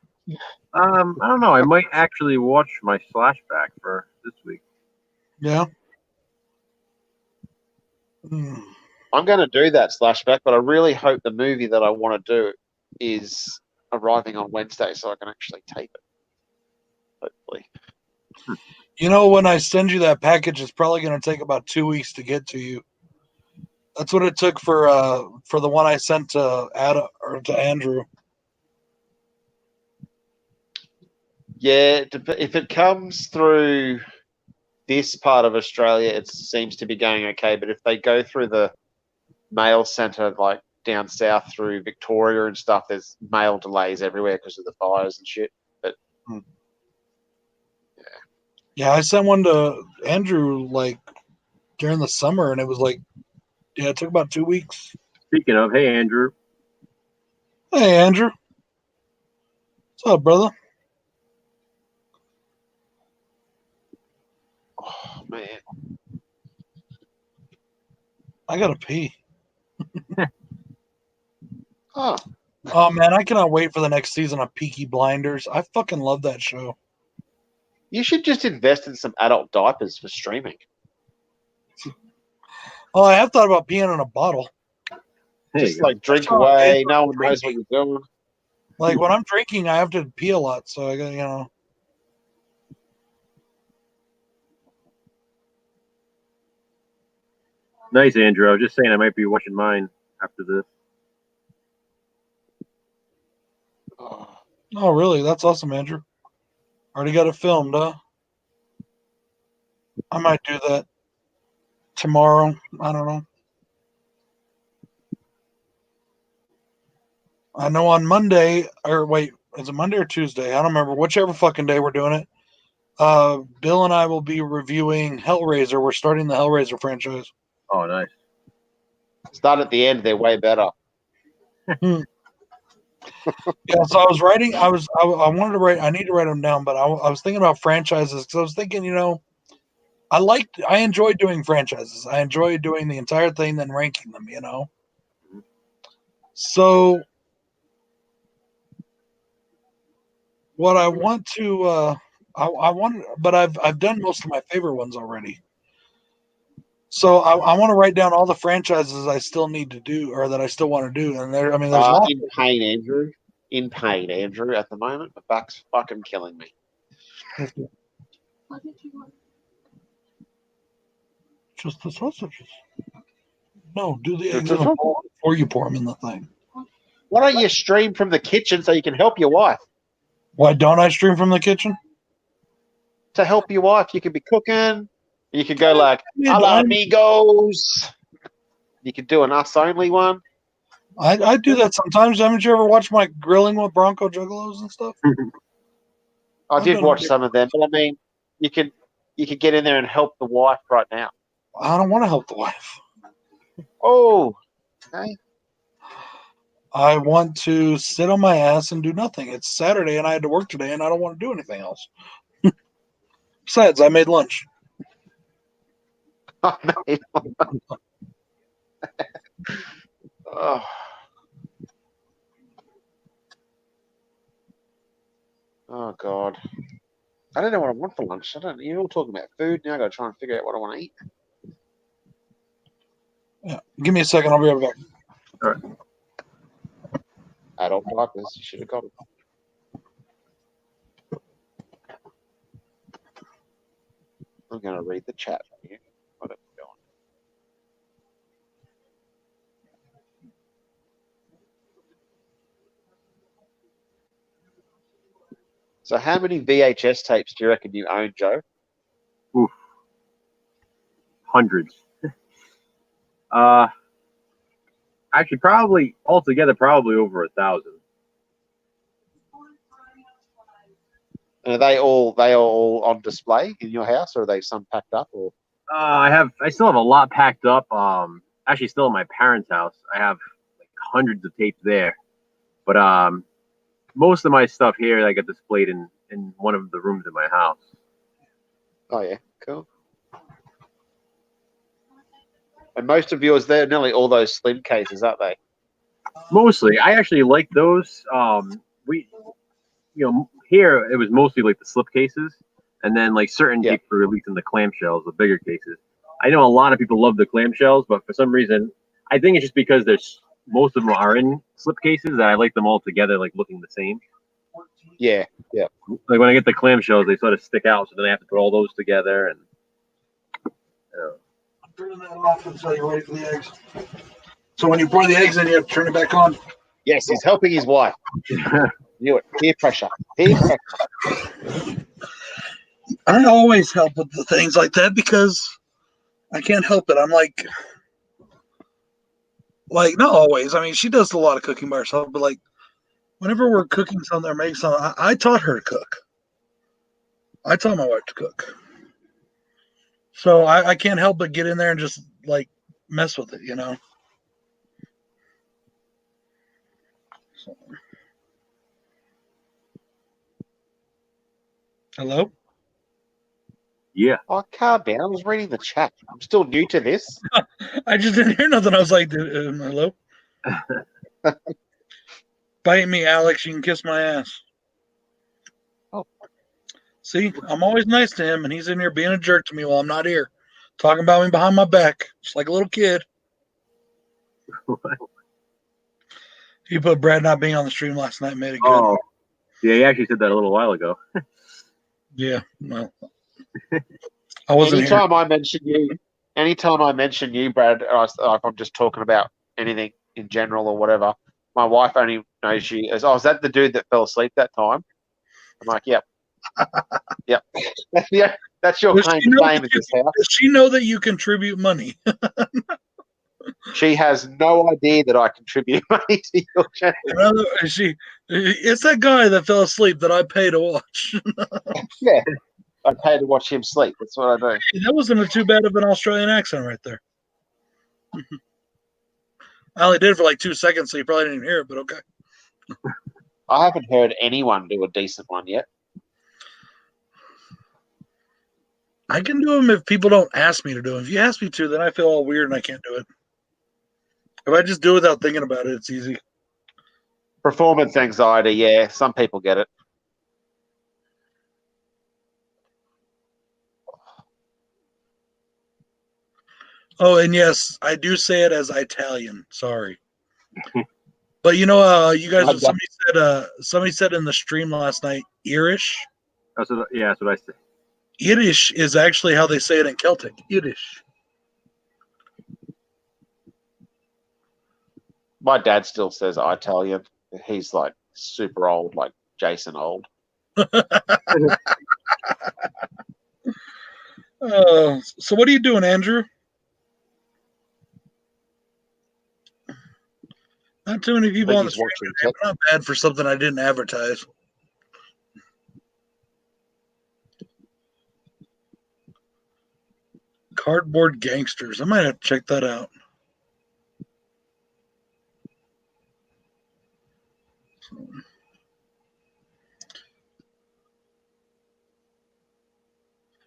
I don't know. I might actually watch my Slashback for this week. Yeah. I'm going to do that Slashback, but I really hope the movie that I want to do is arriving on Wednesday so I can actually tape it. Hopefully. You know, when I send you that package, it's probably going to take about 2 weeks to get to you. That's what it took for the one I sent to Andrew. Yeah, if it comes through this part of Australia, it seems to be going okay. But if they go through the mail centre, like down south through Victoria and stuff, there's mail delays everywhere because of the fires and shit. But yeah, I sent one to Andrew like during the summer, and it was like, yeah, it took about 2 weeks. Speaking of, hey Andrew. Hey, Andrew. What's up, brother? oh man, I gotta pee. oh Oh man, I cannot wait for the next season of Peaky Blinders. I fucking love that show. you should just invest in some adult diapers for streaming. Oh, I have thought about peeing in a bottle. Hey, Just like drink That's all away. right. No one knows what you're doing. Like when I'm drinking, I have to pee a lot, so I got, you know. nice, Andrew. I was just saying I might be watching mine after this. Oh, Oh, really? That's awesome, Andrew. Already got it filmed, huh? I might do that tomorrow. I don't know. I know on Monday, or wait, is it Monday or Tuesday? I don't remember. Whichever fucking day we're doing it. Bill and I will be reviewing Hellraiser. We're starting the Hellraiser franchise. Oh, nice. start at the end. They're way better. Yeah, so I was writing. I wanted to write. I need to write them down, but I was thinking about franchises because I was thinking, you know, I enjoy doing franchises. I enjoy doing the entire thing, then ranking them. You know, so what I want to, I want, but I've done most of my favorite ones already. So I want to write down all the franchises I still need to do, or that I still want to do. And there, I mean, there's lots. In pain, Andrew. In pain, Andrew. At the moment, my back's fucking killing me. Just the sausages. No, do the eggs in a bowl before you pour them in the thing. Why don't you stream from the kitchen so you can help your wife? Why don't I stream from the kitchen? To help your wife, you could be cooking. You could go like, Yeah, "Hola, amigos." You could do an us only one. I do that sometimes. Haven't you ever watched my grilling with Bronco Juggalos and stuff? I did watch some of them, but I mean, you could get in there and help the wife right now. I don't want to help the wife. Oh, okay. I want to sit on my ass and do nothing. It's Saturday and I had to work today and I don't want to do anything else. Besides, I made lunch. Oh. Oh God. I don't know what I want for lunch. You're all talking about food. Now I gotta try and figure out what I want to eat. Yeah. Give me a second, I'll be right back. All right. Adult diapers, you should have got it. I'm gonna read the chat from you. What are we doing? So how many VHS tapes do you reckon you own, Joe? Oof. Hundreds. Actually, probably altogether, probably over 1,000. And are they all on display in your house, or are they some packed up? Or I still have a lot packed up. Actually, still in my parents' house. I have like hundreds of tapes there, but most of my stuff here I got displayed in one of the rooms in my house. oh yeah, cool. And most of yours, they're nearly all those slim cases, aren't they? Mostly, I actually like those. Here it was mostly like the slip cases, and then like certain tapes were released in the clamshells, the bigger cases. I know a lot of people love the clamshells, but for some reason, I think it's just because there's most of them are in slipcases that I like them all together, like looking the same. Yeah. Like when I get the clamshells, they sort of stick out, so then I have to put all those together. And I'm turning that off until you're ready for the eggs. So when you pour the eggs in, you have to turn it back on. Yes, he's helping his wife. Knew it. Peer pressure. Peer pressure. I always help with the things like that because I can't help it. I'm like not always. I mean, she does a lot of cooking by herself, but like whenever we're cooking something or making something, I taught her to cook. I taught my wife to cook. So I can't help but get in there and just like mess with it, you know? So. Hello? yeah, Oh, calm down. I was reading the chat. I'm still new to this. I just didn't hear nothing. I was like, hello? Bite me, Alex. You can kiss my ass. Oh. See, I'm always nice to him, and he's in here being a jerk to me while I'm not here, talking about me behind my back, just like a little kid. He put Brad not being on the stream last night made it good. Oh, yeah, he actually said that a little while ago. Yeah, well, I wasn't here. Anytime I mention you, Brad, if I'm just talking about anything in general or whatever, my wife only knows you as, oh, is that the dude that fell asleep that time? I'm like, yep. Yep. Yeah, that's your claim to fame at this house. Does she know that you contribute money? She has no idea that I contribute money to your channel. It's that guy that fell asleep that I pay to watch. Yeah. I pay to watch him sleep. That's what I do. Hey, that wasn't too bad of an Australian accent right there. I only did it for like 2 seconds, so you probably didn't even hear it, but okay. I haven't heard anyone do a decent one yet. I can do them if people don't ask me to do them. If you ask me to, then I feel all weird and I can't do it. If I just do it without thinking about it, it's easy. Performance anxiety, yeah. Some people get it. Oh, and yes, I do say it as Italian. Sorry. But you know, you guys, somebody said in the stream last night, Irish. That's what I said. Yiddish is actually how they say it in Celtic. Yiddish. My dad still says Italian. He's like super old, like Jason old. So what are you doing, Andrew? Not too many people on the stream today, but not bad for something I didn't advertise. Cardboard Gangsters. I might have to check that out.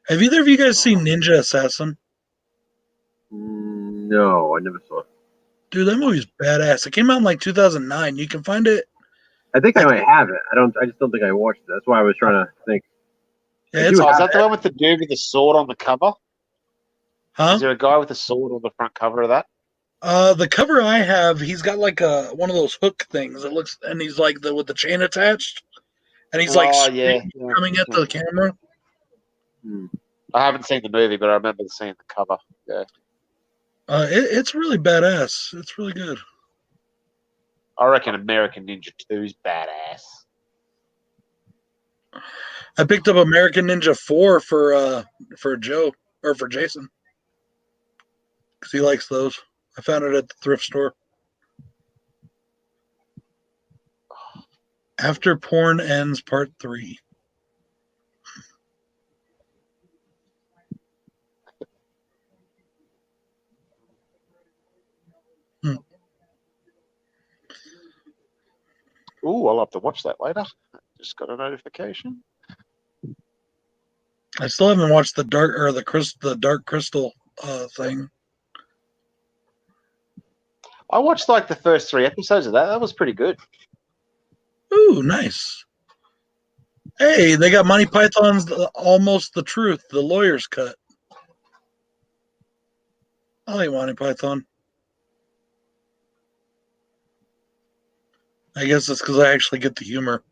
Have either of you guys seen Ninja Assassin? No, I never saw it. Dude, that movie's badass. It came out in like 2009. You can find it. I think I might have it. I just don't think I watched it. That's why I was trying to think. Yeah, is that the one with the dude with the sword on the cover? Huh? Is there a guy with a sword on the front cover of that? The cover I have, he's got like one of those hook things. It looks, and he's like with the chain attached, and he's like coming at the camera. I haven't seen the movie, but I remember seeing the cover. Yeah. It's really badass. It's really good. I reckon American Ninja 2 is badass. I picked up American Ninja 4 for Joe or for Jason because he likes those. I found it at the thrift store. After Porn Ends Part 3. Ooh, I'll have to watch that later. Just got a notification. I still haven't watched the Dark Crystal thing. I watched like the first 3 episodes of that. That was pretty good. Ooh, nice. Hey, they got Monty Python's Almost the Truth, the lawyer's cut. I like Monty Python. I guess it's because I actually get the humor.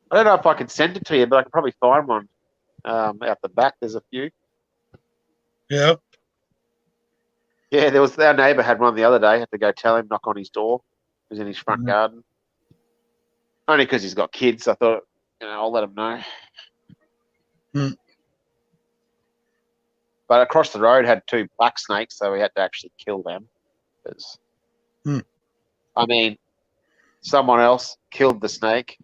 I don't know if I can send it to you, but I can probably find one out the back. There's a few. Yeah. Yeah, there was our neighbour had one the other day. I had to go tell him, knock on his door. He was in his front Mhm. garden. Only because he's got kids. I thought, I'll let him know. Hmm. But across the road had 2 black snakes, so we had to actually kill them. 'Cause, Hmm. I mean, someone else killed the snake.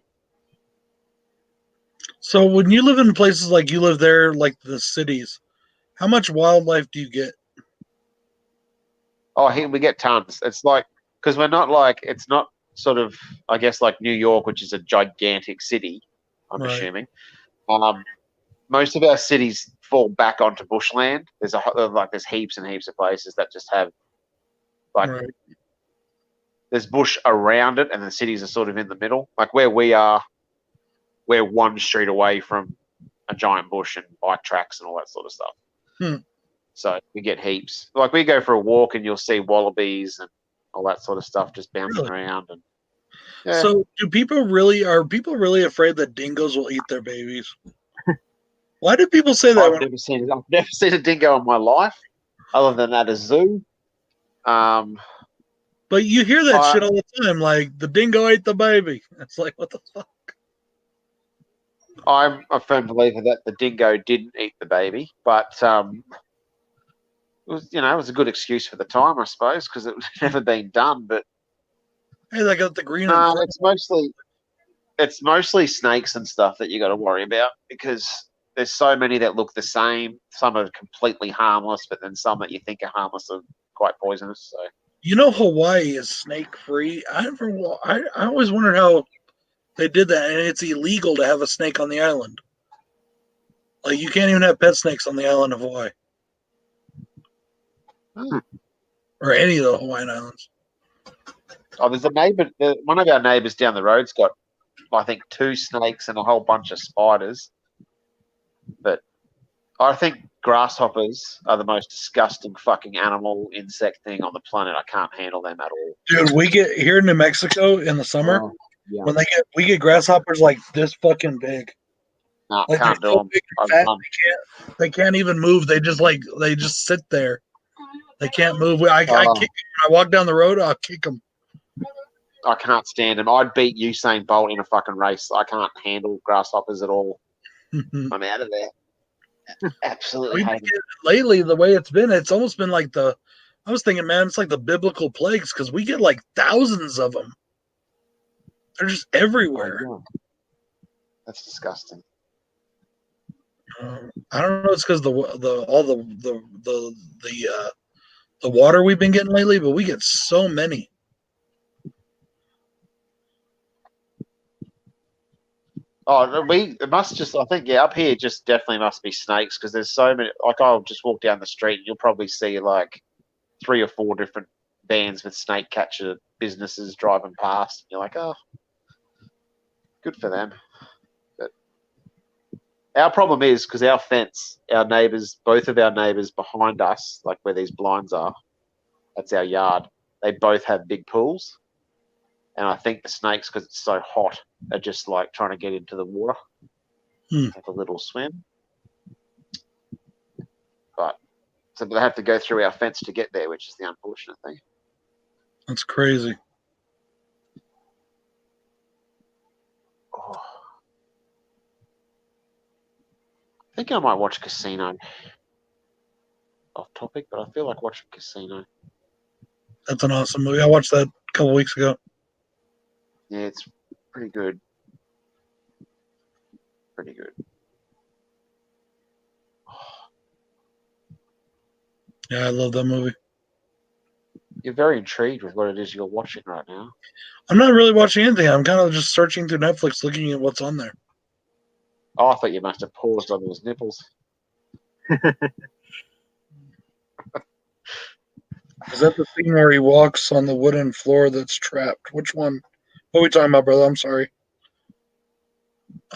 So when you live in places like you live there, like the cities, how much wildlife do you get? Oh, we get tons. It's like, because we're not like, it's not sort of, I guess, like New York, which is a gigantic city, I'm Right. assuming. Most of our cities fall back onto bushland. There's heaps and heaps of places that just have, like, Right. there's bush around it, and the cities are sort of in the middle. Like where we are, we're 1 street away from a giant bush and bike tracks and all that sort of stuff. Hmm. So we get heaps. Like we go for a walk and you'll see wallabies and all that sort of stuff just bouncing Really? around. And yeah. So are people really afraid that dingoes will eat their babies? Why do people say that? I've never seen a dingo in my life, other than at a zoo. But you hear that shit all the time, like the dingo ate the baby. It's like, what the fuck? I'm a firm believer that the dingo didn't eat the baby, but it was a good excuse for the time, I suppose, because it was never been done. But Hey, they got the green. no, it's mostly snakes and stuff that you got to worry about, because there's so many that look the same. Some are completely harmless, but then some that you think are harmless are quite poisonous. So Hawaii is snake free. I always wondered how they did that, and it's illegal to have a snake on the island. Like you can't even have pet snakes on the island of Hawaii, or any of the Hawaiian islands. oh, there's a neighbor. One of our neighbors down the road's got, I think, 2 snakes and a whole bunch of spiders. But I think grasshoppers are the most disgusting fucking insect thing on the planet. I can't handle them at all. Dude, we get here in New Mexico in the summer Yeah. when we get grasshoppers like this fucking big. No, Like can't they're do so them. big and fat, they can't even move. They just sit there. They can't move. I kick them. When I walk down the road, I'll kick them. I can't stand them. I'd beat Usain Bolt in a fucking race. I can't handle grasshoppers at all. I'm out of there. Absolutely hate them. Lately, the way it's been, it's almost been like I was thinking, man, it's like the biblical plagues because we get like thousands of them. They're just everywhere. Oh, yeah. That's disgusting. I don't know. It's because the water we've been getting lately, but we get so many. Oh, it must just, I think, up here just definitely must be snakes, because there's so many. Like, I'll just walk down the street and you'll probably see like 3 or 4 different vans with snake catcher businesses driving past. You're like, oh, good for them. But our problem is, because our fence, both of our neighbors behind us, like where these blinds are, that's our yard, they both have big pools. And I think the snakes, because it's so hot, are just like trying to get into the water, have a little swim. But so they have to go through our fence to get there, which is the unfortunate thing. That's crazy. Oh. I think I might watch Casino. Off topic, but I feel like watching Casino. That's an awesome movie. I watched that a couple weeks ago. Yeah, it's pretty good. Pretty good. Yeah, I love that movie. You're very intrigued with what it is you're watching right now. I'm not really watching anything. I'm kind of just searching through Netflix, looking at what's on there. Oh, I thought you must have paused on those nipples. Is that the thing where he walks on the wooden floor that's trapped? Which one? What are we talking about, brother? I'm sorry.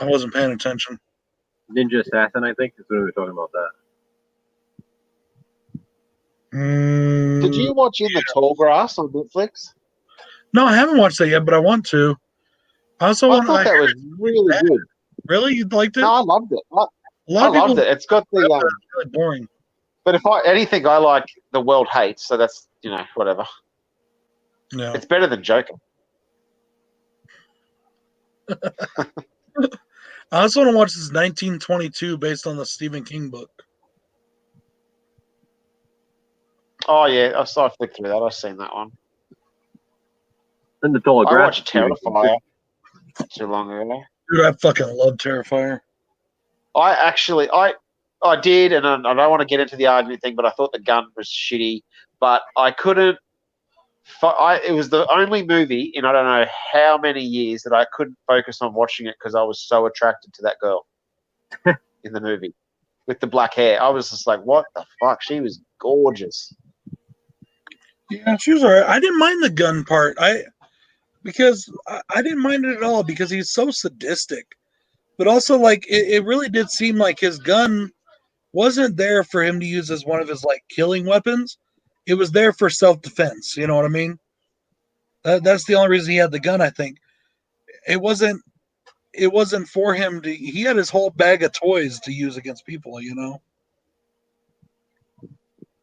I wasn't paying attention. Ninja Assassin, I think, is when we were talking about that. Did you watch In the Tall Grass on Netflix? No, I haven't watched that yet, but I want to. I also I want. thought that was really good. Really, you liked it? No, I loved it. A lot I of people loved it. It's got the really boring. but if anything I like the world hates, so that's whatever. Yeah. It's better than Joker. I also want to watch this 1922 based on the Stephen King book. Oh yeah, I saw I flicked through that. I've seen that one. And the Tall I Grass. watched Terrifier not too long ago. Dude, I fucking love Terrifier. I did, and I don't want to get into the argument thing, but I thought the gun was shitty. But I couldn't. It was the only movie in I don't know how many years that I couldn't focus on watching it because I was so attracted to that girl in the movie with the black hair. I was just like, what the fuck? She was gorgeous. Yeah, she was alright. I didn't mind the gun part. Because I didn't mind it at all because he's so sadistic. But also, like, it really did seem like his gun wasn't there for him to use as one of his, like, killing weapons. It was there for self-defense. You know what I mean? That's the only reason he had the gun, I think. It wasn't for him to... He had his whole bag of toys to use against people, you know?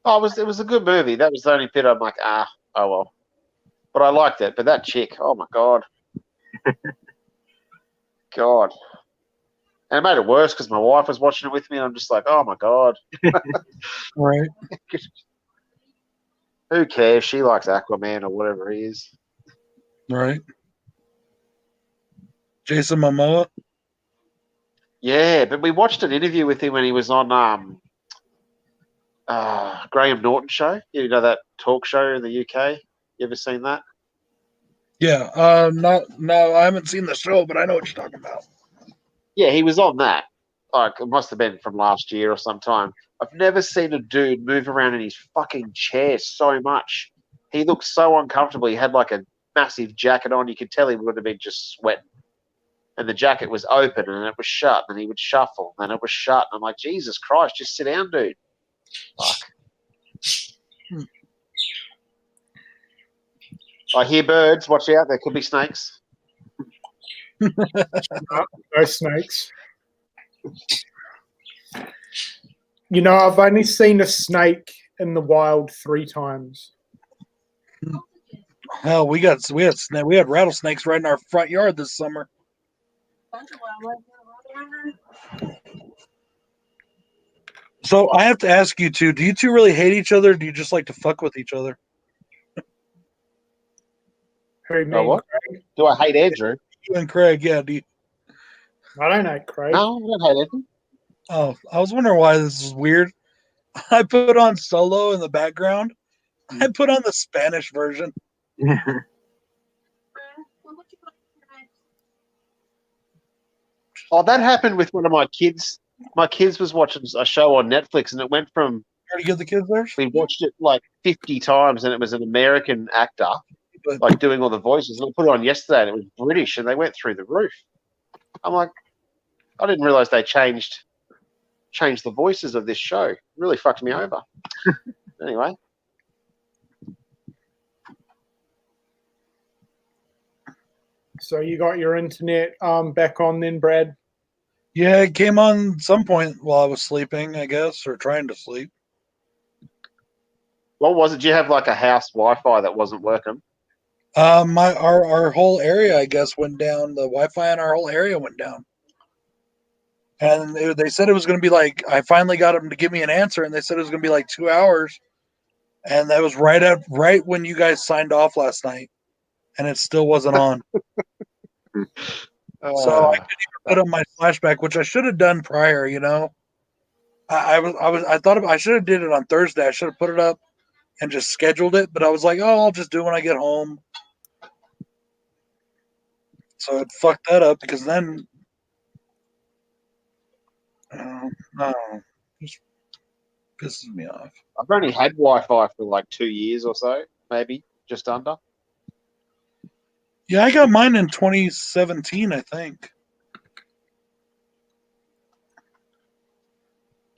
Oh, it was a good movie. That was the only bit I'm like, oh well. But I liked it. But that chick, oh my God. God. And it made it worse because my wife was watching it with me, and I'm just like, oh my God. Right. Who cares? She likes Aquaman or whatever he is. Right. Jason Momoa? Yeah, but we watched an interview with him when he was on Graham Norton show. You know that talk show in the UK? You ever seen that? Yeah. No, I haven't seen the show, but I know what you're talking about. Yeah, he was on that. Like, it must have been from last year or sometime. I've never seen a dude move around in his fucking chair so much. He looked so uncomfortable. He had like a massive jacket on. You could tell he would have been just sweating. And the jacket was open and it was shut. And he would shuffle and it was shut. And I'm like, Jesus Christ, just sit down, dude. Fuck. I hear birds. Watch out. There could be snakes. No snakes. You know, I've only seen a snake in the wild 3 times. Hell, we had rattlesnakes right in our front yard this summer. So I have to ask you two, do you two really hate each other? Or do you just like to fuck with each other? Who, me Oh, and what? Craig? Do I hate Andrew? You and Craig, yeah. Do you? I don't hate Craig. No, I don't hate Andrew. Oh, I was wondering why this is weird. I put on Solo in the background. I put on the Spanish version. Oh, that happened with one of my kids. My kids was watching a show on Netflix, and it went from Try to give the kids theirs. we watched it like 50 times, and it was an American actor like doing all the voices. And I put it on yesterday, and it was British, and they went through the roof. I'm like, I didn't realize they changed the voices of this show. It really fucked me over. Anyway. So you got your internet back on then, Brad? Yeah, it came on some point while I was sleeping, I guess, or trying to sleep. What was it? Did you have like a house Wi-Fi that wasn't working? Our whole area, I guess, went down. The Wi-Fi in our whole area went down. And they said it was going to be like, I finally got them to give me an answer, and they said it was going to be like 2 hours. And that was right when you guys signed off last night, and it still wasn't on. So I couldn't even put on my flashback, which I should have done prior. You know, I thought I should have did it on Thursday. I should have put it up and just scheduled it, but I was like, oh, I'll just do it when I get home. So it fucked that up because then, no, just pisses me off. I've only had Wi-Fi for like 2 years or so, maybe just under. Yeah, I got mine in 2017, I think.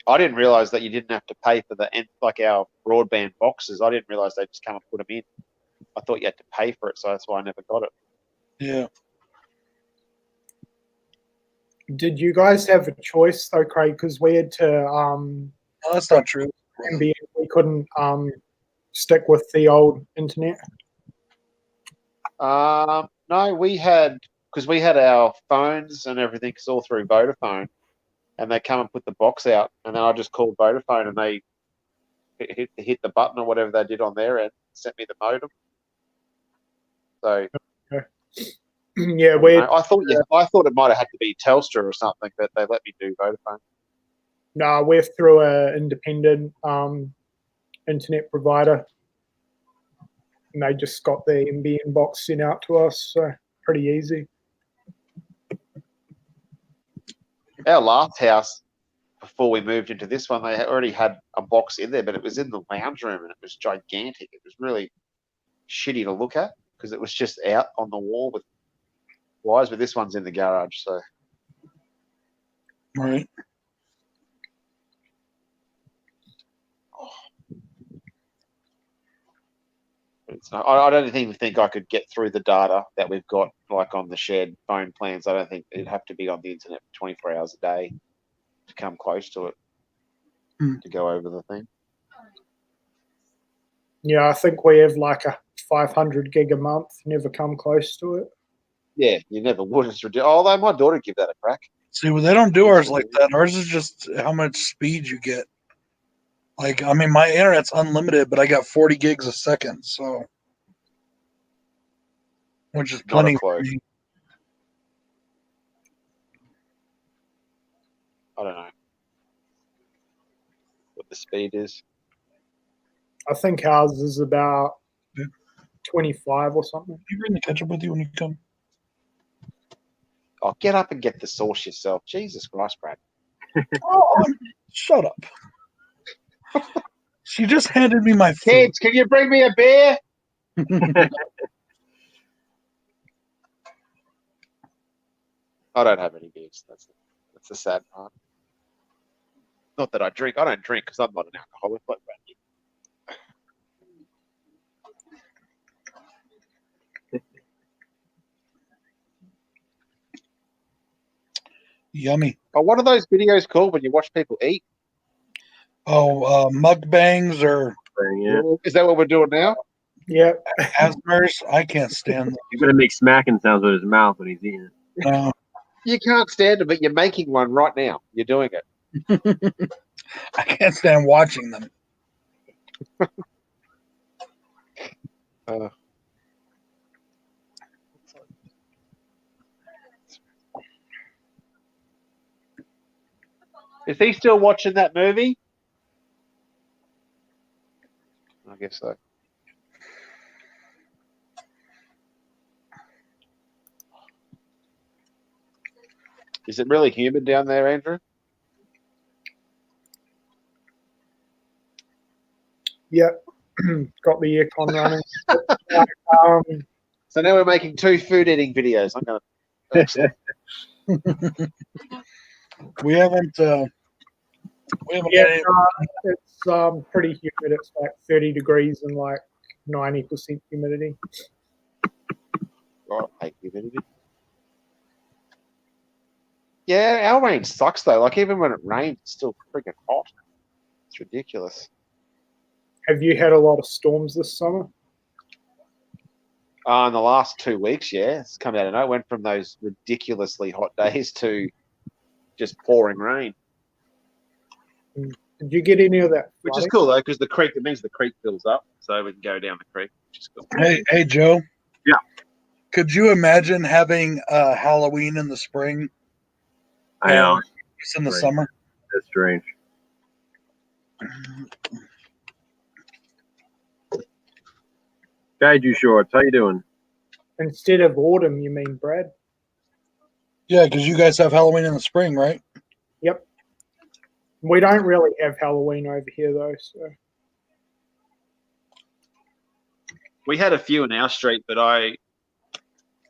I didn't realize that you didn't have to pay for like our broadband boxes. I didn't realize they just come and put them in. I thought you had to pay for it, so that's why I never got it. Yeah. Did you guys have a choice though, Craig? Because we had to No, that's not true. MBN, we couldn't stick with the old internet. No, we had our phones and everything all through Vodafone, and they come and put the box out, and then I just called Vodafone and they hit the button or whatever they did on their end, sent me the modem. So Yeah, we I thought it might have had to be Telstra or something, but they let me do Vodafone. no, we're through an independent internet provider, and they just got the MBN box sent out to us, so pretty easy. Our last house, before we moved into this one, they already had a box in there, but it was in the lounge room and it was gigantic. It was really shitty to look at because it was just out on the wall with wires, but this one's in the garage, so. Right. I don't even think I could get through the data that we've got, like on the shared phone plans. I don't think it'd have to be on the internet for 24 hours a day to come close to it, to go over the thing. Yeah, I think we have like a 500 gig a month, never come close to it. Yeah, you never would. It's ridiculous. Although my daughter give that a crack. See, well, they don't do ours like that. Ours is just how much speed you get. Like, I mean, my internet's unlimited, but I got 40 gigs a second, so which is plenty for me. I don't know what the speed is. I think ours is about 25 or something. You bring the ketchup with you when you come? Oh, get up and get the sauce yourself. Jesus Christ, Brad. Shut up. She just handed me my food. Kids, can you bring me a beer? I don't have any beers. That's the sad part. Not that I drink. I don't drink because I'm not an alcoholic like Randy. Yummy. Oh, what are those videos called when you watch people eat? Oh, mukbangs or is that what we're doing now? Yeah. Asmers. I can't stand them. He's gonna make smacking sounds with his mouth when he's eating it. No. You can't stand them, but you're making one right now. You're doing it. I can't stand watching them. Is he still watching that movie? I guess so. Is it really humid down there, Andrew? Yep. Got the aircon running. So now we're making 2 food eating videos. I'm gonna. Excellent. We haven't. Yeah, it's pretty humid. It's like 30 degrees and like 90% humidity. Oh, I hate humidity. Yeah, our rain sucks though. Like even when it rains, it's still freaking hot. It's ridiculous. Have you had a lot of storms this summer? In the last 2 weeks, yeah, it's come out of nowhere. It went from those ridiculously hot days to just pouring rain. Did you get any of that? Which is cool though, because it means the creek fills up, so we can go down the creek, which is cool. Hey, Joe. Yeah. Could you imagine having Halloween in the spring? I know. It's in the summer. That's strange. Guide you shorts. How you doing? Instead of autumn, you mean, Brad? Yeah, because you guys have Halloween in the spring, right? Yep. We don't really have Halloween over here, though. So We had a few in our street, but I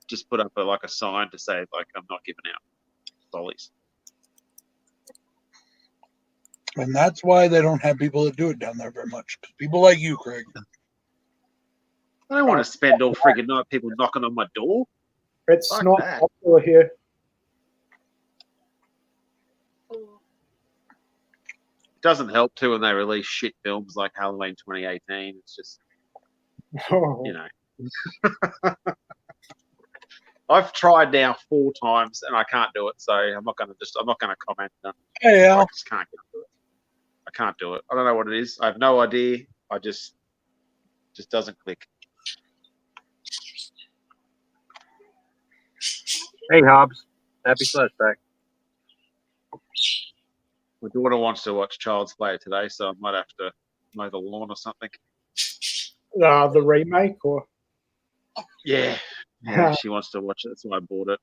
just put up a sign to say like I'm not giving out dollies. And that's why they don't have people that do it down there very much. 'Cause people like you, Craig. I don't want to spend all friggin' night people knocking on my door. It's Fuck not that. popular here. It doesn't help too when they release shit films like Halloween 2018. It's just, you know. I've tried now 4 times and I can't do it, so I'm not gonna comment. Hey, I Al. just can't do it. I can't do it. I don't know what it is. I have no idea. I just doesn't click. Hey, Hobbs. Happy Slashback. My daughter wants to watch Child's Play today, so I might have to mow the lawn or something. The remake, or Yeah, she wants to watch it. That's why I bought it.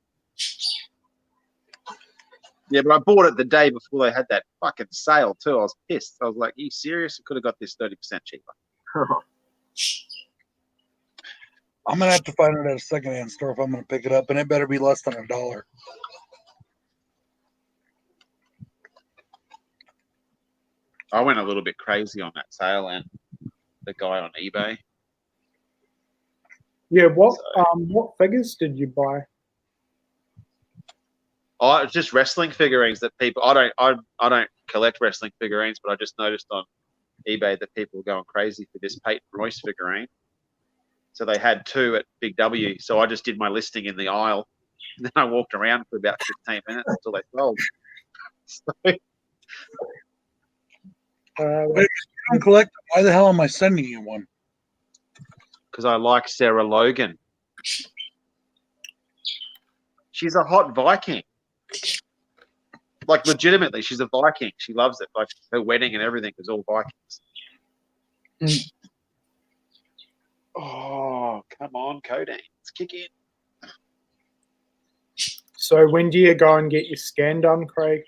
Yeah, but I bought it the day before they had that fucking sale too. I was pissed. I was like, "Are you serious? I could have got this 30% cheaper." I'm gonna have to find it at a secondhand store if I'm gonna pick it up, and it better be less than $1. I went a little bit crazy on that sale and the guy on eBay. yeah. What figures did you buy? Oh, it's just wrestling figurines that people. I don't collect wrestling figurines, but I just noticed on eBay that people were going crazy for this Peyton Royce figurine. So they had 2 at Big W. So I just did my listing in the aisle. And then I walked around for about 15 minutes until they sold. So, Wait, if you don't collect, why the hell am I sending you one? because I like Sarah Logan. She's a hot Viking. Like, legitimately, she's a Viking. She loves it. Like, her wedding and everything was all Vikings. Mm. Oh, come on, codeine. Let's kick in. So when do you go and get your scan done, Craig?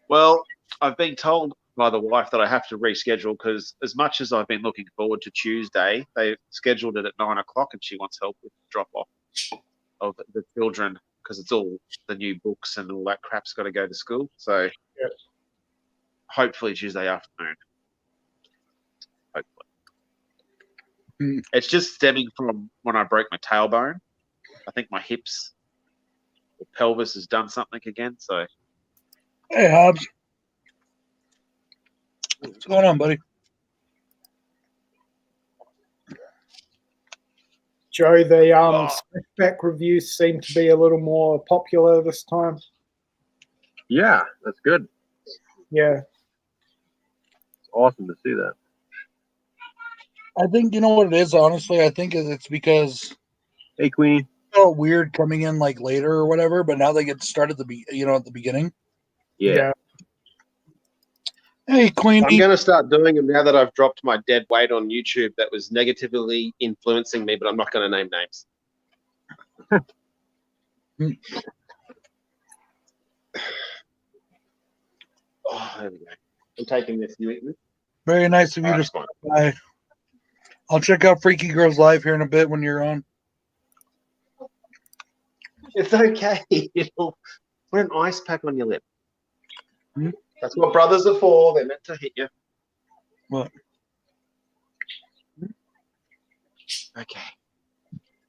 Well, I've been told by the wife that I have to reschedule because as much as I've been looking forward to Tuesday, they scheduled it at 9 o'clock and she wants help with the drop-off of the children because it's all the new books and all that crap's got to go to school. So Yep. Hopefully Tuesday afternoon. Hopefully. Mm. It's just stemming from when I broke my tailbone. I think my hips or pelvis has done something again. So Hey, Hobbs. What's going on, buddy? Joe, the Slashback reviews seem to be a little more popular this time. Yeah, that's good. Yeah. It's awesome to see that. I think you know what it is. Honestly, I think it's because Hey, Queenie. it felt weird coming in like later or whatever, but now they get started at the beginning. Yeah. Hey, Queenie. I'm going to start doing them now that I've dropped my dead weight on YouTube that was negatively influencing me, but I'm not going to name names. Oh, there we go. I'm taking this. You eating it? Very nice of you to That's stop fine. by. I'll check out Freaky Girls Live here in a bit when you're on. It's okay. It'll put an ice pack on your lip. Hmm? That's what brothers are for. They're meant to hit you. What? Okay.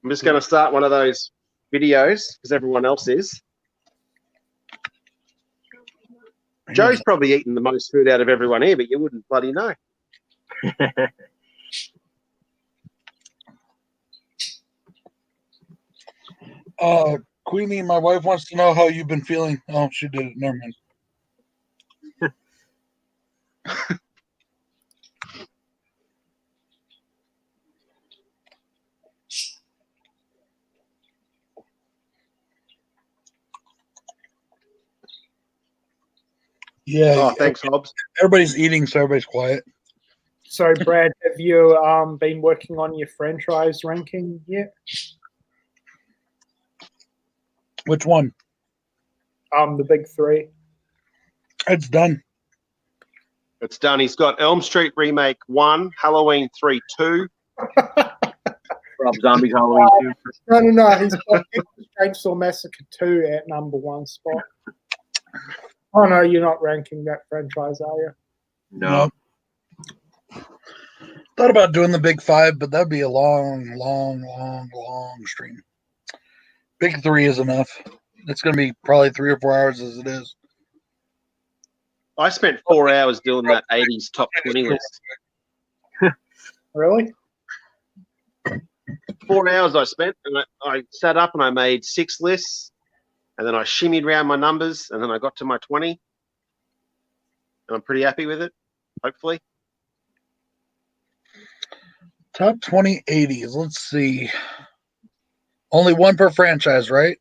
I'm just going to start one of those videos because everyone else is. Joe's probably eaten the most food out of everyone here, but you wouldn't bloody know. Queenie, my wife wants to know how you've been feeling. Oh, she did it. Never mind. Yeah. Oh, thanks, Hobbs. Everybody's eating, so everybody's quiet. So, Brad, have you been working on your franchise ranking yet? Which one? The big 3. It's done. It's done. He's got Elm Street Remake 1, Halloween 3, 2. Rob Zombie's Halloween 2. No. He's got Chainsaw Massacre 2 at number 1 spot. Oh, no, you're not ranking that franchise, are you? No. Thought about doing the big 5, but that'd be a long stream. Big 3 is enough. It's going to be probably 3 or 4 hours as it is. I spent 4 hours doing that 80s top 20 list. Really? 4 hours I spent, and I sat up and I made 6 lists, and then I shimmied around my numbers, and then I got to my 20, and I'm pretty happy with it, hopefully. Top 20 80s. Let's see. Only one per franchise, right?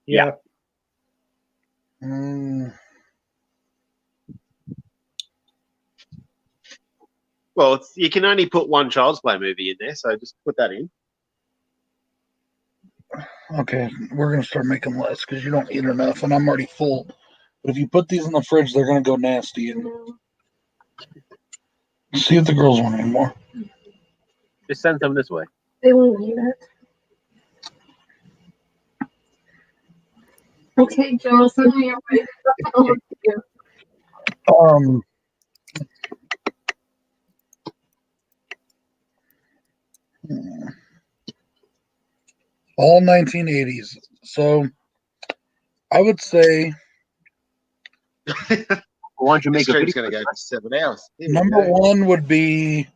Yeah. Well, you can only put one Child's Play movie in there, so just put that in. Okay, we're going to start making less because you don't eat enough, and I'm already full. But if you put these in the fridge, they're going to go nasty. And see if the girls want any more. Just send some this way. They won't eat it. Okay, Joe, send me your way. All 1980s. So I would say Why don't you make a This stream's video? going to go for 7 hours. Here we number go. 1 would be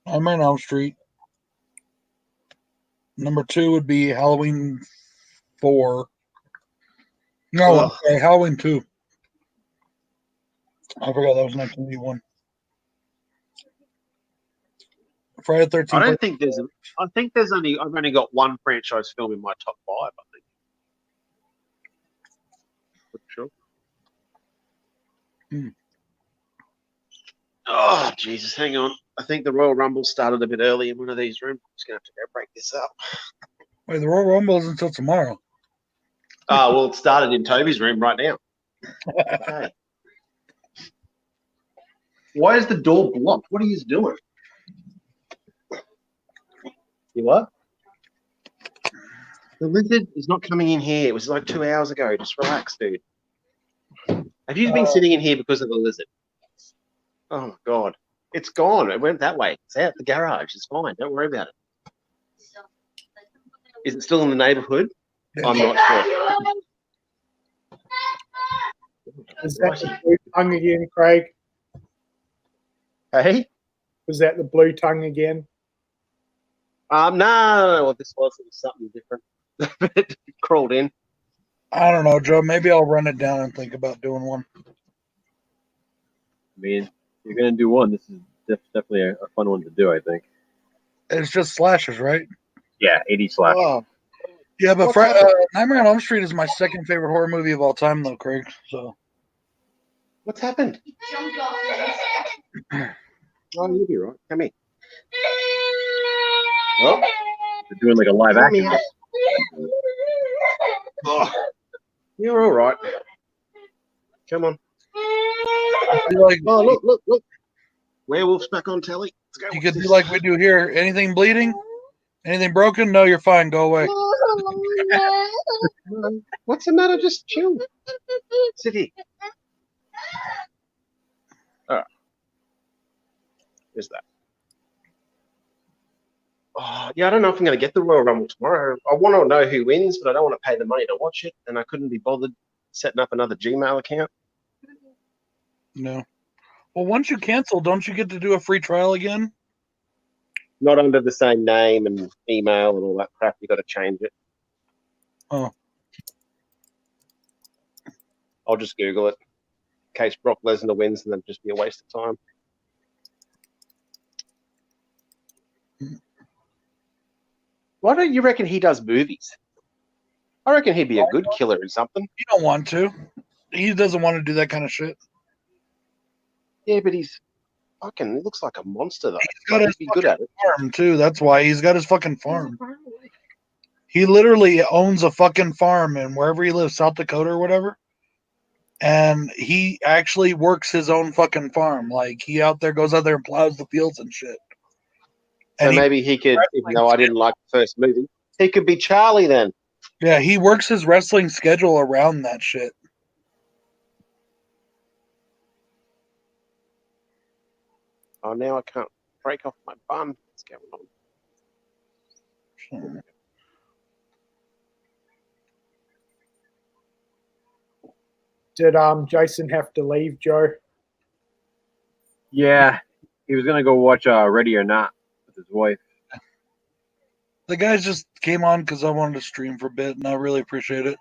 Nightmare on Elm Street. Number 2 would be Halloween 4. No, Ugh. okay, Halloween 2. I forgot that was 1981. Friday the 13th. I don't think there's. I think there's only. I've only got one franchise film in my top 5. I think. Pretty sure. Oh Jesus! Hang on. I think the Royal Rumble started a bit early in one of these rooms. I'm just gonna have to go break this up. Wait, the Royal Rumble isn't until tomorrow. Oh well, it started in Toby's room right now. Okay. Why is the door blocked? What are you doing? You what? The lizard is not coming in here. It was like 2 hours ago. Just relax, dude. Have you been sitting in here because of the lizard? Oh my god. It's gone. It went that way. It's out the garage. It's fine. Don't worry about it. Is it still in the neighborhood? I'm not sure. Is that the blue tongue again, Craig? Hey? Was that the blue tongue again? No. Well, this was something different. It crawled in. I don't know, Joe. Maybe I'll run it down and think about doing one. I mean, if you're gonna do one, this is definitely a fun one to do. I think. It's just slashers, right? Yeah, 80 slash. Oh, Yeah, but What's happened? Nightmare on Elm Street is my second favorite horror movie of all time, though, Craig. So what's happened? Oh, you'll be right. Come here. Oh, They're doing like a live action. oh, you're all right. Come on. like Oh, look. Werewolf's back on telly. Let's go you watch could this. do like we do here. Anything bleeding? Anything broken? No, you're fine. Go away. What's the matter? Just chill. Sit here. All right. There's that. Oh, yeah, I don't know if I'm going to get the Royal Rumble tomorrow. I want to know who wins, but I don't want to pay the money to watch it, and I couldn't be bothered setting up another Gmail account. No. Well, once you cancel, don't you get to do a free trial again? Not under the same name and email and all that crap. You got to change it. Oh. I'll just Google it. In case Brock Lesnar wins, and that'd just be a waste of time. Why don't you reckon he does movies? I reckon he'd be a good killer in something. You don't want to. He doesn't want to do that kind of shit. Yeah, but he's fucking. He looks like a monster though. He's got Like, his he'd be good at it. farm too. That's why he's got his fucking farm. He literally owns a fucking farm in wherever he lives, South Dakota or whatever. And he actually works his own fucking farm. Like he goes out there and plows the fields and shit. So And maybe he could, even though I didn't like the first movie, he could be Charlie then. yeah, he works his wrestling schedule around that shit. Oh, now I can't. break off my bun. What's going on? Did Jason have to leave, Joe? Yeah, he was gonna go watch Ready or Not with his wife. The guys just came on because I wanted to stream for a bit, and I really appreciate it.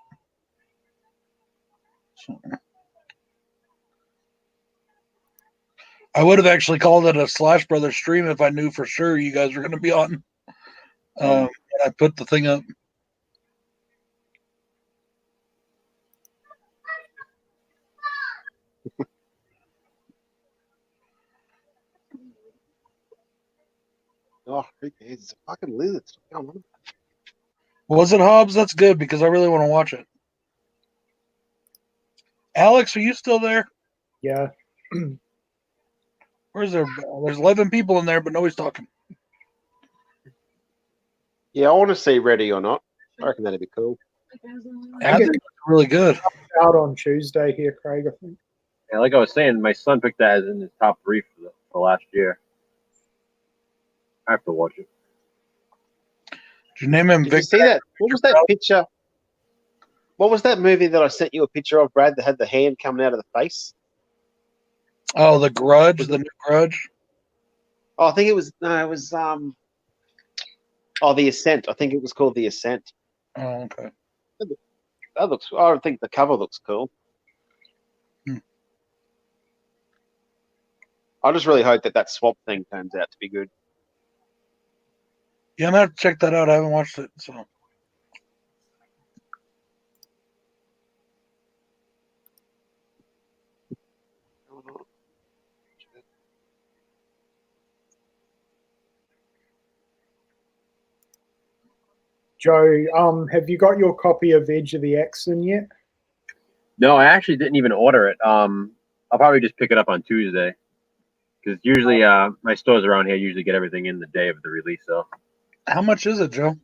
So, I would have actually called it a Slash Brothers stream if I knew for sure you guys were going to be on. And I put the thing up. Oh, it's a fucking lizard. Come on. Was it Hobbs? That's good because I really want to watch it. Alex, are you still there? Yeah. Where's there? There's 11 people in there, but nobody's talking. Yeah, I want to see Ready or Not. I reckon that'd be cool. I think it's really good. Out on Tuesday here, Craig, I think. Yeah, like I was saying, my son picked that as in his top 3 for last year. I have to watch it. Did you name him Did you see that? What was that picture? What was that movie that I sent you a picture of, Brad, that had the hand coming out of the face? Oh, The Grudge, the new Grudge. Oh, I think it was The Ascent. I think it was called The Ascent. Oh, okay. That looks. I think the cover looks cool. I just really hope that swamp thing turns out to be good. Yeah, I'm gonna have to check that out. I haven't watched it, so. Joe, have you got your copy of Edge of the Axon yet? No, I actually didn't even order it. I'll probably just pick it up on Tuesday because usually my stores around here usually get everything in the day of the release. So, how much is it, Joe?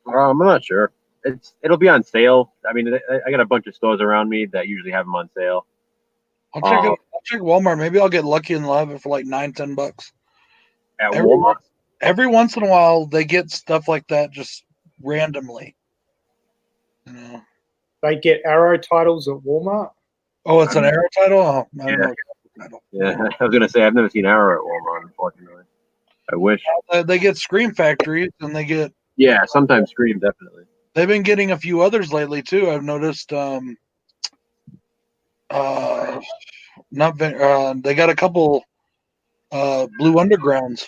I'm not sure. It'll be on sale. I mean, I got a bunch of stores around me that usually have them on sale. I'll check it. I'll check Walmart. Maybe I'll get lucky and they'll have it for like $9-10. At Walmart? Every once in a while, they get stuff like that just randomly. You know. They get Arrow titles at Walmart. Oh, it's an Arrow title? Oh, I don't know. Yeah, I was gonna say I've never seen Arrow at Walmart, unfortunately. I wish. They get Scream Factories and they get. Yeah, sometimes Scream, definitely. They've been getting a few others lately too. I've noticed. They got a couple Blue Undergrounds.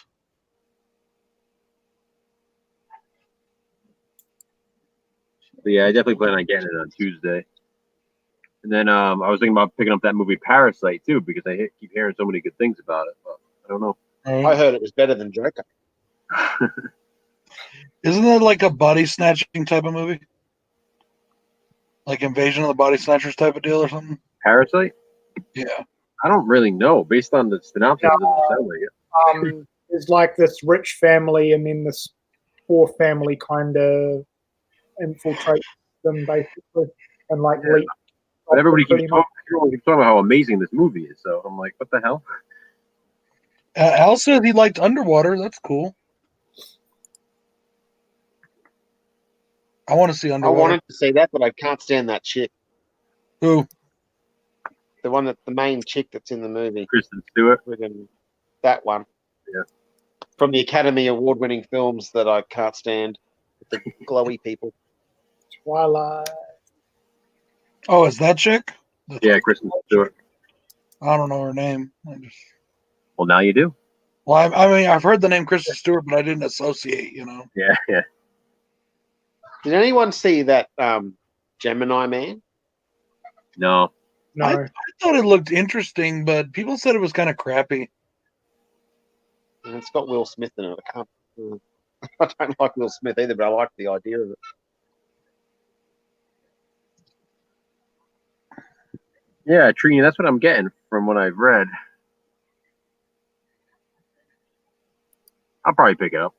But yeah, I definitely plan on getting it on Tuesday. And then I was thinking about picking up that movie Parasite too because I keep hearing so many good things about it. But I don't know. I heard it was better than Joker. Isn't that like a body snatching type of movie? Like Invasion of the Body Snatchers type of deal or something? Parasite? Yeah. I don't really know. Based on the synopsis, it doesn't sound like it. There's like this rich family and then this poor family kind of infiltrates them basically and like leak. But everybody keeps talking about how amazing this movie is. So I'm like, what the hell? Al said he liked Underwater. That's cool. I want to see Underwater. I wanted to see that, but I can't stand that chick. Who? The main chick that's in the movie. Kristen Stewart. That one. Yeah. From the Academy Award-winning films that I can't stand. The glowy people. Twilight. Oh, is that chick? Yeah, Kristen Stewart. I don't know her name. Well, now you do. Well, I mean, I've heard the name Kristen Stewart, but I didn't associate, you know. Yeah, yeah. Did anyone see that Gemini Man? No. No. I thought it looked interesting, but people said it was kind of crappy. And it's got Will Smith in it. I don't like Will Smith either, but I like the idea of it. Yeah, Trini, that's what I'm getting from what I've read. I'll probably pick it up.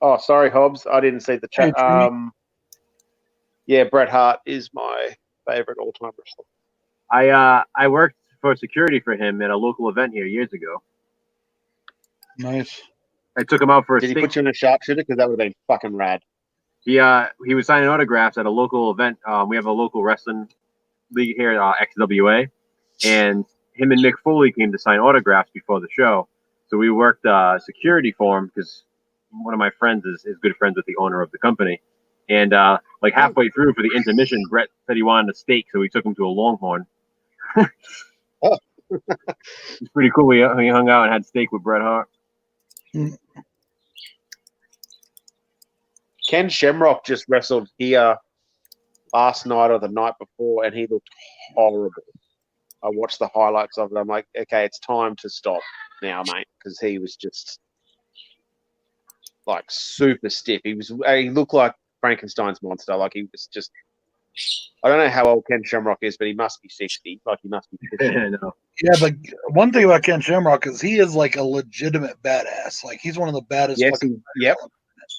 Oh, sorry, Hobbs. I didn't see the chat. Yeah, Bret Hart is my favorite all-time wrestler. I worked for security for him at a local event here years ago. Nice. I took him out for a Did he steak. put you in a sharpshooter? Because that would have been fucking rad. He was signing autographs at a local event. We have a local wrestling league here, XWA, and him and Mick Foley came to sign autographs before the show. So we worked security for him because one of my friends is good friends with the owner of the company. And like halfway through for the intermission, Brett said he wanted a steak, so we took him to a Longhorn. Oh. It's pretty cool. We hung out and had steak with Bret Hart. Ken Shamrock just wrestled here last night or the night before, and he looked horrible. I watched the highlights of it. I'm like, okay, it's time to stop now, mate, because he was just like super stiff. He looked like Frankenstein's monster. Like he was just. I don't know how old Ken Shamrock is, but he must be 60. Like he must be 50. No. Yeah, but one thing about Ken Shamrock is he is like a legitimate badass. Like he's one of the baddest. Yes, fucking yep.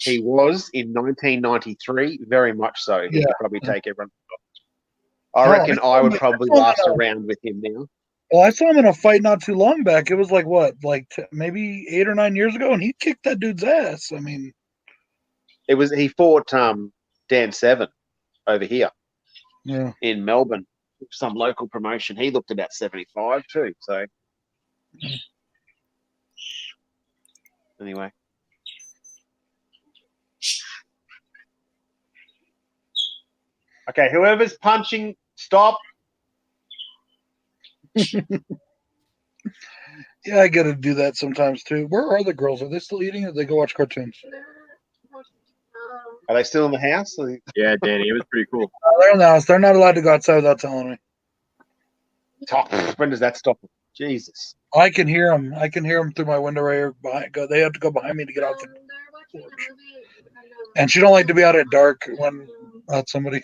He was in 1993, very much so. He could probably take everyone. I reckon I would probably last around with him now. Well, I saw him in a fight not too long back. It was like what, maybe 8 or 9 years ago, and he kicked that dude's ass. I mean, He fought Dan Seven over here in Melbourne, some local promotion. He looked about 75 too. So anyway. Okay, whoever's punching, stop. Yeah, I gotta do that sometimes too. Where are the girls? Are they still eating or did they go watch cartoons? Are they still in the house? Yeah, Danny, it was pretty cool. They're in the house. They're not allowed to go outside without telling me. When does that stop? Jesus. I can hear them. I can hear them through my window right here. They have to go behind me to get out the porch. And she don't like to be out at dark when somebody.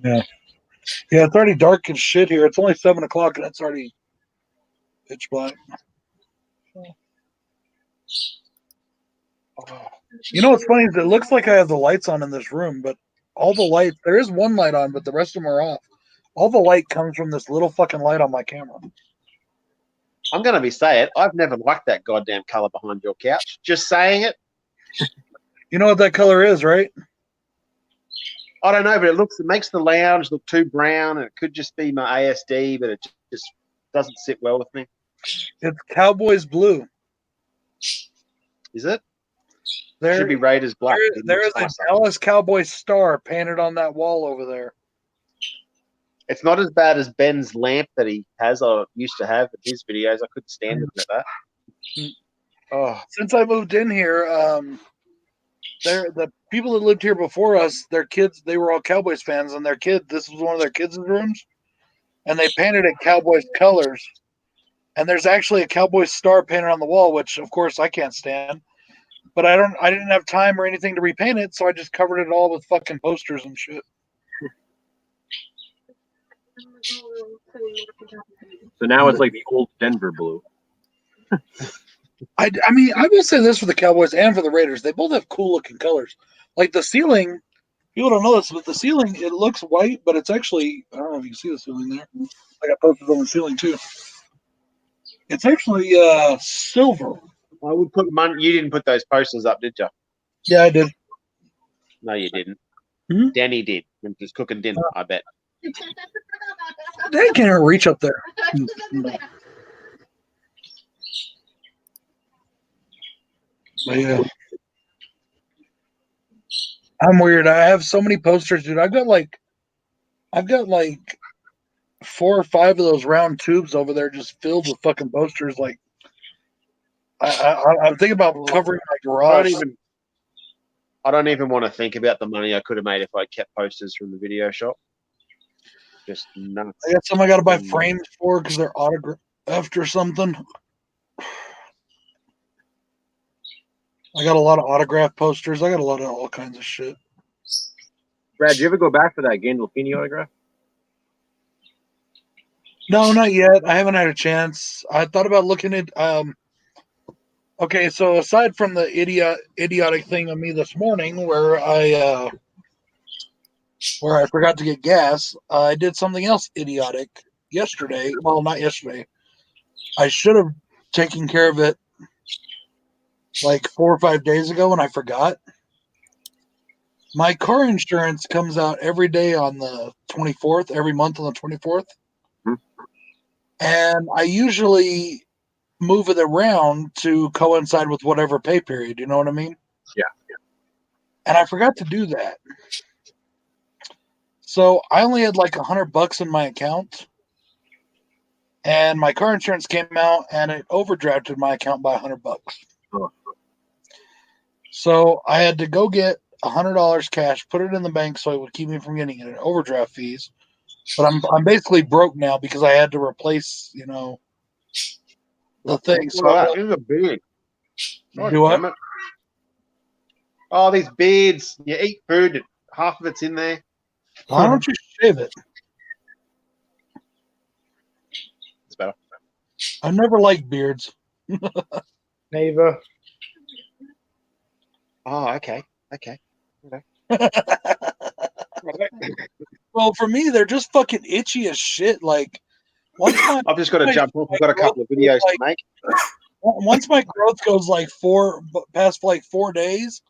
Yeah. Yeah, it's already dark as shit here. It's only 7 o'clock and it's already pitch black. You know what's funny is it looks like I have the lights on in this room, but all the lights, there is one light on, but the rest of them are off. All the light comes from this little fucking light on my camera. I'm going to be saying, I've never liked that goddamn color behind your couch. Just saying it. You know what that color is, right? I don't know, but it makes the lounge look too brown, and it could just be my ASD, but it just doesn't sit well with me. It's Cowboys blue. Is it? There should be Raiders black. There is a Dallas Cowboys star painted on that wall over there. It's not as bad as Ben's lamp that he has or used to have in his videos. I couldn't stand looking at that. Oh. Since I moved in here, the people that lived here before us, their kids, they were all Cowboys fans, and their kid, this was one of their kids' rooms, and they painted it Cowboys colors. And there's actually a Cowboys star painted on the wall, which of course I can't stand. But I didn't have time or anything to repaint it, so I just covered it all with fucking posters and shit. So now it's like the old Denver blue. I mean, I will say this for the Cowboys and for the Raiders. They both have cool looking colors. Like the ceiling, people don't know this, but the ceiling, it looks white, but it's actually, I don't know if you can see the ceiling there. I got posters on the ceiling too. It's actually silver. I would put money. You didn't put those posters up, did you? Yeah, I did. No, you didn't. Hmm? Danny did. When he was cooking dinner, I bet. They can't even reach up there. But yeah. I'm weird. I have so many posters, dude. I've got like 4 or 5 of those round tubes over there just filled with fucking posters. Like, I'm thinking about covering my garage. I don't even want to think about the money I could have made if I kept posters from the video shop. Just nuts. I got some I got to buy frames for because they're autographed or something. I got a lot of autograph posters. I got a lot of all kinds of shit. Brad, did you ever go back for that Gandolfini autograph? No, not yet. I haven't had a chance. I thought about looking at okay, so aside from the idiotic thing of me this morning where I where I forgot to get gas. I did something else idiotic yesterday. Well, not yesterday. I should have taken care of it like 4 or 5 days ago, and I forgot. My car insurance comes out every day on the 24th, every month on the 24th. Hmm. And I usually move it around to coincide with whatever pay period. You know what I mean? Yeah. And I forgot to do that. So I only had like $100 in my account. And my car insurance came out and it overdrafted my account by $100. Oh. So I had to go get $100 cash, put it in the bank so it would keep me from getting an overdraft fees. But I'm basically broke now because I had to replace, the thing. So Look at that. This is a beard. do what? Damn it. Oh, these beards. You eat food, and half of it's in there. Why don't you shave it? It's better. I never liked beards. Neither. Oh, okay. Well, for me, they're just fucking itchy as shit. Like once my I've just got to jump off. I've got a couple of videos to make. once my growth goes like past 4 days,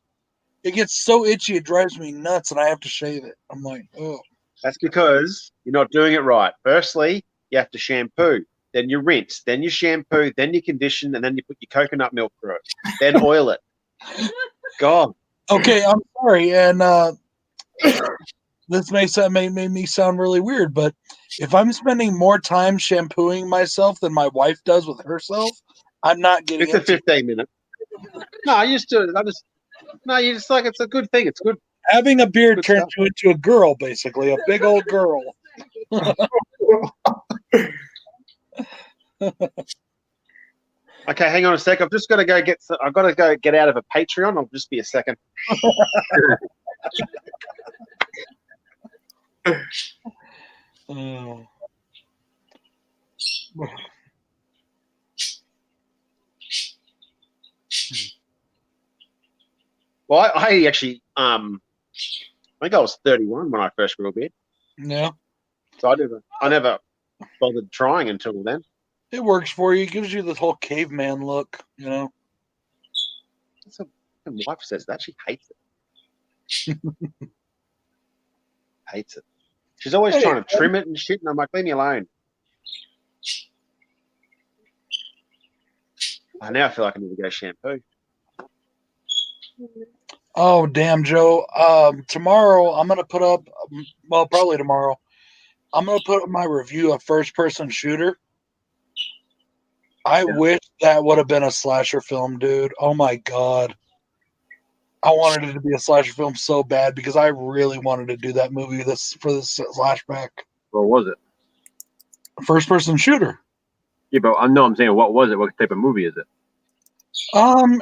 it gets so itchy it drives me nuts, and I have to shave it. I'm like, oh. That's because you're not doing it right. Firstly, you have to shampoo. Then you rinse. Then you shampoo. Then you condition. And then you put your coconut milk through it. Then oil it. God. Okay, I'm sorry, and this may make me sound really weird, but if I'm spending more time shampooing myself than my wife does with herself, I'm not getting It's a into 15 minute. No, I used to. You just like it's a good thing. It's good. having a beard Good turns stuff. you into a girl, basically, a big old girl. Okay, hang on a sec. I've just got to go get. I've got to go get out of a Patreon. I'll just be a second. Oh. Well, I actually, I think I was 31 when I first grew a beard. Yeah, So I never bothered trying until then. it works for you. It gives you this whole caveman look, My wife says that she hates it. Hates it. She's always Hey, trying to trim it and shit, and I'm like, leave me alone. Now I feel like I need to go shampoo. Oh, damn, Joe. Tomorrow I'm going to put up, well, probably tomorrow, I'm going to put up my review of First Person Shooter. I wish that would have been a slasher film, dude. Oh, my God. I wanted it to be a slasher film so bad because I really wanted to do that movie for this flashback. What was it? First Person Shooter. Yeah, but I'm saying, what was it? What type of movie is it?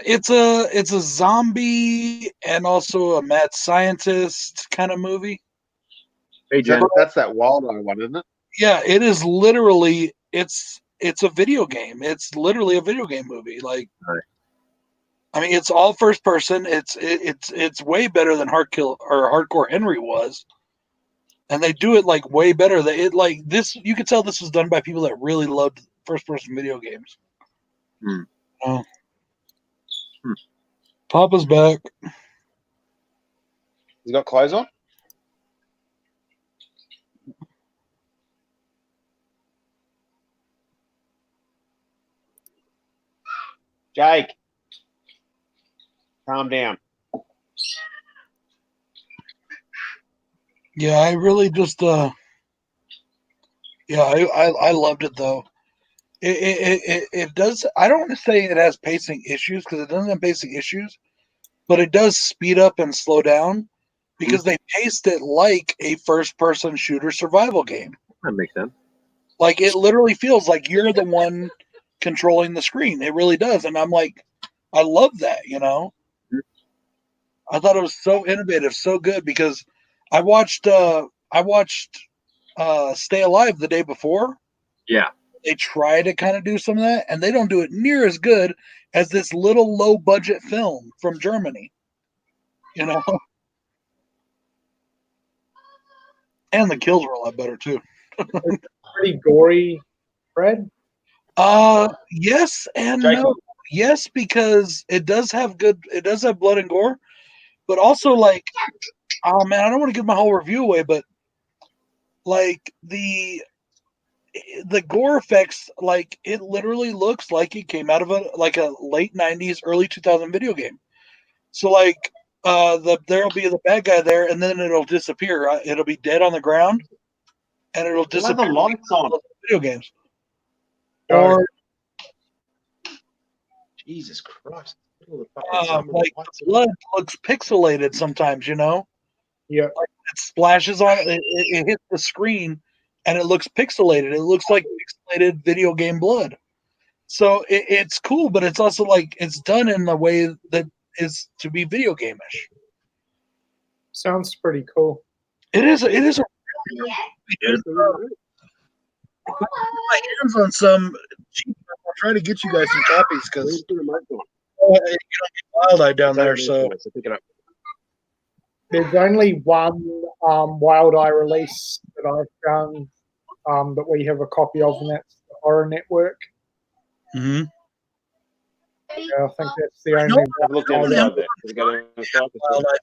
It's a zombie and also a mad scientist kind of movie. Hey, Jen. That's that Wild Eye one, isn't it? Yeah, it is literally it's a video game. It's literally a video game movie. Like, Right. I mean, it's all first person. It's way better than Hardcore Henry was, and they do it like way better. You could tell this was done by people that really loved first person video games. Hmm. Oh. Papa's back. You got clothes on? Jake, calm down. Yeah, I really just I loved it though. It does. I don't want to say it has pacing issues because it doesn't have pacing issues, but it does speed up and slow down because they paced it like a first-person shooter survival game. That makes sense. Like it literally feels like you're the one controlling the screen. It really does, and I'm like, I love that. I thought it was so innovative, so good because I watched Stay Alive the day before. Yeah. They try to kind of do some of that, and they don't do it near as good as this little low budget film from Germany. And the kills were a lot better too. Pretty gory, Fred. Yes and Jacob. no. Yes, because it does have blood and gore, but also like, oh man, I don't want to give my whole review away, but like the gore effects, like it literally looks like it came out of a late 90s, early 2000 video game. So like there'll be the bad guy there, and then it'll disappear. It'll be dead on the ground, and it'll We'll have the disappear. lights on. Video games. Oh. Or Jesus Christ. Look at the fucking like lights the on. blood looks pixelated sometimes, you know? Yeah. Like it splashes on it hits the screen and it looks pixelated. It looks like pixelated video game blood. So it's cool, but it's also like it's done in a way that is to be video game-ish. Sounds pretty cool. It is a put my hands on some cheap. I'll try to get you guys some copies because you don't get Wild-Eye down there. So pick it up. There's only one Wild-Eye release that I've done that we have a copy of, and that's the Horror Network. mm-hmm. Yeah, I think that's the only Have a look down the side there. Does it go down the side? Wild-Eye.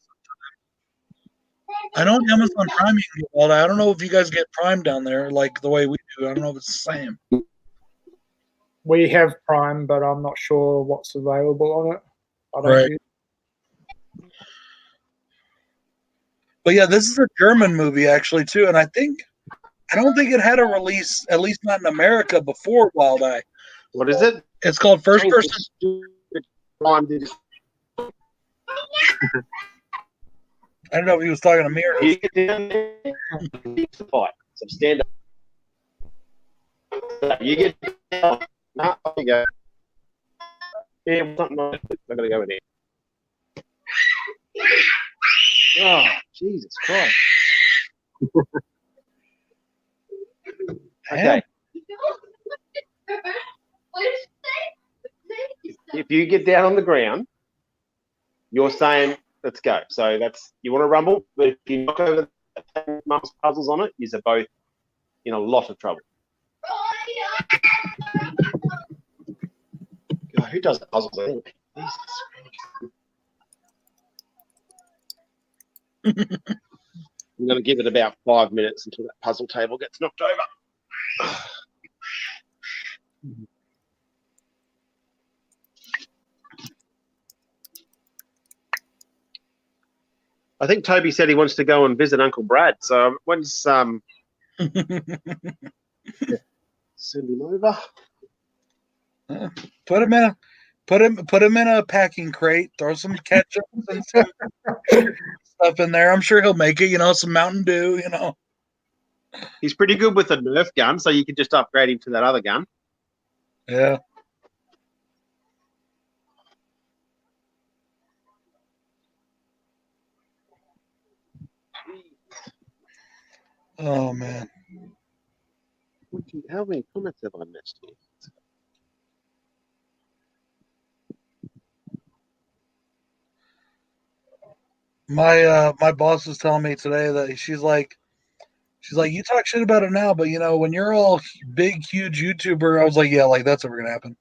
I know Amazon Prime you can get Wild-Eye. I don't know if you guys get Prime down there like the way we do. I don't know if it's the same. We have Prime, but I'm not sure what's available on it. I don't Right. use- But yeah, this is a German movie actually too, and I don't think it had a release, at least not in America, before Wild-Eye. What is it? It's called First Person. I don't know if he was talking to me or You get down there, it's a fight. So stand up. You get down. No, there you go. Yeah, something like that. I gotta go in there. Oh, Jesus Christ. Okay. If you get down on the ground, you're saying, let's go. So that's, you want to rumble, but if you knock over the mum's puzzles on it, you're both in a lot of trouble. God, who does puzzles anyway? Jesus Christ. I'm going to give it about 5 minutes until that puzzle table gets knocked over. I think Toby said he wants to go and visit Uncle Brad. So when's send him over? Put him in a packing crate. Throw some ketchup and some stuff in there. I'm sure he'll make it. You know, some Mountain Dew. You know, He's pretty good with a Nerf gun, so you can just upgrade him to that other gun. yeah. Oh man. How many comments have I missed here? My boss was telling me today that she's like, you talk shit about it now, but you know, when you're all big, huge YouTuber, I was like, yeah, like that's never gonna happen.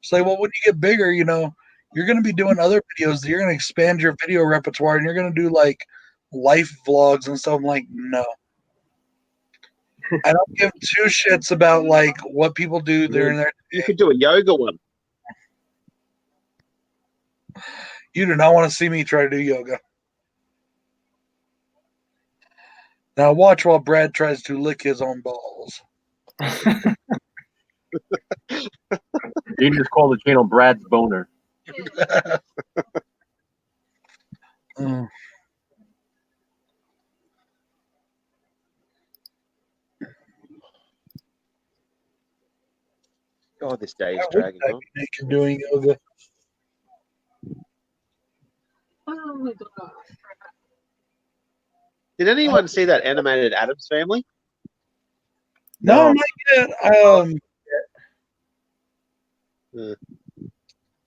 She's like, well, when you get bigger, you know, you're gonna be doing other videos. You're gonna expand your video repertoire, and you're gonna do like life vlogs and stuff. I'm like, no, I don't give two shits about like what people do during their. You could do a yoga one. You do not want to see me try to do yoga. Now watch while Brad tries to lick his own balls. You can just call the channel Brad's Boner. Mm. God, this day is I would dragging be on. naked doing yoga. Did anyone see that animated Addams Family? No, not yet.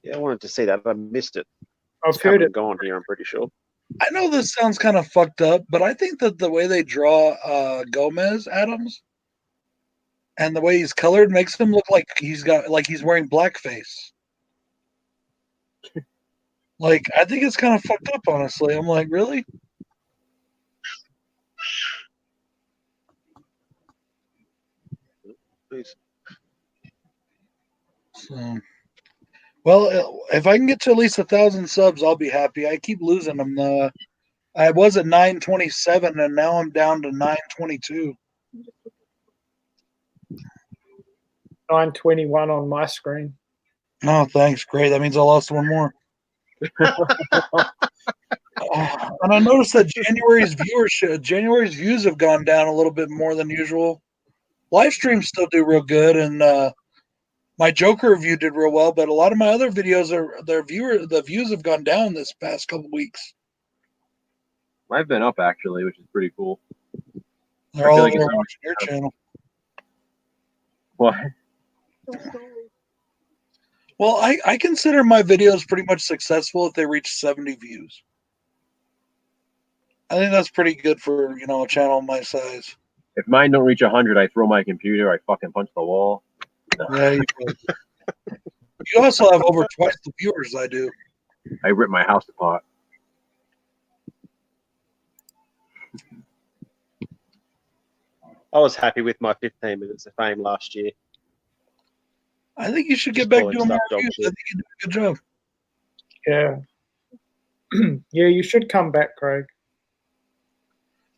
Yeah, I wanted to see that. I missed it. I've It's heard come it. and gone here, I'm pretty sure. I know this sounds kind of fucked up, but I think that the way they draw Gomez Adams and the way he's colored makes him look like he's wearing blackface. Like, I think it's kind of fucked up, honestly. I'm like, really? Please. So, well, if I can get to at least 1,000 subs, I'll be happy. I keep losing them. I was at 927, and now I'm down to 922. 921 on my screen. Oh, thanks. Great. That means I lost one more. And I noticed that January's views have gone down a little bit more than usual. Live streams still do real good, and my Joker review did real well. But a lot of my other videos the views have gone down this past couple weeks. I've been up actually, which is pretty cool. They're all over watching your channel. What? Well, I consider my videos pretty much successful if they reach 70 views. I think that's pretty good for, a channel my size. If mine don't reach 100, I throw my computer. I fucking punch the wall. Yeah, you do. You also have over twice the viewers I do. I rip my house apart. I was happy with my 15 minutes of fame last year. I think you should get Just back calling doing more stuff dog reviews. I shit. think you do a good job. Yeah. Yeah, you should come back, Craig.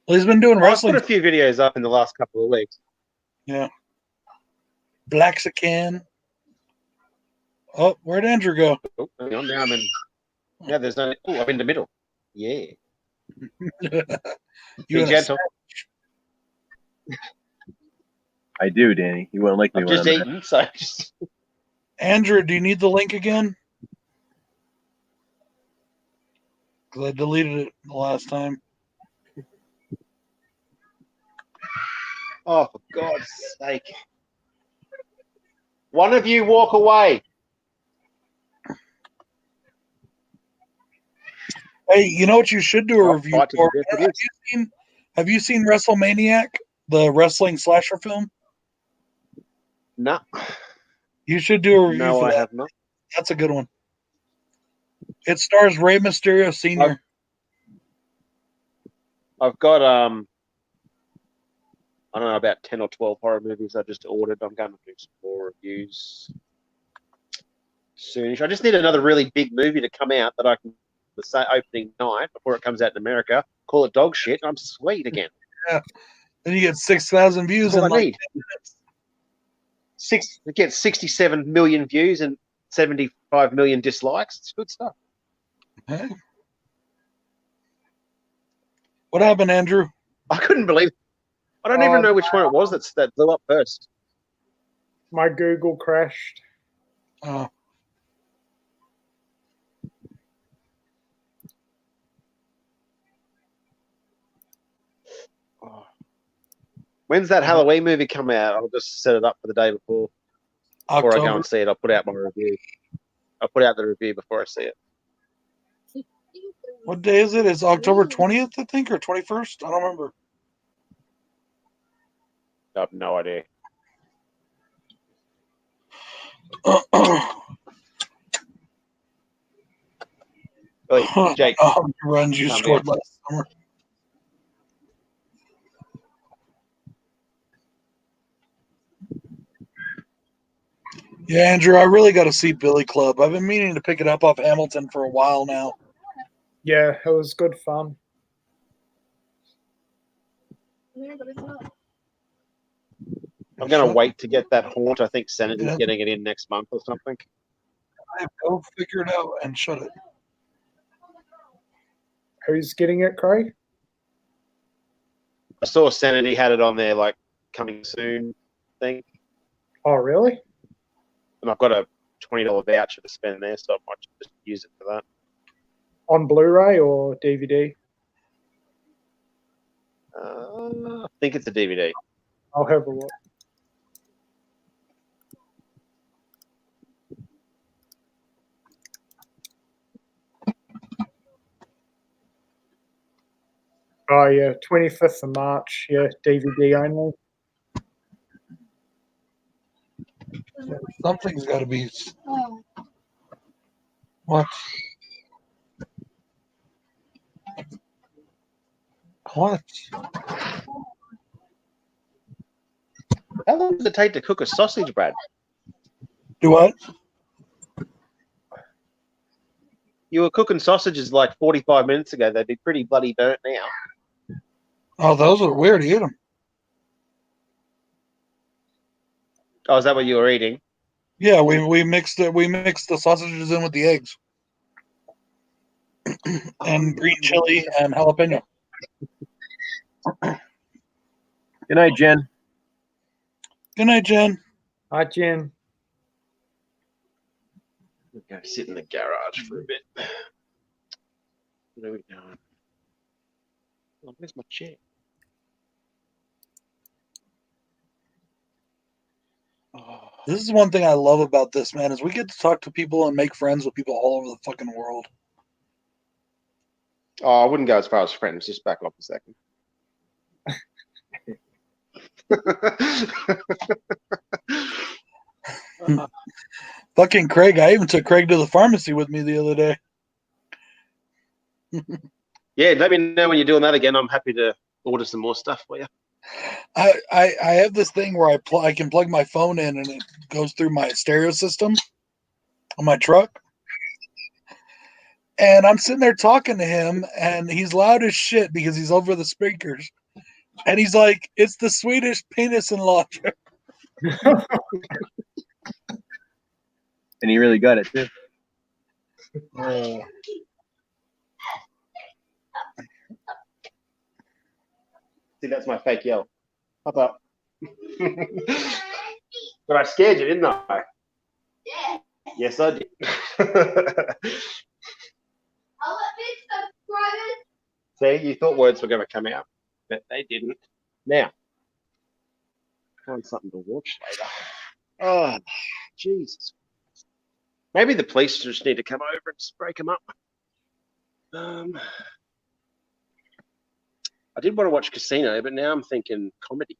Well, he's been doing I've wrestling. put a few videos up in the last couple of weeks. Yeah. Blaxican. Oh, where'd Andrew go? Oh, hang on, now I'm in. Now there's no. Oh, I'm in the middle. Yeah. You Be and a gentle. I do, Danny. You won't like me I've when just I'm eaten, so just. Andrew, do you need the link again? Because I deleted it the last time. Oh, for God's sake! One of you walk away. Hey, you know what you should do a I'll review fight to for? the death it is. Have you seen WrestleManiac, the wrestling slasher film? No, You should do a review no, for I that. have not. That's a good one. It stars Rey Mysterio Sr. I've got I don't know, about 10 or 12 horror movies I just ordered. I'm going to do some more reviews soonish. I just need another really big movie to come out that I can, the opening night before it comes out in America, call it dog shit, and I'm sweet again. Yeah. Then you get 6,000 views That's all in I like need. It gets 67 million views and 75 million dislikes. It's good stuff. Hey. What happened, Andrew? I couldn't believe it. I don't even know which one it was that blew up first. My Google crashed. Oh. When's that Halloween movie come out? I'll just set it up for the day before I go October. and see it. I'll put out my review. I'll put out the review before I see it. What day is it? It's October 20th, I think, or 21st? I don't remember. I have no idea. Hey, Jake, Runs you Come scored here. last summer. Yeah, Andrew, I really got to see Billy Club. I've been meaning to pick it up off Hamilton for a while now. Yeah, it was good fun. I'm going to wait to get that haunt. I think Senator's Yeah. getting it in next month or something. Go figure it out and shut it. Who's getting it, Craig? I saw Senator had it on there, like, coming soon thing. Oh, really? And I've got a $20 voucher to spend there, so I might just use it for that. On Blu-ray or DVD? I think it's a DVD. I'll have a look. Oh yeah, 25th of March. Yeah, DVD only. Something's got to be. What? What? How long does it take to cook a sausage, Brad? Do what? You were cooking sausages like 45 minutes ago. They'd be pretty bloody burnt now. Oh, those are weird. Eat them. Oh, is that what you were eating? Yeah, we mixed it. We mixed the sausages in with the eggs and green chili and jalapeno. Good night, Jen. Good night, Jen. Hi, Jen. We'll go sit in the garage for a bit. What are we doing? Oh, where's my chair? Oh, This is one thing I love about this, man, is we get to talk to people and make friends with people all over the fucking world. I wouldn't go as far as friends. Just back off a second. Fucking Craig. I even took Craig to the pharmacy with me the other day. Yeah, let me know when you're doing that again. I'm happy to order some more stuff for you. I have this thing where I can plug my phone in and it goes through my stereo system on my truck. And I'm sitting there talking to him, and he's loud as shit because he's over the speakers. And he's like, "It's the Swedish penis enlarger." And he really got it too. See, that's my fake yell. Pop up. But I scared you, didn't I? Yeah. Yes, I did. See, you thought words were going to come out, but they didn't. Now, find something to watch later. Oh, Jesus. Maybe the police just need to come over and just break them up. I did want to watch Casino, but now I'm thinking comedy.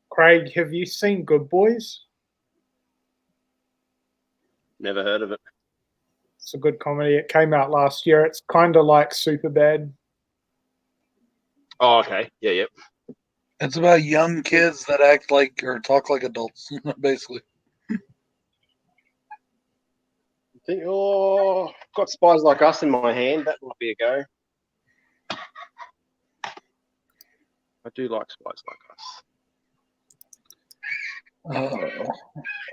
Craig, have you seen Good Boys? Never heard of it. It's a good comedy. It came out last year. It's kind of like Superbad. Oh, okay. Yeah, yep. It's about young kids that act like or talk like adults, basically. Think, oh, got Spies Like Us in my hand. That might be a go. I do like Spies Like Us.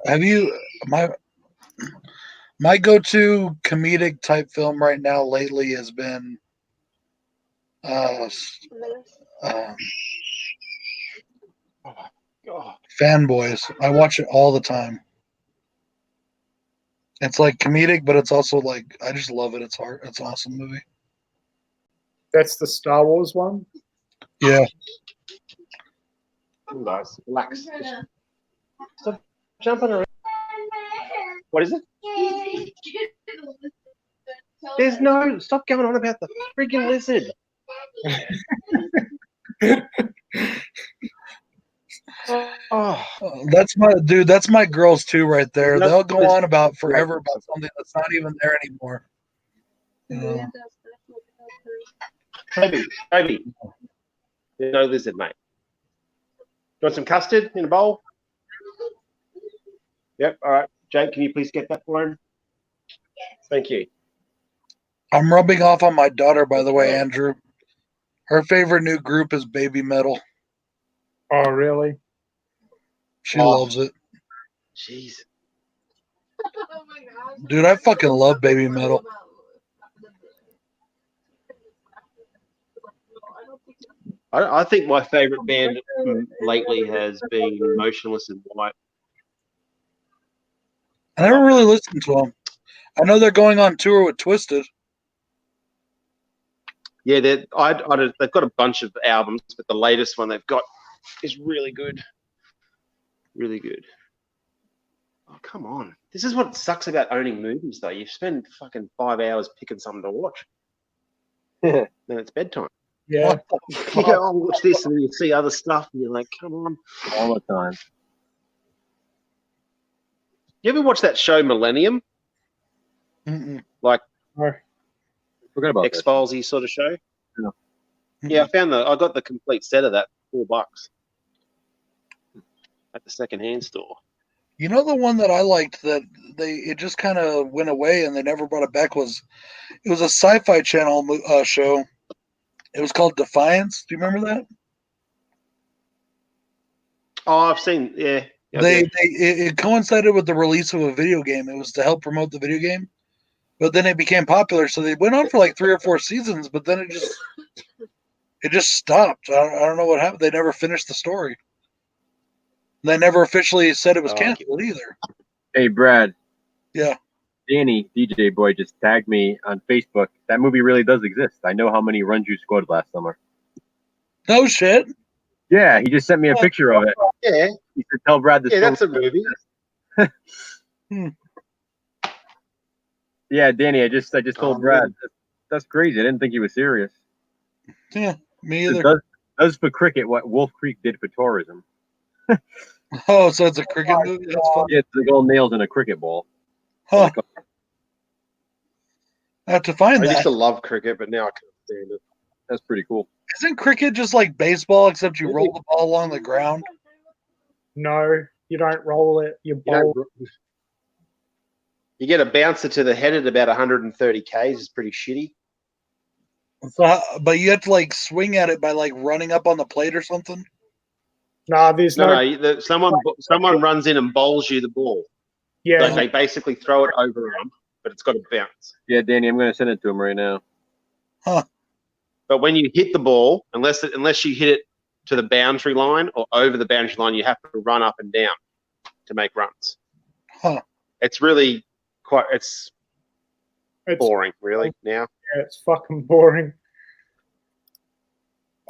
Have you my go-to comedic type film right now lately has been God. Fanboys. I watch it all the time. It's like comedic, but it's also like I just love it. It's hard. It's an awesome movie. That's the Star Wars one. Yeah. Guys, relax. Stop jumping around. What is it? There's no. Stop going on about the freaking lizard. Oh, That's my dude. That's my girls too, right there. Yep. They'll go on about forever about something that's not even there anymore. You know? Toby. There's no lizard, mate. You want some custard in a bowl? Yep. All right. Jake, can you please get that for him? Thank you. I'm rubbing off on my daughter, by the way, Andrew. Her favorite new group is Baby Metal. Oh, really? She loves it. Jeez. Dude, I fucking love Baby Metal. I think my favorite band lately has been Motionless in White. I never really listened to them. I know they're going on tour with Twisted. Yeah, they've got a bunch of albums, but the latest one they've got is really good. Really good. Oh, come on. This is what sucks about owning movies, though. You spend fucking 5 hours picking something to watch. Then it's bedtime. Yeah. You go, oh, watch this, and then you see other stuff, and you're like, come on. All the time. You ever watch that show Millennium? Mm-mm. Like No. Forgot about that. X-Filesy sort of show? No. Yeah, I got the complete set of that for $4 at the secondhand store. You know, the one that I liked that it just kind of went away and they never brought it back was a Sci-Fi Channel show. It was called Defiance. Do you remember that? Oh, I've seen. Yeah. It coincided with the release of a video game. It was to help promote the video game, but then it became popular. So they went on for like 3 or 4 seasons, but then it just stopped. I don't know what happened. They never finished the story. They never officially said it was canceled either. Hey, Brad. Yeah. Danny, DJ Boy, just tagged me on Facebook. That movie really does exist. I know how many runs you scored last summer. No shit. Yeah, he just sent me a picture of it. Yeah. He said, tell Brad this. Yeah, that's a movie. Yeah, Danny, I just told Brad. That's crazy. I didn't think he was serious. Yeah, me either. It does for cricket what Wolf Creek did for tourism. Oh, so it's a cricket movie? That's fun. Yeah, it's the gold nails in a cricket ball. Huh. I have to find I that. used to love cricket, but now I can't stand it. That's pretty cool. Isn't cricket just like baseball, except you roll the ball along the ground? No, you don't roll it. You bowl. You get a bouncer to the head at about 130 Ks. It's pretty shitty. So, but you have to like swing at it by like running up on the plate or something? Nah, there's no. Someone runs in and bowls you the ball. Yeah. Like they basically throw it over him, but it's got to bounce. Yeah, Danny, I'm going to send it to him right now. Huh. But when you hit the ball, unless you hit it to the boundary line or over the boundary line, you have to run up and down to make runs. Huh. It's really it's boring, really, now. Yeah, it's fucking boring.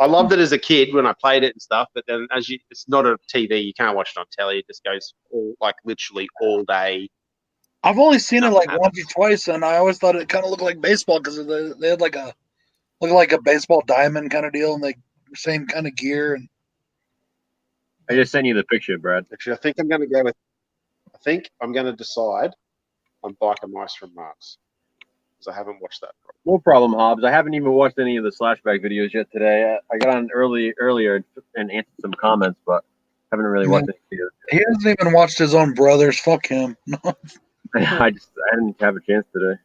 I loved it as a kid when I played it and stuff, but then it's not a TV. You can't watch it on telly. It just goes literally all day. I've only seen it like once or twice, and I always thought it kind of looked like baseball because they had like a baseball diamond kind of deal, and same kind of gear. And I just sent you the picture, Brad. Actually, I think I'm going to decide on Biker Mice from Mars because I haven't watched that. No problem, Hobbs. I haven't even watched any of the Slashback videos yet today. I got on earlier and answered some comments, but haven't really watched any videos. He hasn't even watched his own brothers. Fuck him. I didn't have a chance today.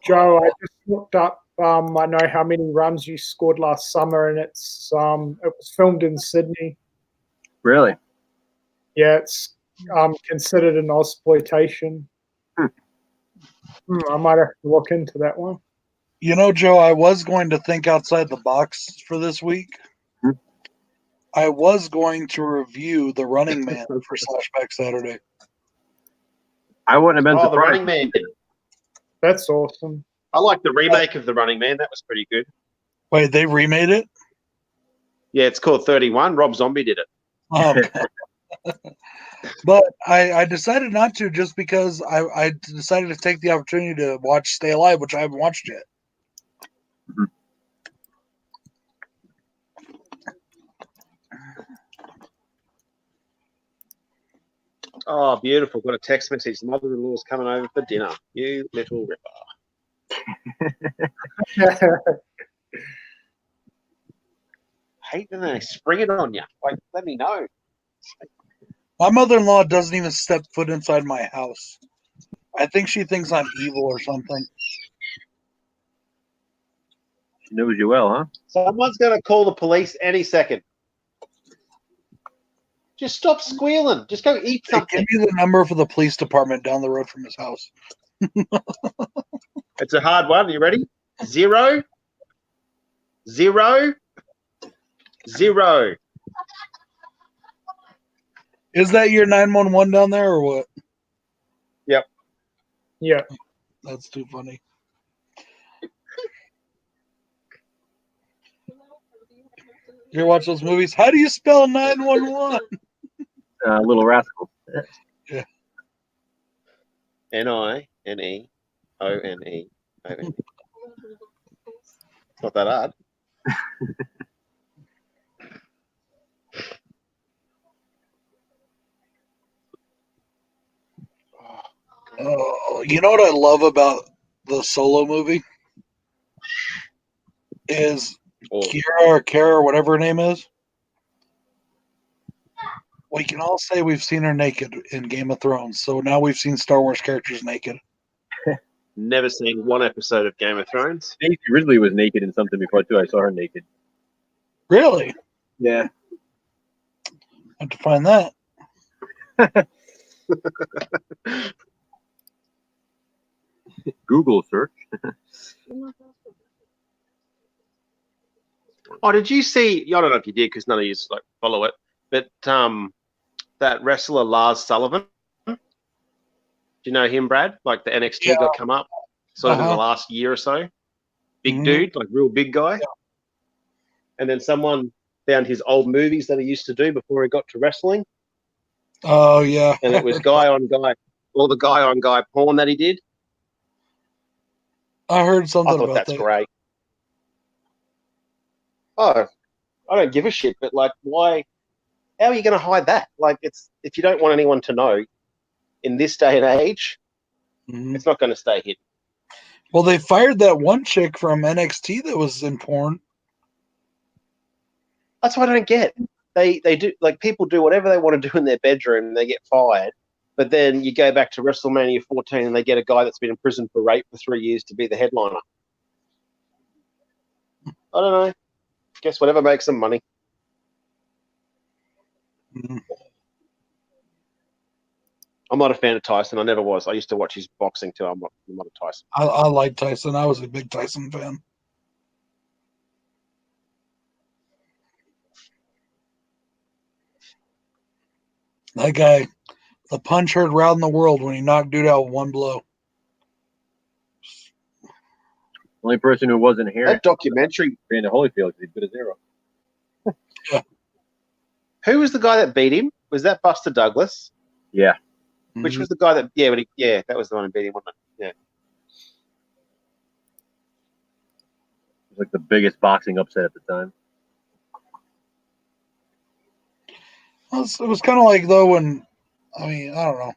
Joe, I just looked up. I know how many runs you scored last summer, and it was filmed in Sydney. Really? Yeah, it's considered an Ozploitation. I might have to look into that one. You know, Joe, I was going to think outside the box for this week. I was going to review The Running Man for Slashback Saturday. I wouldn't have been surprised. The Running Man. That's awesome. I like the remake of The Running Man. That was pretty good. Wait, they remade it? Yeah, it's called 31. Rob Zombie did it. But I decided not to just because I decided to take the opportunity to watch Stay Alive, which I haven't watched yet. Oh, beautiful. Got a text message. Mother-in-law's coming over for dinner. You little ripper. Hate when they spring it on you. Like, let me know. My mother-in-law doesn't even step foot inside my house. I think she thinks I'm evil or something. She knows you well, huh? Someone's going to call the police any second. Just stop squealing. Just go eat something. Give me the number for the police department down the road from his house. It's a hard one. You ready? 0, 0, 0. Is that your 911 down there or what? Yep. Yeah. That's too funny. You ever watch those movies? How do you spell 911? Little Rascal. Yeah. N-I-N-E-O-N-E-O-N. It's not that hard. You know what I love about the Solo movie is Kara or whatever her name is. We can all say we've seen her naked in Game of Thrones, so now we've seen Star Wars characters naked. Never seen one episode of Game of Thrones. Daisy Ridley was naked in something before too. I saw her naked. Really? Yeah. I have to find that. Google search. Oh, did you see? I don't know if you did because none of you like follow it, but that wrestler Lars Sullivan. Do you know him, Brad? Like the NXT guy come up sort of in the last year or so. Big dude, like real big guy. Yeah. And then someone found his old movies that he used to do before he got to wrestling. Oh yeah. And it was guy on guy, all the guy on guy porn that he did. I heard something I thought about that's that. great. Oh, I don't give a shit, but like, why? How are you going to hide that? Like, it's if you don't want anyone to know, in this day and age, it's not going to stay hidden. Well, they fired that one chick from NXT that was in porn. That's what I don't get. They do, like, people do whatever they want to do in their bedroom and they get fired. But then you go back to WrestleMania 14 and they get a guy that's been in prison for rape for 3 years to be the headliner. I don't know. Guess whatever makes them money. I'm not a fan of Tyson. I never was. I used to watch his boxing too. I'm not a Tyson. I like Tyson. I was a big Tyson fan. That guy, the punch heard round the world when he knocked dude out with one blow. Only person who wasn't here. That documentary. Brandon Holyfield, he's good as zero. Yeah. Who was the guy that beat him? Was that Buster Douglas? Yeah. Which was the guy that? Yeah, but that was the one who beat him, wasn't it? Yeah. It was like the biggest boxing upset at the time. It was kind of like, though, when, I mean, I don't know.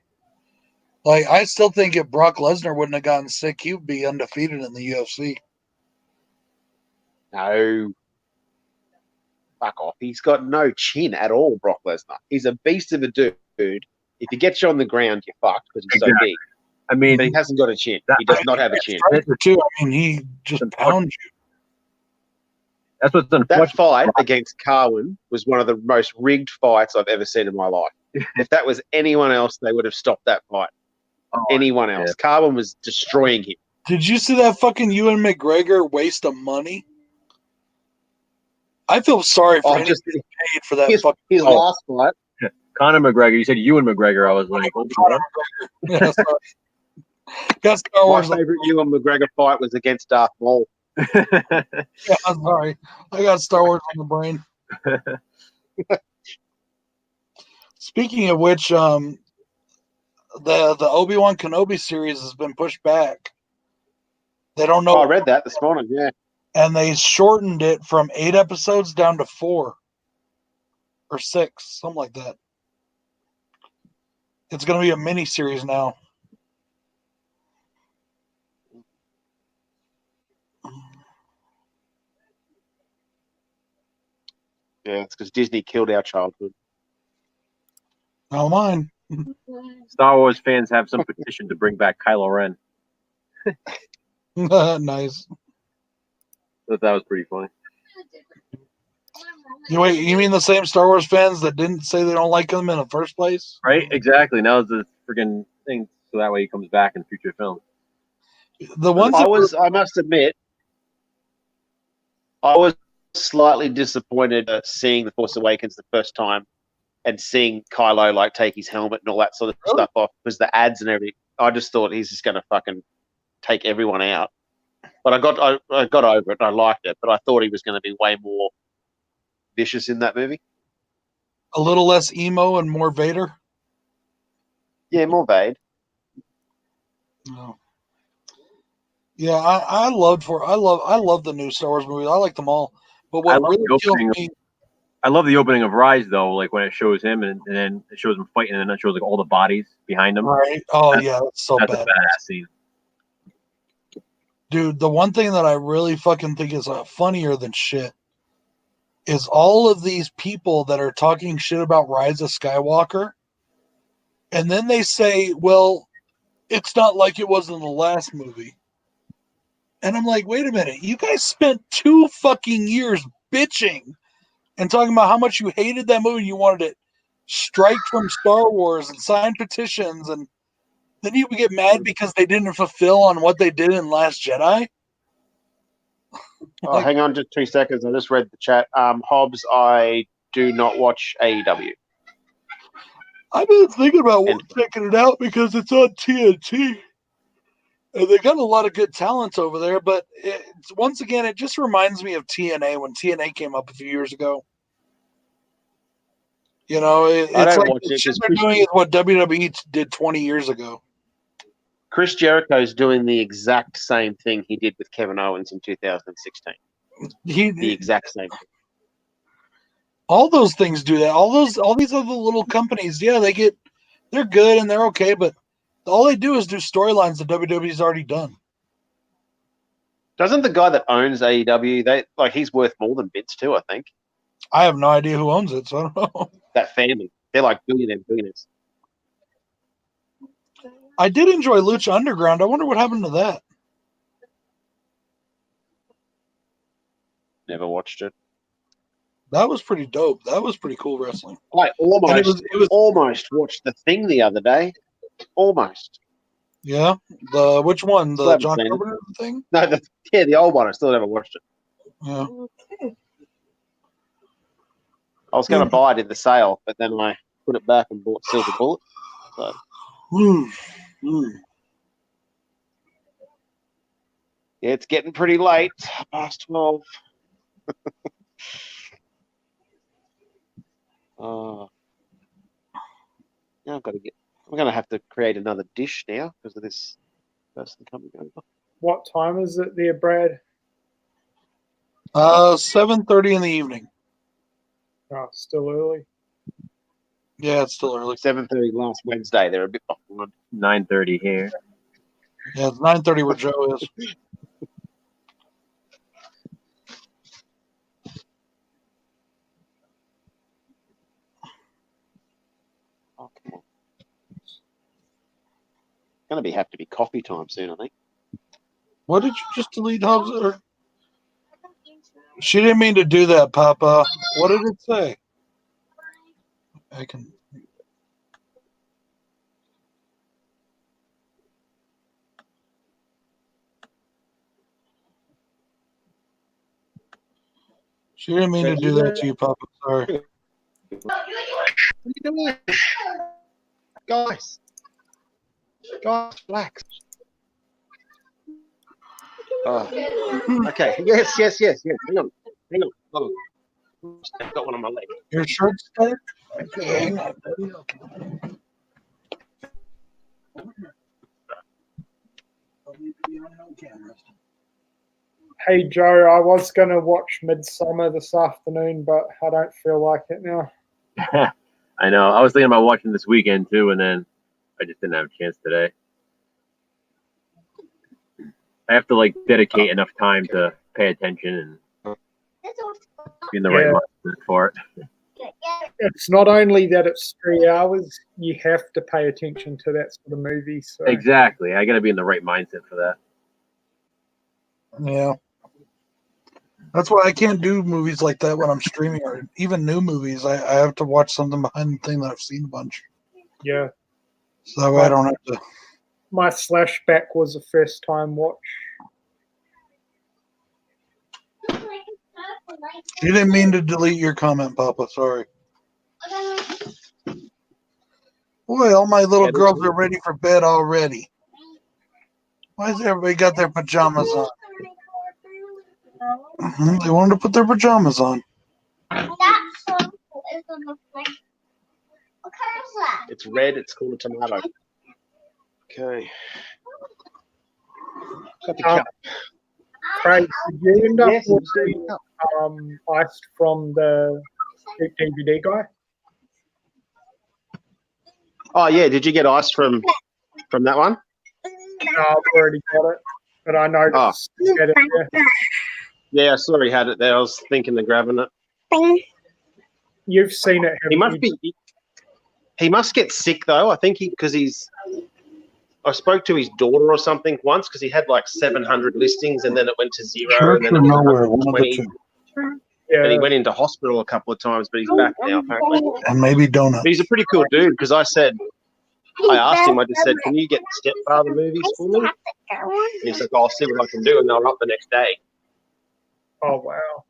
Like, I still think if Brock Lesnar wouldn't have gotten sick, he would be undefeated in the UFC. No. Fuck off. He's got no chin at all, Brock Lesnar. He's a beast of a dude. If he gets you on the ground, you're fucked because he's so big. I mean, but he hasn't got a chin. He does not have a chin. Too. I mean, he just pounds you. That's what's unfortunate. That fight against Carwin was one of the most rigged fights I've ever seen in my life. If that was anyone else, they would have stopped that fight. Anyone else. Yeah. Carwin was destroying him. Did you see that fucking Ewan McGregor waste of money? I feel sorry for anyone who paid for that his last fight. Yeah. Conor McGregor. You said Ewan McGregor. I was like, Conor McGregor. Yeah, got Star Wars. My favorite Ewan McGregor fight was against Darth Maul. Yeah, I'm sorry. I got Star Wars on the brain. Speaking of which, the Obi-Wan Kenobi series has been pushed back. They don't know. Oh, I read that this morning, yeah. And they shortened it from 8 episodes down to 4 or 6, something like that. It's going to be a mini series now. Yeah, it's because Disney killed our childhood. Not mine. Star Wars fans have some petition to bring back Kylo Ren. Nice. Thought that was pretty funny. You mean the same Star Wars fans that didn't say they don't like him in the first place? Right, exactly. Now it's a freaking thing, so that way he comes back in future films. The ones I must admit, I was slightly disappointed at seeing The Force Awakens the first time and seeing Kylo like take his helmet and all that sort of stuff off because the ads and everything. I just thought he's just going to fucking take everyone out. But I got over it and I liked it, but I thought he was going to be way more vicious in that movie. a little less emo and more Vader? Yeah, more Vader. No. Yeah, I love the new Star Wars movies. I like them all. But I what love really the kills opening. me, I love the opening of Rise though, like when it shows him and then it shows him fighting and then it shows like all the bodies behind him. right? Oh That's- yeah, that's so That's a bad. badass scene. Dude, the one thing that I really fucking think is funnier than shit is all of these people that are talking shit about Rise of Skywalker, and then they say, well, it's not like it was in the last movie. And I'm like, wait a minute, you guys spent 2 fucking years bitching and talking about how much you hated that movie, you wanted it striked from Star Wars and sign petitions, and then you get mad because they didn't fulfill on what they did in Last Jedi. Oh, hang on just 2 seconds. I just read the chat. Hobbs, I do not watch AEW. I've been thinking about checking it out because it's on TNT. And they got a lot of good talents over there, but once again, it just reminds me of TNA when TNA came up a few years ago. You know, it's I don't like watch the it shit 'cause they're doing is what WWE did 20 years ago. Chris Jericho's doing the exact same thing he did with Kevin Owens in 2016. The exact same thing. All those things do that. All these other little companies, yeah, they're good and they're okay, but all they do is do storylines that WWE's already done. Doesn't the guy that owns AEW, he's worth more than Vince too, I think. I have no idea who owns it, so I don't know. That family. They're like billionaires. I did enjoy Lucha Underground. I wonder what happened to that. Never watched it. That was pretty dope. That was pretty cool wrestling. I almost it was almost watched The Thing the other day. Almost. Yeah. Which one? The Still haven't John seen it. Carpenter thing? No, the old one. I still never watched it. Yeah. I was going to buy it in the sale, but then I put it back and bought Silver Bullet. So. Yeah, it's getting pretty late. Past 12. Now I'm going to have to create another dish now because of this person coming over. What time is it there, Brad? 7:30 in the evening. Oh, still early. Yeah, it's still early. 7:30 last Wednesday. They're a bit behind. 9:30 here. Yeah, it's 9:30 where Joe is. Oh, come on. It's going to have to be coffee time soon, I think. What did you just delete, Hobbs? She didn't mean to do that, Papa. What did it say? I can. She didn't mean to do that to you, Papa. Sorry. What are you doing? Guys, relax. Oh. Okay. Yes. Hang on. I've got one on my leg. Your shirt's dark? Okay, hang on. Hey Joe, I was going to watch Midsummer this afternoon, but I don't feel like it now. I know. I was thinking about watching this weekend too, and then I just didn't have a chance today. I have to dedicate enough time to pay attention and be in the right mindset for it. It's not only that it's 3 hours, you have to pay attention to that sort of movie. So. Exactly. I got to be in the right mindset for that. Yeah. That's why I can't do movies like that when I'm streaming, or even new movies. I have to watch something behind the thing that I've seen a bunch. Yeah. So that way I don't have to. My Slashback was a first time watch. You didn't mean to delete your comment, Papa. Sorry. Boy, all my little girls are ready for bed already. Why has everybody got their pajamas on? They wanted to put their pajamas on. It's red. It's called a tomato. Okay. Got the cup. Craig, did you end up Yes, I'm just doing the cup. iced from the DVD guy? Oh yeah, did you get ice from that one? No, I've already got it, but I noticed you had it there. Yeah, I saw he had it there. I was thinking of grabbing it. You've seen it, He haven't must you? be. He must get sick though. I think I spoke to his daughter or something once because he had like 700 listings and then it went to zero Church and then or it was nowhere, one of the 120. two. Yeah. And he went into hospital a couple of times, but he's back now apparently. And maybe donuts. But he's a pretty cool dude because I asked him, I just said, can you get stepfather movies for me? And he's like, I'll see what I can do. And they're up the next day. Oh, wow.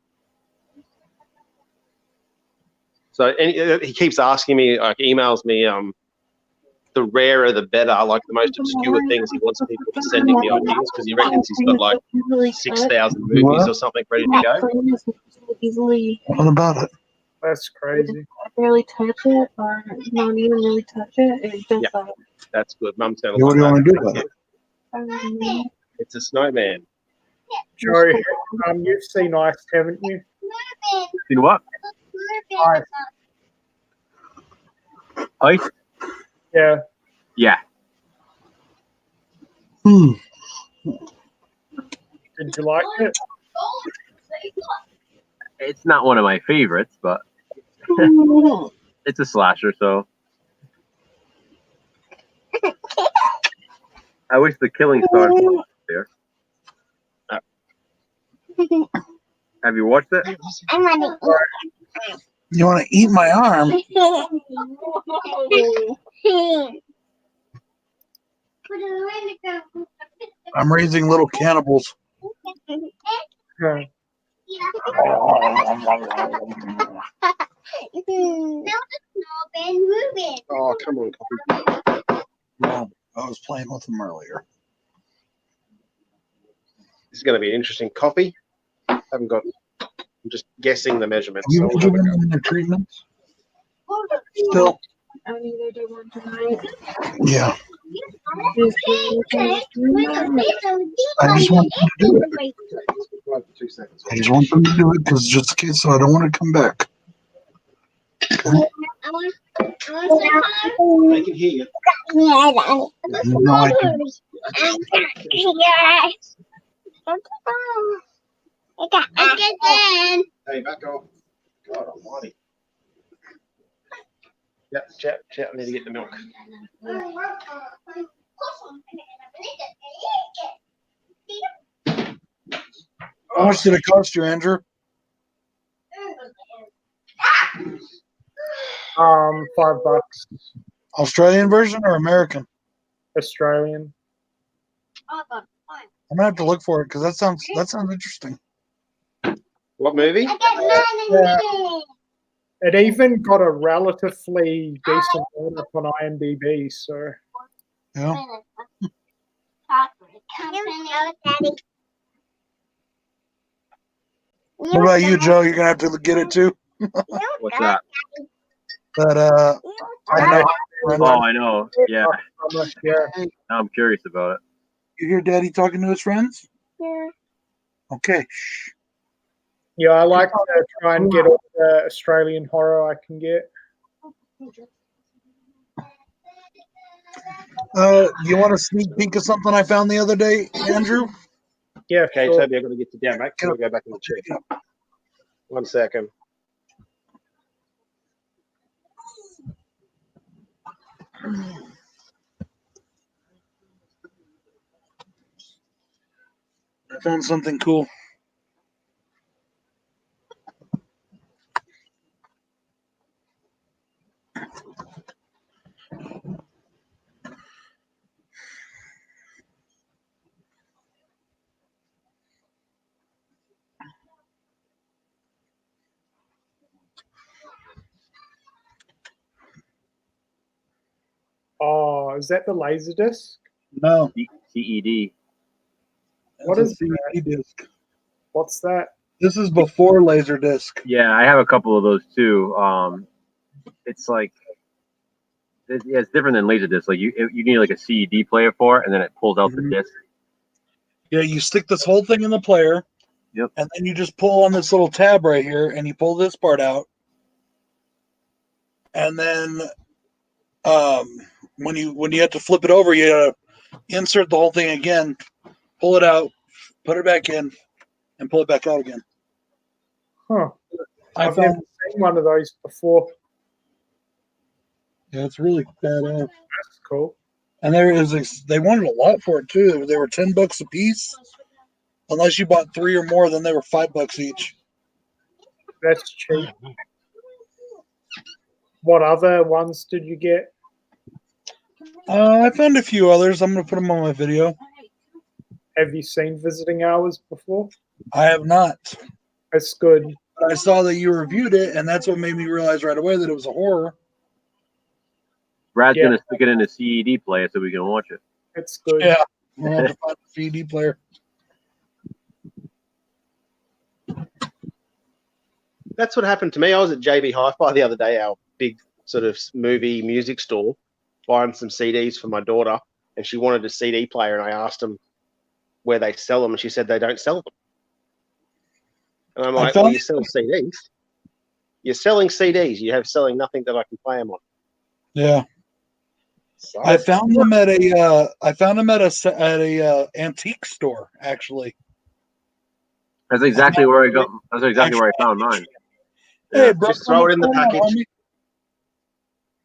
So he keeps asking me, like emails me, the rarer the better, like the most obscure things he wants people to send him the ideas because he reckons he's got like 6,000 movies or something ready to go. Easily. What about it? That's crazy. Barely touch it, or not even really touch it. It's just Yeah. That's good. Mum's going What do you want to do with it? It's a snowman. Joe, you've seen Ice, haven't you? Seen what? Ice. Ice? Yeah. Yeah. Hmm. Did you like it? It's not one of my favorites, but it's a slasher, so. I wish the killing started there. Have you watched it? You want to eat my arm? I'm raising little cannibals. Yeah. Oh, come on, Coffee. No, I was playing with them earlier. This is going to be an interesting coffee. I'm just guessing the measurements. Have you So been giving them the treatments? Still? I need to do one tonight. Yeah. I just want them to do it. 2 seconds. I just want them to do it because just in case, so I don't want to come back. Okay? They can hear you. No, I do. Hey, back off. God almighty. Yep, chat. I need to get the milk. How much did it cost you, Andrew? $5. Australian version or American? Australian. I'm gonna have to look for it because that sounds interesting. What movie? Yeah. It even got a relatively decent write-up on IMDb, so Yeah. What about you, Joe? You're gonna have to get it too. What's that? But I know. Oh, I know. Yeah. yeah. Now I'm curious about it. You hear Daddy talking to his friends? Yeah. Okay. Yeah, I like to try and get all the Australian horror I can get. You want a sneak peek of something I found the other day, Andrew? Yeah, Okay, sure. Toby, I've got to get you down, mate. I'll go back in the chair. 1 second. I found something cool. Oh, is that the Laserdisc? No. CED. What It's is a CD disc? What's that? This is before Laserdisc. Yeah, I have a couple of those too. It's like it's different than Laserdisc. Like you need like a CED player for it, and then it pulls out the disc. Yeah, you stick this whole thing in the player. Yep. And then you just pull on this little tab right here, and you pull this part out. And then when you have to flip it over, you gotta insert the whole thing again, pull it out, put it back in, and pull it back out again. Huh. I I've never found seen one of those before. yeah, it's really badass. That's cool. And they wanted a lot for it too. They were $10 a piece. Unless you bought 3 or more, then they were $5 each. That's cheap. What other ones did you get? I found a few others. I'm gonna put them on my video. Have you seen Visiting Hours before? I have not. It's good. But I saw that you reviewed it, and that's what made me realize right away that it was a horror. Brad's Yeah. gonna stick it in a CED player so we can watch it. It's good. Yeah, we'll have to find a CD player. That's what happened to me. I was at JB Hi-Fi the other day, our big sort of movie music store, buying some CDs for my daughter, and she wanted a CD player, and I asked them where they sell them, and she said they don't sell them. And I'm like, well, you sell CDs. You're selling CDs. You have selling nothing that I can play them on. Yeah, So, I found them at a antique store actually. That's exactly where I got. That's exactly where I found mine. Hey, bro, just throw it in the package.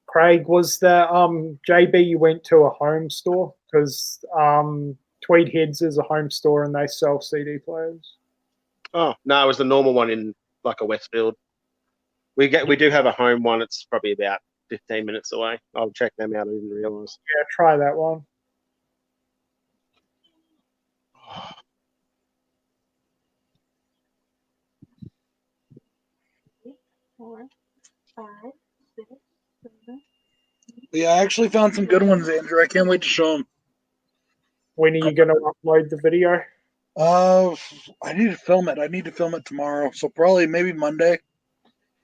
Craig, was the JB you went to a home store? Because Tweed Heads is a home store and they sell CD players. Oh no, it was the normal one in like a Westfield. We do have a home one. It's probably about 15 minutes away. I'll check them out. I didn't realize. Yeah, try that one. 4, 5, 6, 7. Yeah, I actually found some good ones, Andrew. I can't wait to show them. When are you going to upload the video? I need to film it. I need to film it tomorrow, so probably maybe Monday.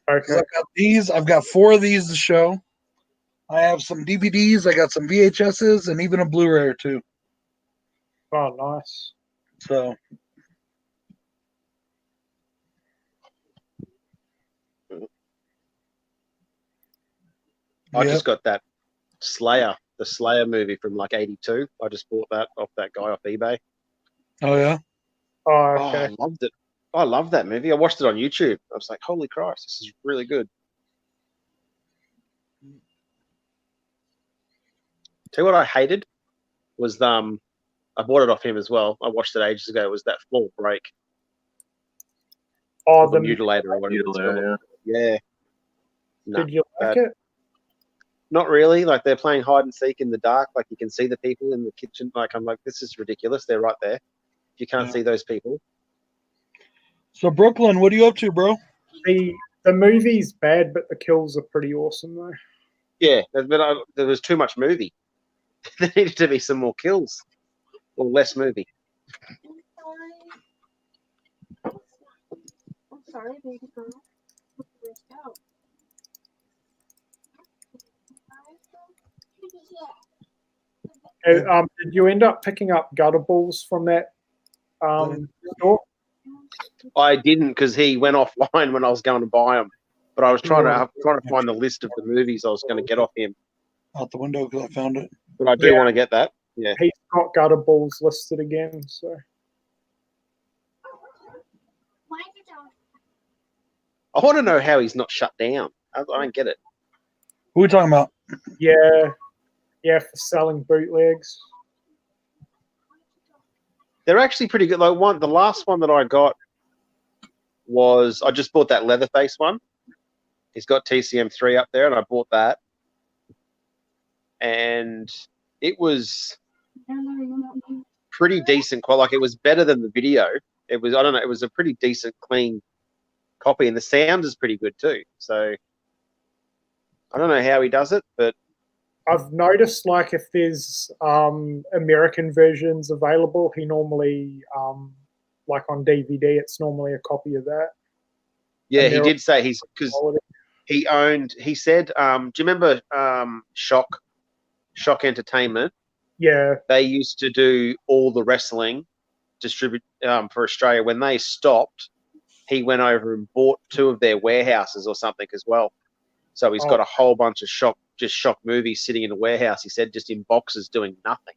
Okay. I've got these. I've got 4 of these to show. I have some DVDs. I got some VHSs and even a Blu-ray or 2. Oh, nice. So I just got that Slayer, the Slayer movie from like '82. I just bought that off that guy off eBay. Oh yeah. Oh, Oh, okay. I loved it. I love that movie. I watched it on YouTube. I was like, holy Christ, this is really good. Tell you what I hated was I bought it off him as well. I watched it ages ago. It was that Fall Break. Oh, The the Mutilator or whatever it's Mutilator, called. Yeah. No, Did you like bad. it? Not really. Like they're playing hide and seek in the dark. Like you can see the people in the kitchen. Like I'm like, this is ridiculous. They're right there. You can't see those people. So Brooklyn, what are you up to, bro? The movie's bad, but the kills are pretty awesome though. Yeah, but there was too much movie. There needed to be some more kills or less movie. I'm sorry, baby girl. Out. Did you end up picking up gutter balls from that store? I didn't because he went offline when I was going to buy them. But I was trying to find the list of the movies I was going to get off him. Out the window because I found it. But I do want to get that. Yeah. He's got gutter balls listed again, so. I want to know how he's not shut down. I don't get it. Who are we talking about? Yeah, for selling bootlegs. They're actually pretty good. Like the last one that I got was I just bought that Leatherface one. He's got TCM3 up there, and I bought that. And it was pretty decent quality. Like it was better than the video. It was, I don't know, it was a pretty decent, clean copy, and the sound is pretty good too. So I don't know how he does it, but I've noticed, like, if there's American versions available, he normally, like on DVD, it's normally a copy of that. yeah, he did say because he said, do you remember Shock Entertainment? Yeah. They used to do all the wrestling distribute for Australia. When they stopped, he went over and bought 2 of their warehouses or something as well. So he's got a whole bunch of shock movies sitting in a warehouse. He said just in boxes doing nothing.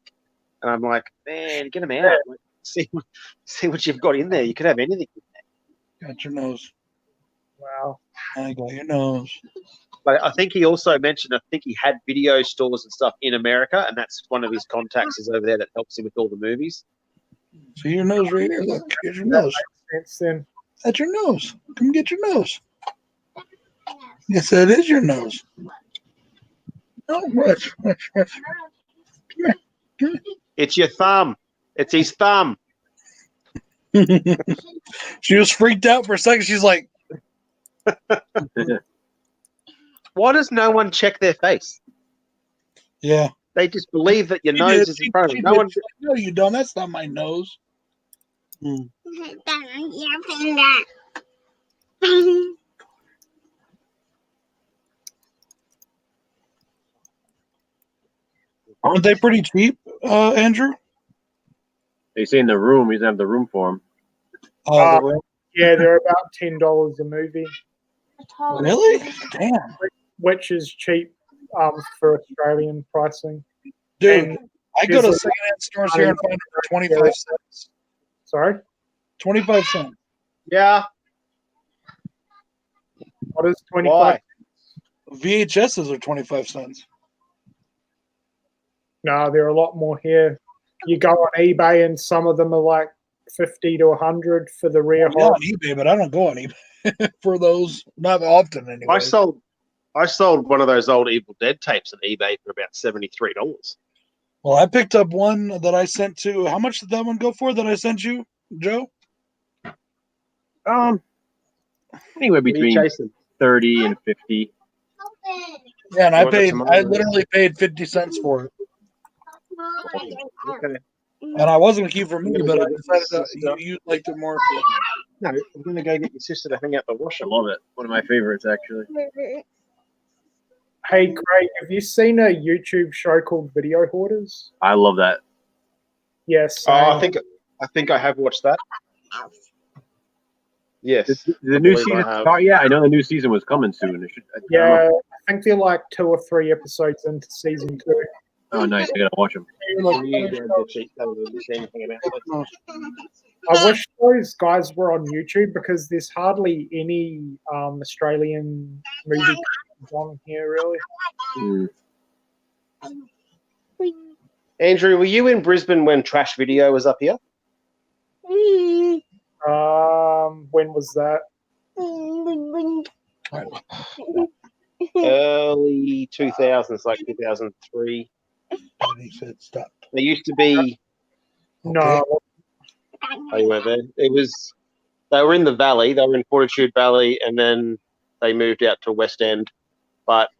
And I'm like, man, get them out. Like, see what you've got in there. You could have anything in there. Got your nose. Wow. I got your nose. But I think he also mentioned, I think he had video stores and stuff in America, and that's one of his contacts is over there that helps him with all the movies. See your nose right here. Look, here's your nose. Makes sense. That's your nose. Come get your nose. Yes, that is your nose. Oh, watch. Come here. Come It's your thumb. It's his thumb. here. She was freaked out for a second. She's like, Why does no one check their face? yeah. They just believe that your She nose did. is in front of She them. No did. one. No, you don't. That's not my nose. Aren't they pretty cheap, Andrew? They say in the room, he's have the room for him. The room? Yeah, they're about $10 a movie, Really? Damn. which is cheap for Australian pricing. Dude, And I go to there's a- secondhand stores here and find them for 25 cents. Sorry, 25 cents. Yeah. what is 25? Why? VHSs are 25 cents. No, they're a lot more here. You go on eBay and some of them are like 50 to 100 for the rear I go hole. on eBay, but I don't go on eBay for those. Not often, anyway. I sold one of those old Evil Dead tapes on eBay for about $73. Well, I picked up one that I sent to. How much did that one go for that I sent you, Joe? Anywhere What are you between chasing? 30 and 50. Yeah, and I What about paid. tomorrow? I literally paid 50 cents for it, Okay. and I wasn't keen for me, but I decided that you liked it more. No, I'm gonna go get your sister to hang out the washer. I love it. One of my favorites, actually. Hey, Craig, have you seen a YouTube show called Video Hoarders? I love that. Yes. Oh, I think I have watched that. Yes. The new believe I season. have. Oh, yeah, I know the new season was coming soon. It should, I don't Yeah, know. I think they're like 2 or 3 episodes into season 2. Oh, nice. I gotta watch them. Can you grab the sheet cover and see anything about it? I wish those guys were on YouTube because there's hardly any Australian movie on here, really. Andrew, were you in Brisbane when Trash Video was up here? When was that? Early 2000s, like 2003. And he said, "Stop." There used to be. No. Oh, you weren't there. They were in the Valley. They were in Fortitude Valley, and then they moved out to West End. But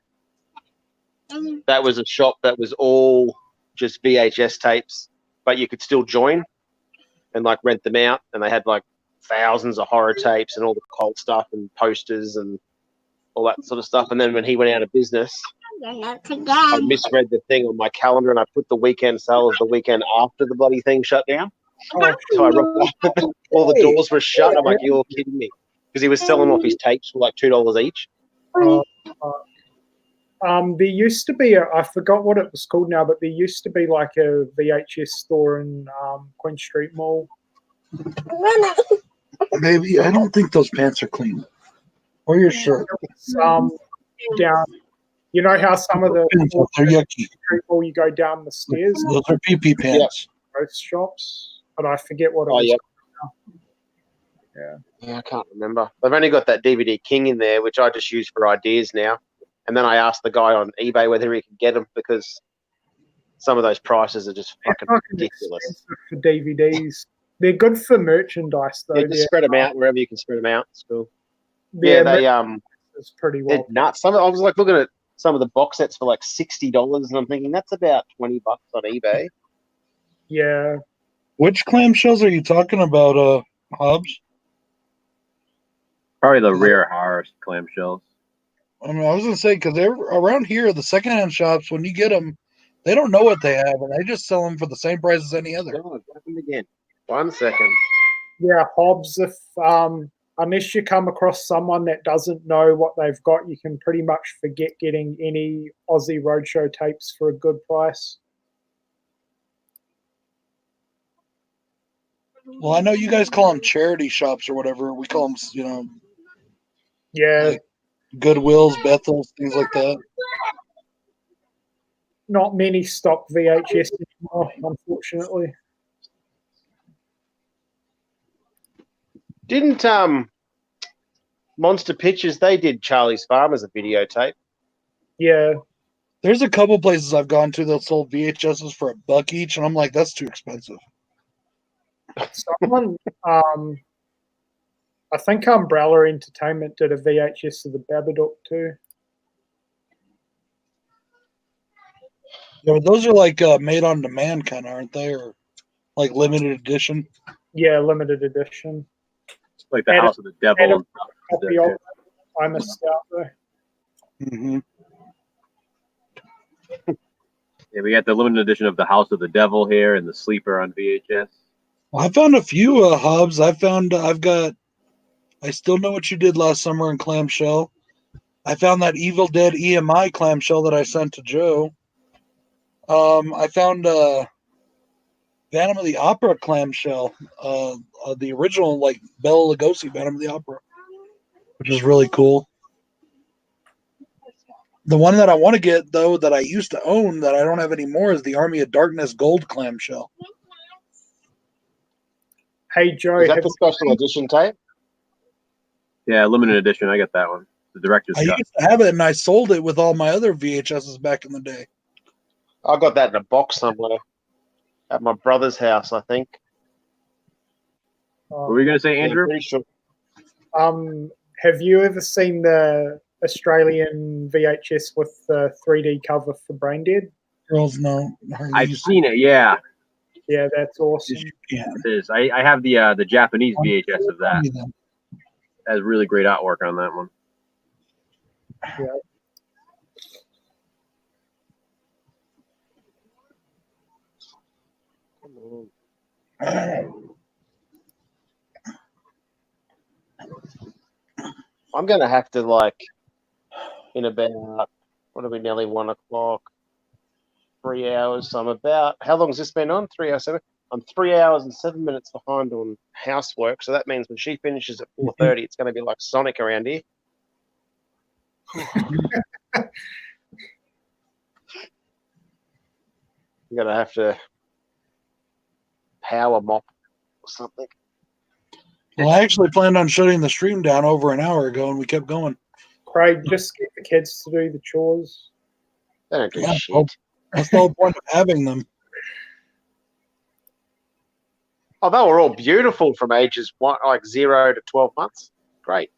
that was a shop that was all just VHS tapes, but you could still join and like rent them out. And they had like thousands of horror tapes and all the cult stuff and posters and all that sort of stuff. And then when he went out of business, I misread the thing on my calendar and I put the weekend sale as the weekend after the bloody thing shut down. So I all the doors were shut. I'm like, you're kidding me. Because he was selling off his tapes for like $2 each. There used to be I forgot what it was called now, but there used to be like a VHS store in Queen Street Mall. Baby, I don't think those pants are clean. Or your shirt. Down, you know how some of the They're yucky. Street Mall you go down the stairs, Those are pee-pee pants. both shops, but I forget what it Oh, was. yeah. Yeah, I can't remember. They've only got that DVD King in there, which I just use for ideas now. And then I asked the guy on eBay whether he could get them because some of those prices are just fucking ridiculous. Expensive for DVDs. They're good for merchandise though. Yeah, just spread them out wherever you can spread them out. It's cool. They're It's pretty they're well. nuts. I was like looking at some of the box sets for like $60, and I'm thinking that's about $20 on eBay. Yeah. Which clamshells are you talking about, Hobbs? Probably the rare horror clamshells. I mean, I was gonna say because they're around here, the secondhand shops. When you get them, they don't know what they have, and they just sell them for the same price as any other. Oh, it happened again. 1 second. Yeah, Hobbs, if unless you come across someone that doesn't know what they've got, you can pretty much forget getting any Aussie Roadshow tapes for a good price. Well, I know you guys call them charity shops or whatever. We call them, you know, Yeah, like Goodwills, Bethel's, things like that. not many stock VHS anymore, unfortunately. Didn't Monster Pictures, they did Charlie's Farm as a videotape. Yeah, There's a couple places I've gone to that sold VHSs for $1 each, and I'm like, that's too expensive. someone, I think Umbrella Entertainment did a VHS of the Babadook too. Yeah, but those are like made on demand, kind of, aren't they? Or like limited edition. Yeah, limited edition. It's like the Had House of the Devil had a and stuff. Copy of it. I missed out though. Mm-hmm. Yeah, we got the limited edition of the House of the Devil here and the Sleeper on VHS. Well, I found a few hubs. I Still Know What You Did Last Summer in clamshell. I found that Evil Dead EMI clamshell that I sent to Joe. I found Phantom of the Opera clamshell, the original like Bela Lugosi Phantom of the Opera, which is really cool. The one that I want to get though, that I used to own that I don't have anymore, is the Army of Darkness gold clamshell. Hey Joe, Is that have the special edition tape? Yeah, limited edition. I got that one. The director's I cut. used to have it and I sold it with all my other VHSs back in the day. I got that in a box somewhere at my brother's house, I think. What were you going to say, Yeah, Andrew? pretty sure. have you ever seen the Australian VHS with the 3D cover for Brain Dead? Girls know. I've seen it, yeah. Yeah, that's awesome. Yeah. It is. I have the Japanese VHS of that. It has really great artwork on that one. Yeah. I'm going to have to, like, in about, what are we, nearly 1 o'clock, 3 hours. So I'm about, how long has this been on? 3 hours, 7? I'm 3 hours and 7 minutes behind on housework. So that means when she finishes at 4:30, it's going to be like Sonic around here. You're going to have to power mop or something. Well, I actually planned on shutting the stream down over an hour ago, and we kept going. Craig, just get the kids to do the chores. They don't do Yeah, shit. That's the whole point of having them. Oh, they were all beautiful from ages 0 to 12 months. Great.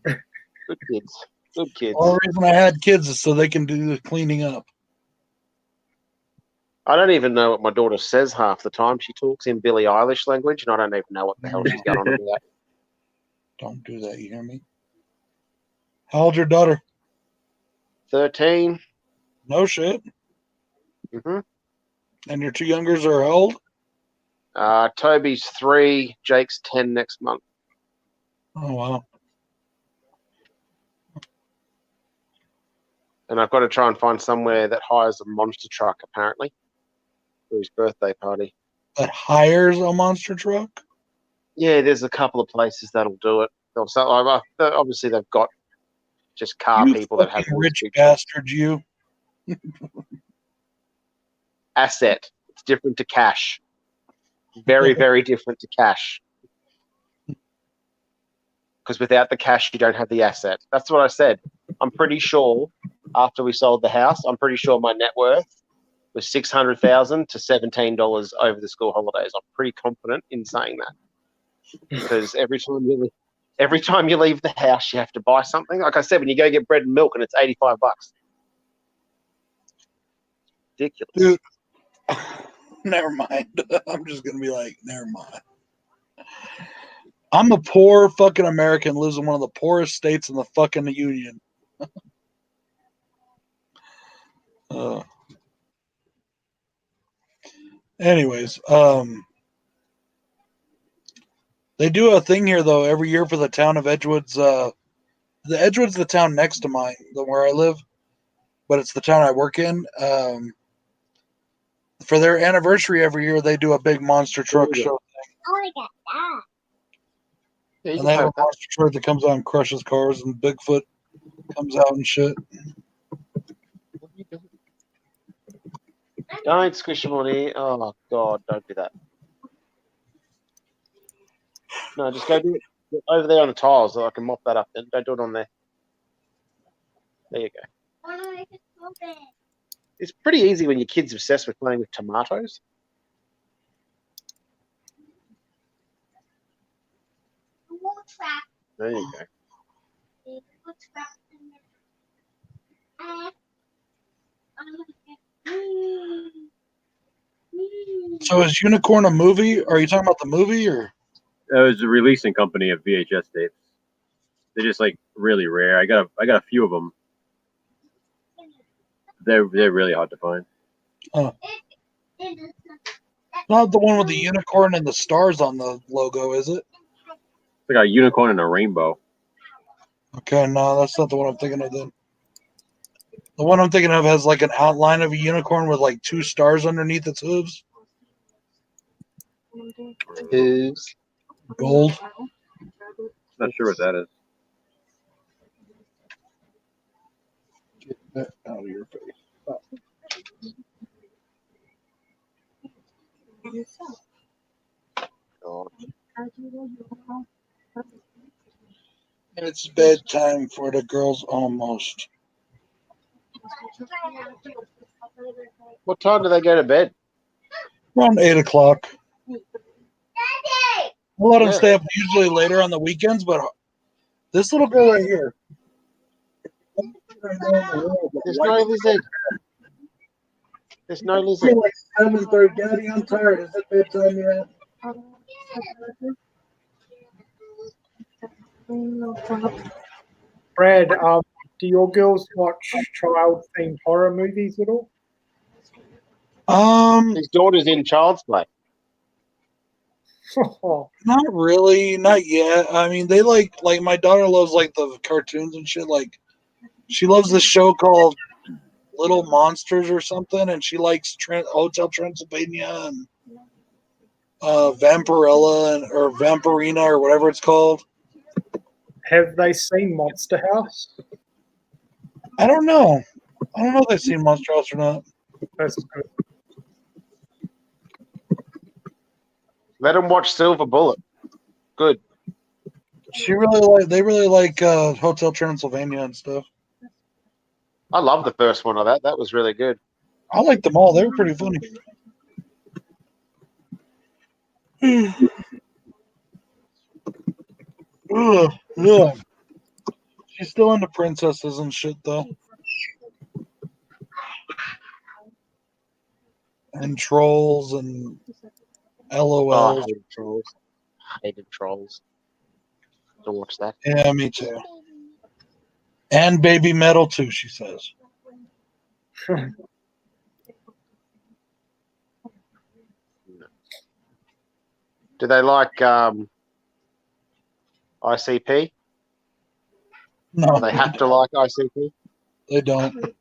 Good kids. Good kids. The only reason I had kids is so they can do the cleaning up. I don't even know what my daughter says half the time. She talks in Billie Eilish language, and I don't even know what the hell she's going on about. Don't do that, you hear me? How old's your daughter? 13. No shit. Mm-hmm. And your two youngers are how old? Toby's 3, Jake's 10 next month. Oh, wow. And I've got to try and find somewhere that hires a monster truck, apparently, for his birthday party. That hires a monster truck? Yeah, there's a couple of places that'll do it. Obviously, they've got just car You people that have fucking rich bastard, you. asset. It's different to cash. Very, very different to cash. Because without the cash, you don't have the asset. That's what I said. I'm pretty sure after we sold the house, I'm pretty sure my net worth was $600,000 to $17 over the school holidays. I'm pretty confident in saying that. Because every time you leave the house, you have to buy something. Like I said, when you go get bread and milk and it's $85. Ridiculous. Dude, never mind. I'm just going to be like, never mind. I'm a poor fucking American, lives in one of the poorest states in the fucking union. Anyways, They do a thing here though every year for the town of Edgewood's. The Edgewood's the town next to mine, where I live, but it's the town I work in. For their anniversary every year, they do a big monster truck show. Oh, I got that. Yeah, you And can they play have a with that. monster truck that comes out and crushes cars, and Bigfoot comes out and shit. Don't squish them on here. Oh God, don't do that. No, just go do it over there on the tiles so I can mop that up. Then don't do it on there. There you go. Oh, no, I just moved it. It's pretty easy when your kid's obsessed with playing with tomatoes. More track. There you go. More track in there. So is Unicorn a movie? Are you talking about the movie or? It was a releasing company of VHS tapes. They're just like really rare. I got a few of them. They're really hard to find. Not the one with the unicorn and the stars on the logo, is it? It's like a unicorn and a rainbow. Okay, no, that's not the one I'm thinking of then. The one I'm thinking of has like an outline of a unicorn with like 2 stars underneath its hooves. Is Gold. Not sure what that is. Get that out of your face. God. It's bedtime for the girls almost. What time do they go to bed? Around 8 o'clock. Daddy! We'll let them Yeah. stay up usually later on the weekends, but this little girl right here. There's no lizard. There's no It's lizard. like 7:30. Daddy, I'm tired. Is it bedtime yet? Brad, do your girls watch child-themed horror movies at all? His daughter's in Child's Play. Not really, not yet. I mean, they like my daughter loves like the cartoons and shit. Like, she loves this show called Little Monsters or something, and she likes Hotel Transylvania and Vampirella or Vampirina or whatever it's called. Have they seen Monster House? I don't know. I don't know if they've seen Monster House or not. That's good. Let him watch Silver Bullet. Good. They really like Hotel Transylvania and stuff. I love the first one of that. That was really good. I like them all. They were pretty funny. Ugh. She's still into princesses and shit though. And trolls and Oh, I LOLs. hated Trolls. Hated Trolls. Don't watch that. Yeah, me too. And Baby Metal too, she says. Do they like ICP? No, They have to like ICP? they don't.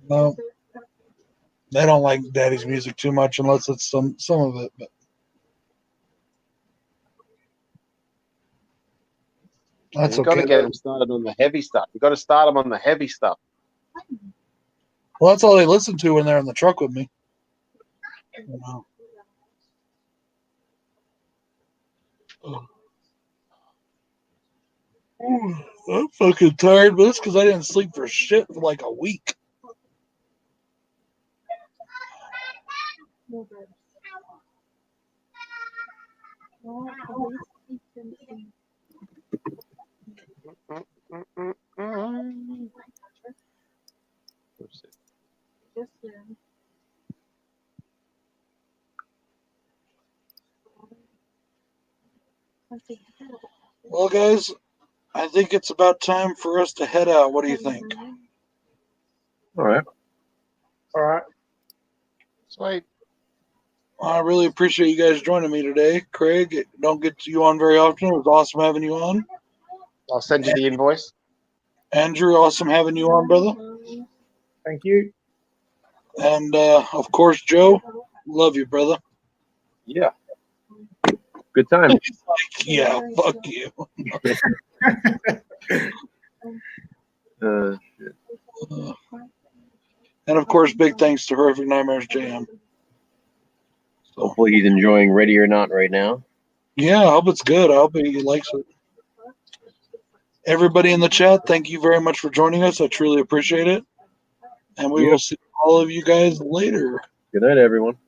No. They don't like Daddy's music too much unless it's some of it. But that's You've got okay. to get them started on the heavy stuff. You've got to start them on the heavy stuff. Well, that's all they listen to when they're in the truck with me. You know. Ooh, I'm fucking tired, but it's because I didn't sleep for shit for like a week. Well, guys, I think it's about time for us to head out. What do you think? All right. All right. Sweet. I really appreciate you guys joining me today. Craig, don't get you on very often. It was awesome having you on. I'll send you the invoice. Andrew, awesome having you on, brother. Thank you. And of course, Joe, love you, brother. Yeah. Good time. Yeah, fuck you. And of course, big thanks to Horrific Nightmares JM. Hopefully he's enjoying Ready or Not right now. Yeah, I hope it's good. I hope he likes it. Everybody in the chat, thank you very much for joining us. I truly appreciate it. And we will see all of you guys later. Good night, everyone.